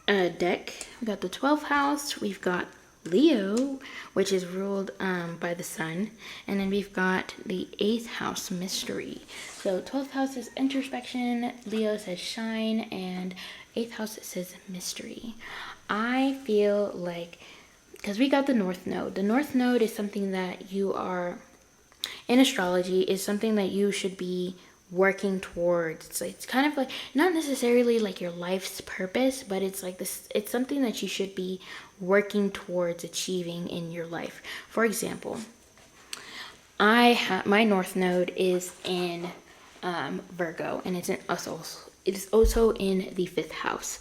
deck. We got the 12th house. We've got Leo, which is ruled by the sun. And then we've got the 8th house, mystery. So 12th house is introspection. Leo says shine. And 8th house says mystery. I feel like, because we got the North Node. The North Node is something that you are, in astrology, is something that you should be working towards. It's kind of like, not necessarily like your life's purpose, but it's like this, it's something that you should be working towards achieving in your life. For example, my North Node is in Virgo, and it is also in the 5th house.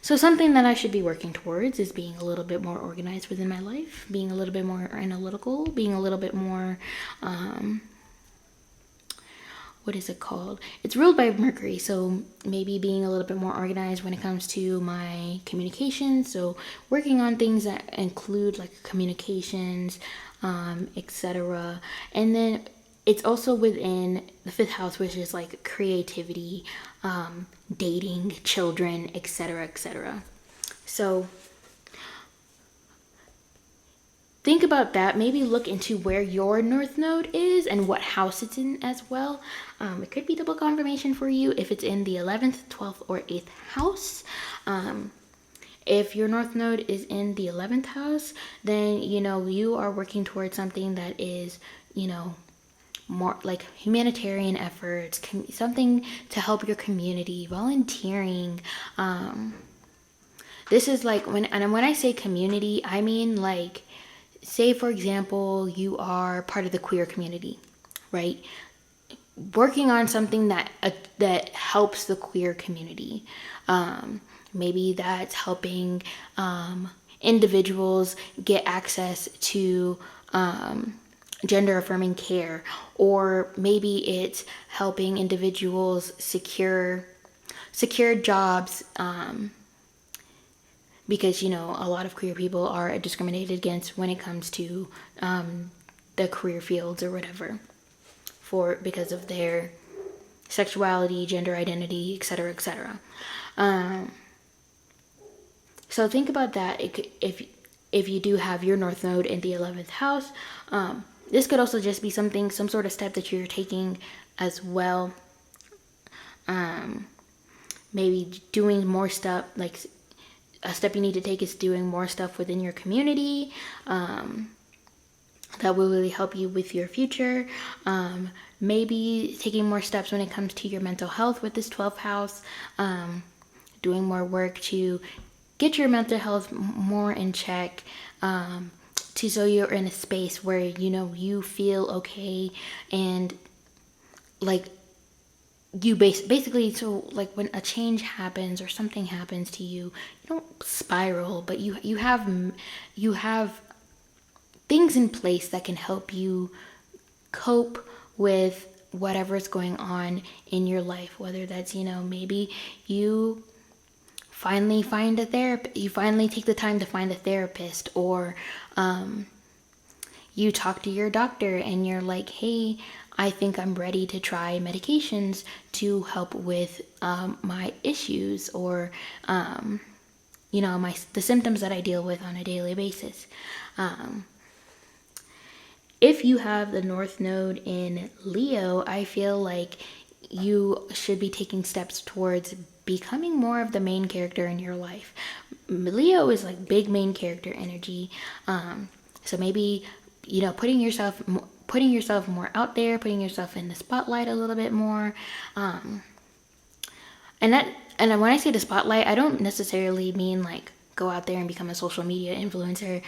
So something that I should be working towards is being a little bit more organized within my life, being a little bit more analytical, being a little bit more, what is it called? It's ruled by Mercury, so maybe being a little bit more organized when it comes to my communications. So working on things that include like communications, etc. And then it's also within the 5th house, which is like creativity, dating, children, etc., etc. So think about that. Maybe look into where your North Node is and what house it's in as well. It could be double confirmation for you if it's in the 11th, 12th, or 8th house. If your North Node is in the 11th house, then, you know, you are working towards something that is, you know, more like humanitarian efforts, something to help your community, volunteering. This is like, when I say community, I mean like, say for example, you are part of the queer community, right? Working on something that helps the queer community. Maybe that's helping individuals get access to gender affirming care, or maybe it's helping individuals secure jobs, because, you know, a lot of queer people are discriminated against when it comes to the career fields or whatever, because of their sexuality, gender identity, etc., etc. So think about that. If you do have your North Node in the 11th house, this could also just be some sort of step that you're taking as well. Maybe doing more stuff, like a step you need to take is doing more stuff within your community. That will really help you with your future. Maybe taking more steps when it comes to your mental health with this 12th house. Doing more work to get your mental health more in check. So you're in a space where, you know, you feel okay, and like you basically, so like when a change happens or something happens to you, you don't spiral, but you have things things in place that can help you cope with whatever's going on in your life, whether that's, maybe you finally find a therapist, you finally take the time to find a therapist, or you talk to your doctor and you're like, hey, I think I'm ready to try medications to help with my issues, or the symptoms that I deal with on a daily basis. If you have the North Node in Leo, I feel like you should be taking steps towards becoming more of the main character in your life. Leo is like big main character energy. So maybe, putting yourself more out there, putting yourself in the spotlight a little bit more. And when I say the spotlight, I don't necessarily mean like go out there and become a social media influencer.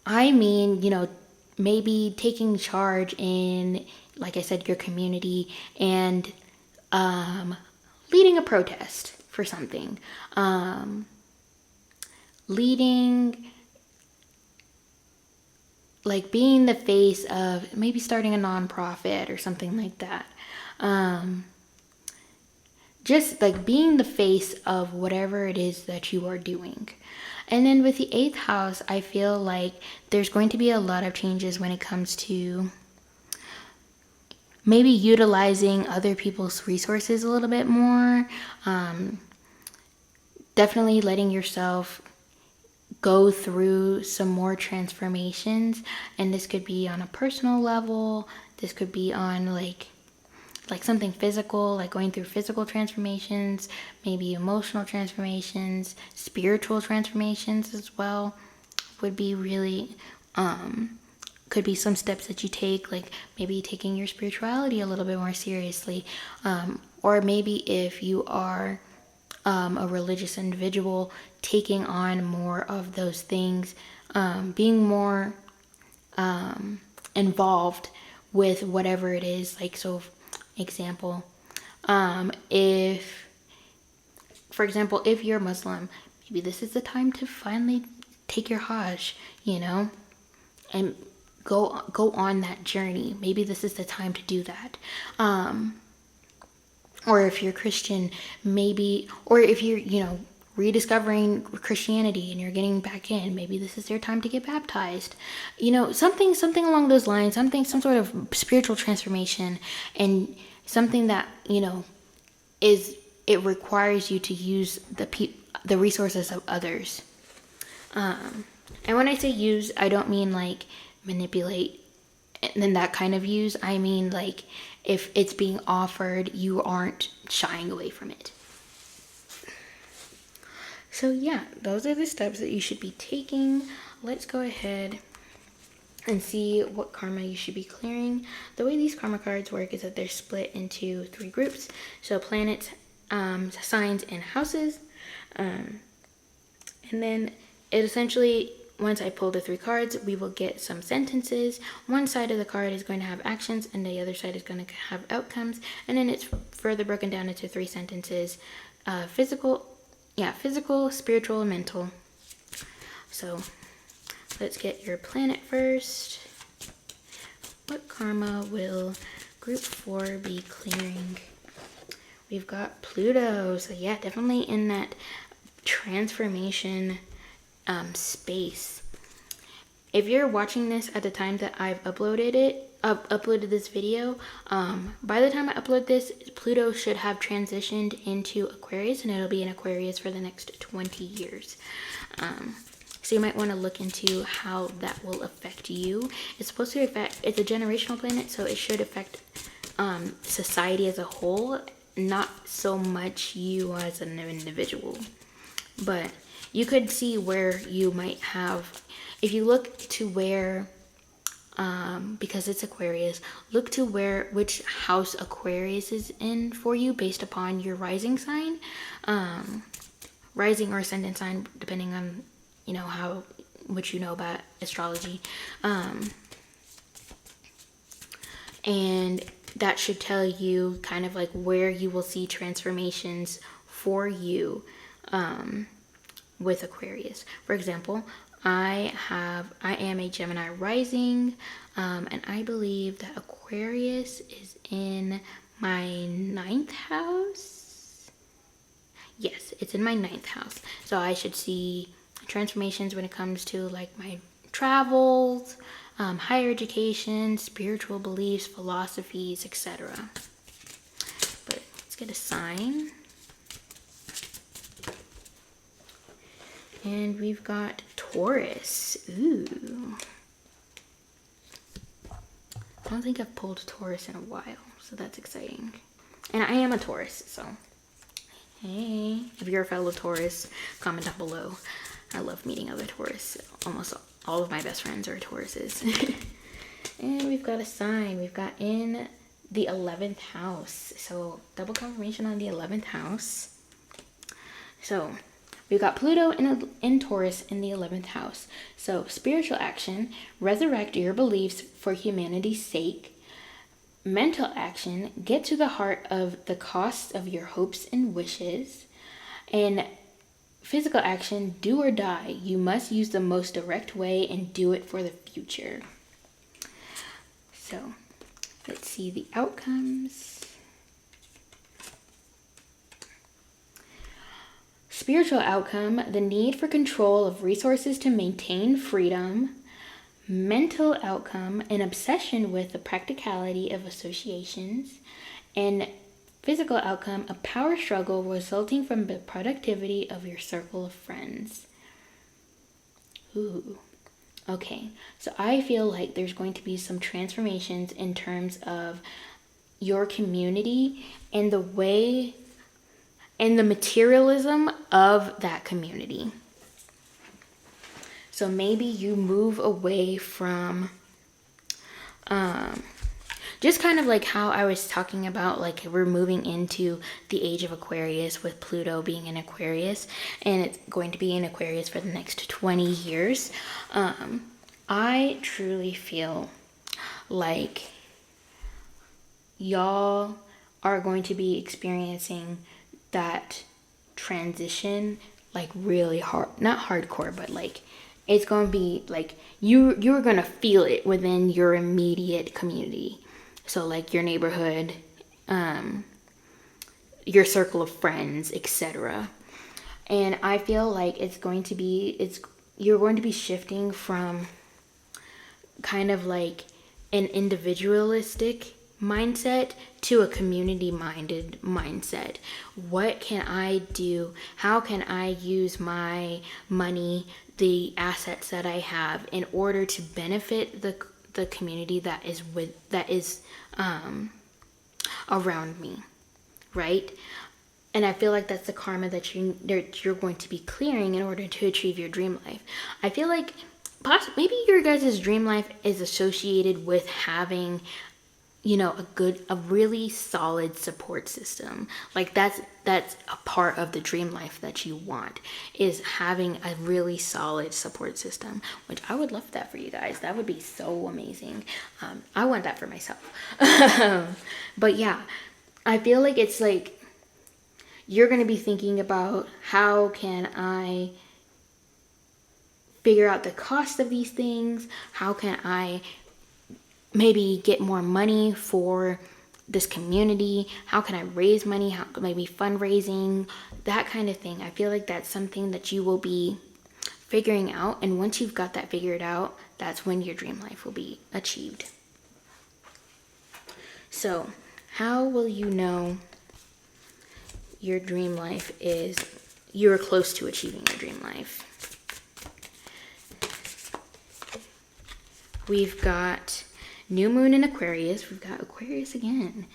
I mean, maybe taking charge in, like I said, your community, and leading a protest for something. Being the face of maybe starting a nonprofit or something like that. Just like being the face of whatever it is that you are doing. And then with the 8th house, I feel like there's going to be a lot of changes when it comes to maybe utilizing other people's resources a little bit more. Definitely letting yourself go through some more transformations. And this could be on a personal level. This could be on like something physical, like going through physical transformations, maybe emotional transformations, spiritual transformations as well, would be really, could be some steps that you take, like maybe taking your spirituality a little bit more seriously, or maybe if you are a religious individual, taking on more of those things, being more involved with whatever it is, like, so example, if you're Muslim, maybe this is the time to finally take your Hajj, and go on that journey. Maybe this is the time to do that. Or if you're Christian, maybe, or if you're, rediscovering Christianity and you're getting back in, maybe this is your time to get baptized. Something along those lines, some sort of spiritual transformation, and something that, it requires you to use the resources of others. And when I say use, I don't mean like manipulate and then that kind of use. I mean like if it's being offered, you aren't shying away from it. So yeah, those are the steps that you should be taking. Let's go ahead and see what karma you should be clearing. The way these karma cards work is that they're split into 3 groups. So planets, signs, and houses. And then it essentially, once I pull the 3 cards, we will get some sentences. One side of the card is going to have actions and the other side is going to have outcomes. And then it's further broken down into 3 sentences. Physical, spiritual, and mental. So let's get your planet first. What karma will group 4 be clearing? We've got Pluto. So yeah, definitely in that transformation space. If you're watching this at the time that I've uploaded this video, by the time I upload this, Pluto should have transitioned into Aquarius, and it'll be in Aquarius for the next 20 years. So you might want to look into how that will affect you. It's supposed to affect, it's a generational planet, so it should affect society as a whole, not so much you as an individual. But you could see where you might have, if you look to where, because it's Aquarius, look to which house Aquarius is in for you based upon your rising sign, rising or ascendant sign, depending on, what you know about astrology. And that should tell you kind of like where you will see transformations for you with Aquarius. For example, I am a Gemini rising, and I believe that Aquarius is in my ninth house. Yes, it's in my ninth house. So I should see transformations when it comes to like my travels, higher education, spiritual beliefs, philosophies, etc. But let's get a sign. And we've got Taurus. Ooh. I don't think I've pulled Taurus in a while, so that's exciting. And I am a Taurus, so hey, if you're a fellow Taurus, comment down below. I love meeting other Taurus. Almost all of my best friends are Tauruses. And we've got a sign. We've got in the 11th house. So double confirmation on the 11th house. So we've got Pluto in Taurus in the 11th house. So spiritual action, resurrect your beliefs for humanity's sake. Mental action, get to the heart of the cost of your hopes and wishes. And physical action, do or die. You must use the most direct way and do it for the future. So let's see the outcomes. Spiritual outcome, the need for control of resources to maintain freedom. Mental outcome, an obsession with the practicality of associations. And physical outcome, a power struggle resulting from the productivity of your circle of friends. Ooh. Okay, so I feel like there's going to be some transformations in terms of your community and the way and the materialism of that community. So maybe you move away from just kind of like how I was talking about, like we're moving into the age of Aquarius with Pluto being in Aquarius, and it's going to be in Aquarius for the next 20 years. I truly feel like y'all are going to be experiencing that transition like really hard, not hardcore, but like it's going to be like you're going to feel it within your immediate community. So like your neighborhood, your circle of friends, etc. And I feel like you're going to be shifting from kind of like an individualistic mindset to a community-minded mindset. What can I do? How can I use my money, the assets that I have, in order to benefit the community that is around me, right? And I feel like that's the karma that you're going to be clearing in order to achieve your dream life. I feel like maybe your guys' dream life is associated with having, you know, a really solid support system. Like that's a part of the dream life that you want, is having a really solid support system, which I would love that for you guys. That would be so amazing. I want that for myself. But yeah, I feel like it's like you're going to be thinking about, how can I figure out the cost of these things? How can I maybe get more money for this community? How can I raise money? How maybe fundraising, that kind of thing. I feel like that's something that you will be figuring out, and once you've got that figured out, that's when your dream life will be achieved. So how will you know your dream life is, you're close to achieving your dream life? We've got new moon in Aquarius. We've got Aquarius again.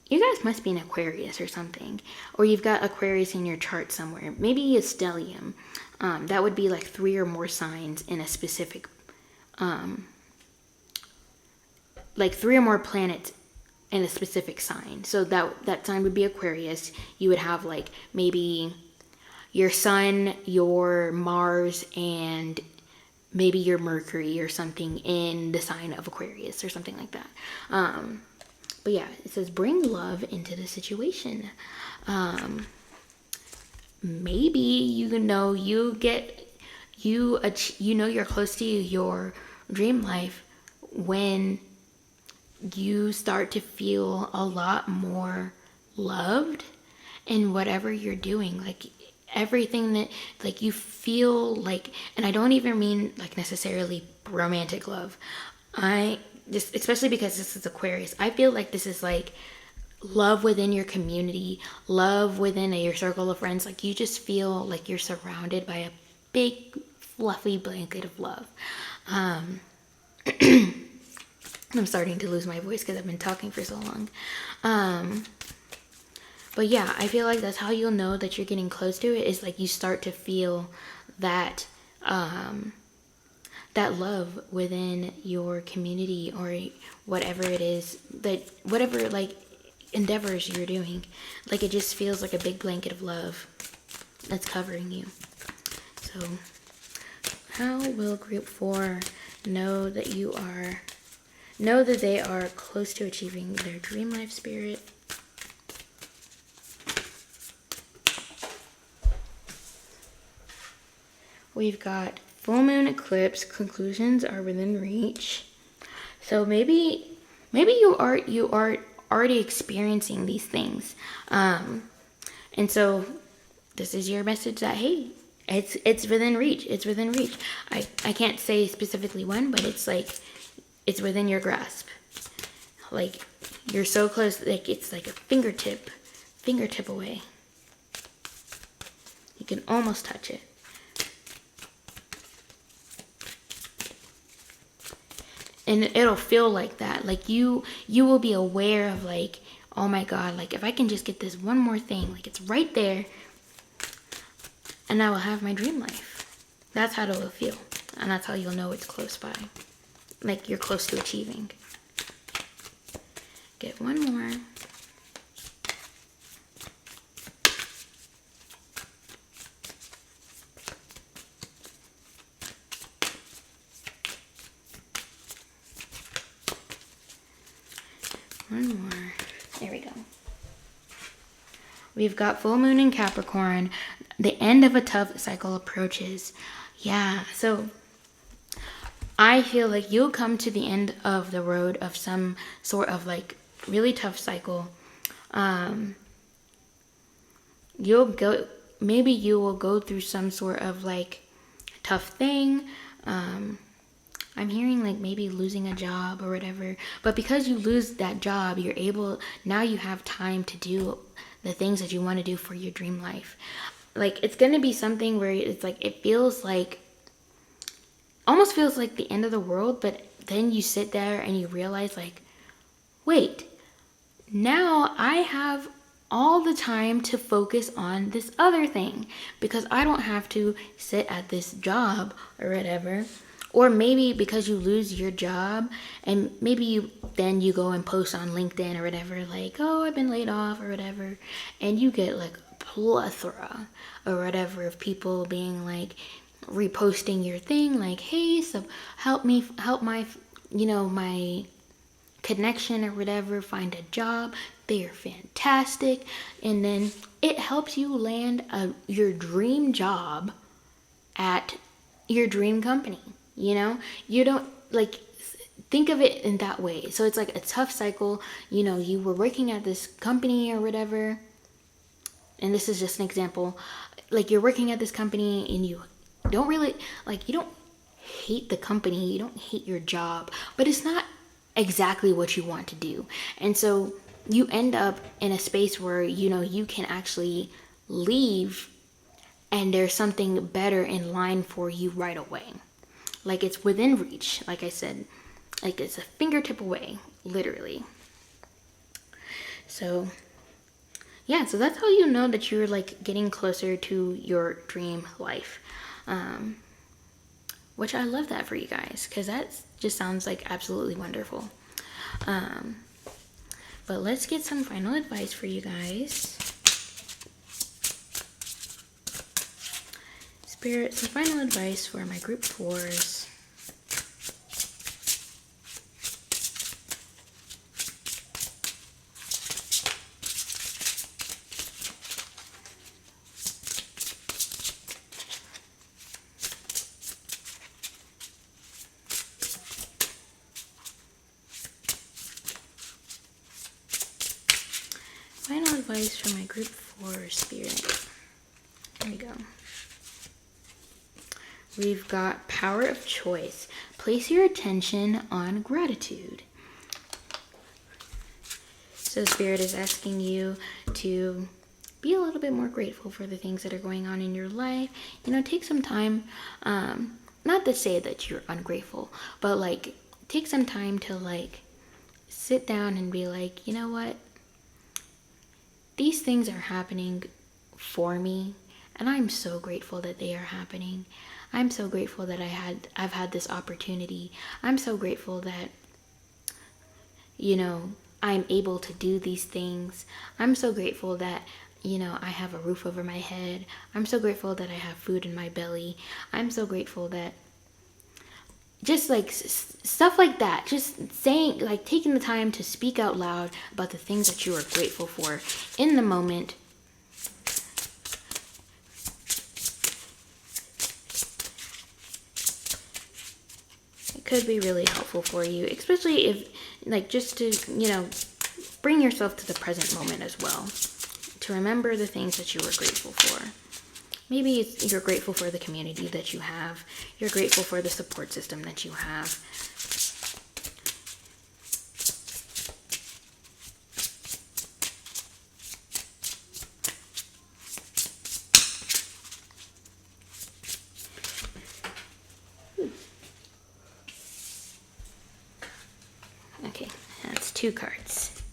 You guys must be in Aquarius or something. Or you've got Aquarius in your chart somewhere. Maybe a stellium. That would be like 3 or more signs in a specific, like 3 or more planets in a specific sign. So that sign would be Aquarius. You would have like maybe your sun, your Mars, and maybe your Mercury or something in the sign of Aquarius or something like that. But yeah, it says bring love into the situation. Maybe you get you know you're close to your dream life when you start to feel a lot more loved in whatever you're doing. Like everything that like you feel like, and I don't even mean like necessarily romantic love. I just, especially because this is Aquarius, I feel like this is like love within your community, love within your circle of friends. Like you just feel like you're surrounded by a big fluffy blanket of love. I'm starting to lose my voice because I've been talking for so long. But yeah, I feel like that's how you'll know that you're getting close to it, is like you start to feel that that love within your community or whatever it is, that whatever like endeavors you're doing, like it just feels like a big blanket of love that's covering you. So how will group 4 know that they are close to achieving their dream life, Spirit? We've got full moon eclipse, conclusions are within reach. So maybe you are already experiencing these things. And so this is your message that, hey, it's within reach. It's within reach. I can't say specifically when, but it's like it's within your grasp. Like you're so close, like it's like a fingertip away. You can almost touch it. And it'll feel like that. Like you will be aware of like, oh my God, like if I can just get this one more thing, like it's right there, and I will have my dream life. That's how it'll feel. And that's how you'll know it's close by. Like you're close to achieving. Get one more. One more. There we go. We've got full moon in Capricorn. The end of a tough cycle approaches. Yeah, so I feel like you'll come to the end of the road of some sort of like really tough cycle. Maybe you will go through some sort of like tough thing. I'm hearing like maybe losing a job or whatever, but because you lose that job, now you have time to do the things that you want to do for your dream life. Like it's going to be something where it's like, it feels like, almost feels like the end of the world, but then you sit there and you realize like, wait, now I have all the time to focus on this other thing because I don't have to sit at this job or whatever. Or maybe because you lose your job and maybe you go and post on LinkedIn or whatever, like, oh, I've been laid off or whatever. And you get like a plethora or whatever of people being like reposting your thing, like, hey, so help my, my connection or whatever, find a job. They are fantastic. And then it helps you land your dream job at your dream company. You don't like think of it in that way. So it's like a tough cycle. You were working at this company or whatever. And this is just an example. Like you're working at this company and you don't really you don't hate the company. You don't hate your job, but it's not exactly what you want to do. And so you end up in a space where, you can actually leave and there's something better in line for you right away. Like it's within reach, like I said, like it's a fingertip away, literally. So yeah, so that's how you know that you're like getting closer to your dream life. Which I love that for you guys, because that just sounds like absolutely wonderful. But let's get some final advice for you guys. Spirit, some final advice for my group 4s. advice for my group 4 spirit. There we go. We've got power of choice. Place your attention on gratitude. So Spirit is asking you to be a little bit more grateful for the things that are going on in your life. You know, take some time, not to say that you're ungrateful, but like take some time to like sit down and be like, you know what? These things are happening for me, and I'm so grateful that they are happening. I'm so grateful that I've had this opportunity. I'm so grateful that, you know, I'm able to do these things. I'm so grateful that, you know, I have a roof over my head. I'm so grateful that I have food in my belly. I'm so grateful that, just like stuff like that, just saying, like taking the time to speak out loud about the things that you are grateful for in the moment. Could be really helpful for you, especially if, like, just to, you know, bring yourself to the present moment as well, to remember the things that you were grateful for. Maybe you're grateful for the community that you have. You're grateful for the support system that you have. Okay, that's 2 cards.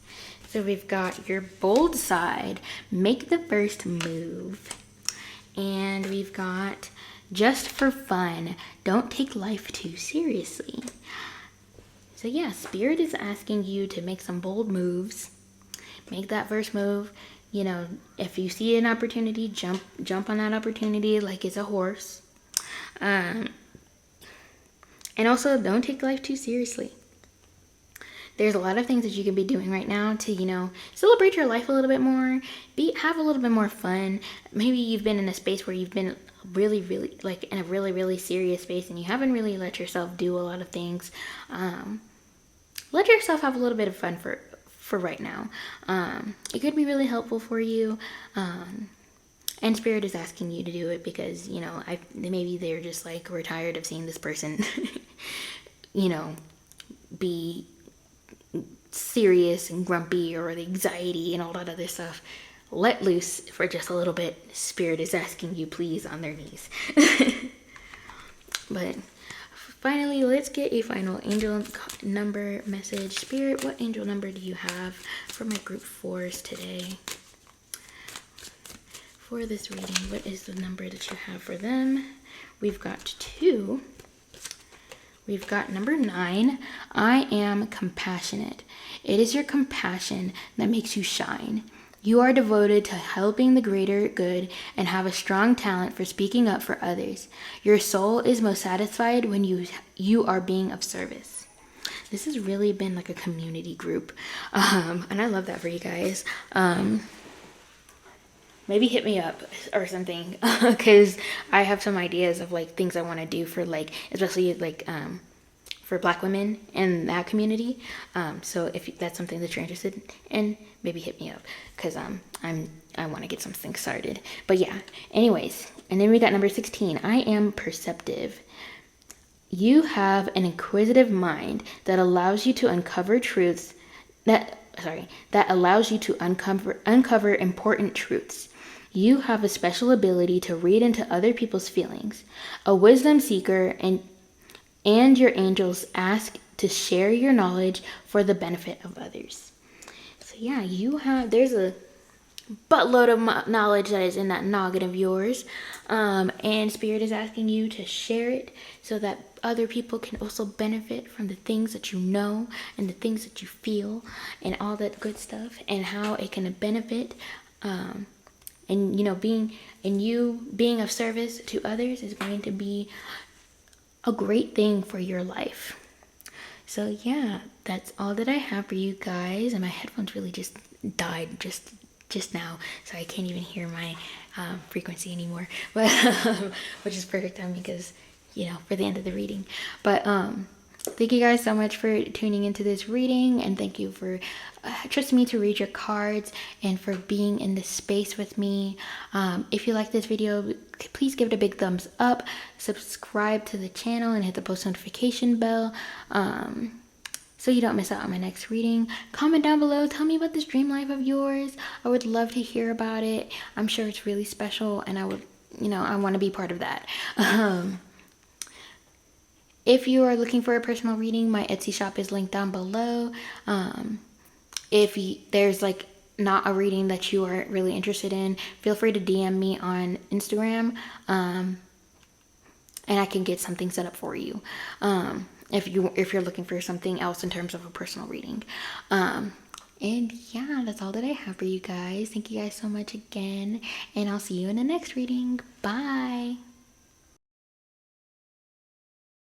So we've got your bold side, make the first move. And we've got just for fun, don't take life too seriously. So yeah, Spirit is asking you to make some bold moves. Make that first move. You know, if you see an opportunity, jump on that opportunity like it's a horse. And also, don't take life too seriously. There's a lot of things that you can be doing right now to, you know, celebrate your life a little bit more, have a little bit more fun. Maybe you've been in a space where you've been really, like in a really, really serious space and you haven't really let yourself do a lot of things. Let yourself have a little bit of fun for right now. It could be really helpful for you. And Spirit is asking you to do it because, you know, maybe they're just like, we're tired of seeing this person, you know, be serious and grumpy, or the anxiety and all that other stuff. Let loose for just a little bit. Spirit is asking you, please, on their knees. But finally, let's get a final angel number message. Spirit, what angel number do you have for my group 4s today? For this reading, what is the number that you have for them? We've got 2. We've got number 9. I am compassionate. It is your compassion that makes you shine. You are devoted to helping the greater good and have a strong talent for speaking up for others. Your soul is most satisfied when you are being of service. This has really been like a community group. And I love that for you guys. Maybe hit me up or something, because I have some ideas of like things I want to do for like, especially like for Black women in that community. So if that's something that you're interested in, maybe hit me up, because I want to get something started. But yeah, anyways, and then we got number 16. I am perceptive. You have an inquisitive mind that allows you to uncover truths that allows you to uncover important truths. You have a special ability to read into other people's feelings. A wisdom seeker, and your angels ask to share your knowledge for the benefit of others. So yeah, there's a buttload of knowledge that is in that noggin of yours. And Spirit is asking you to share it so that other people can also benefit from the things that you know and the things that you feel and all that good stuff, and how it can benefit. And you know, being of service to others is going to be a great thing for your life. So yeah, that's all that I have for you guys. And my headphones really just died just now, so I can't even hear my frequency anymore. But which is perfect time, because, you know, for the end of the reading. But Thank you guys so much for tuning into this reading, and thank you for trusting me to read your cards and for being in this space with me. If you like this video, please give it a big thumbs up, subscribe to the channel, and hit the post notification bell so you don't miss out on my next reading. Comment down below, tell me about this dream life of yours. I would love to hear about it. I'm sure it's really special, and I want to be part of that. If you are looking for a personal reading, my Etsy shop is linked down below. If there's like not a reading that you are really interested in, feel free to DM me on Instagram, and I can get something set up for you. If you're looking for something else in terms of a personal reading. And yeah, that's all that I have for you guys. Thank you guys so much again, and I'll see you in the next reading. Bye.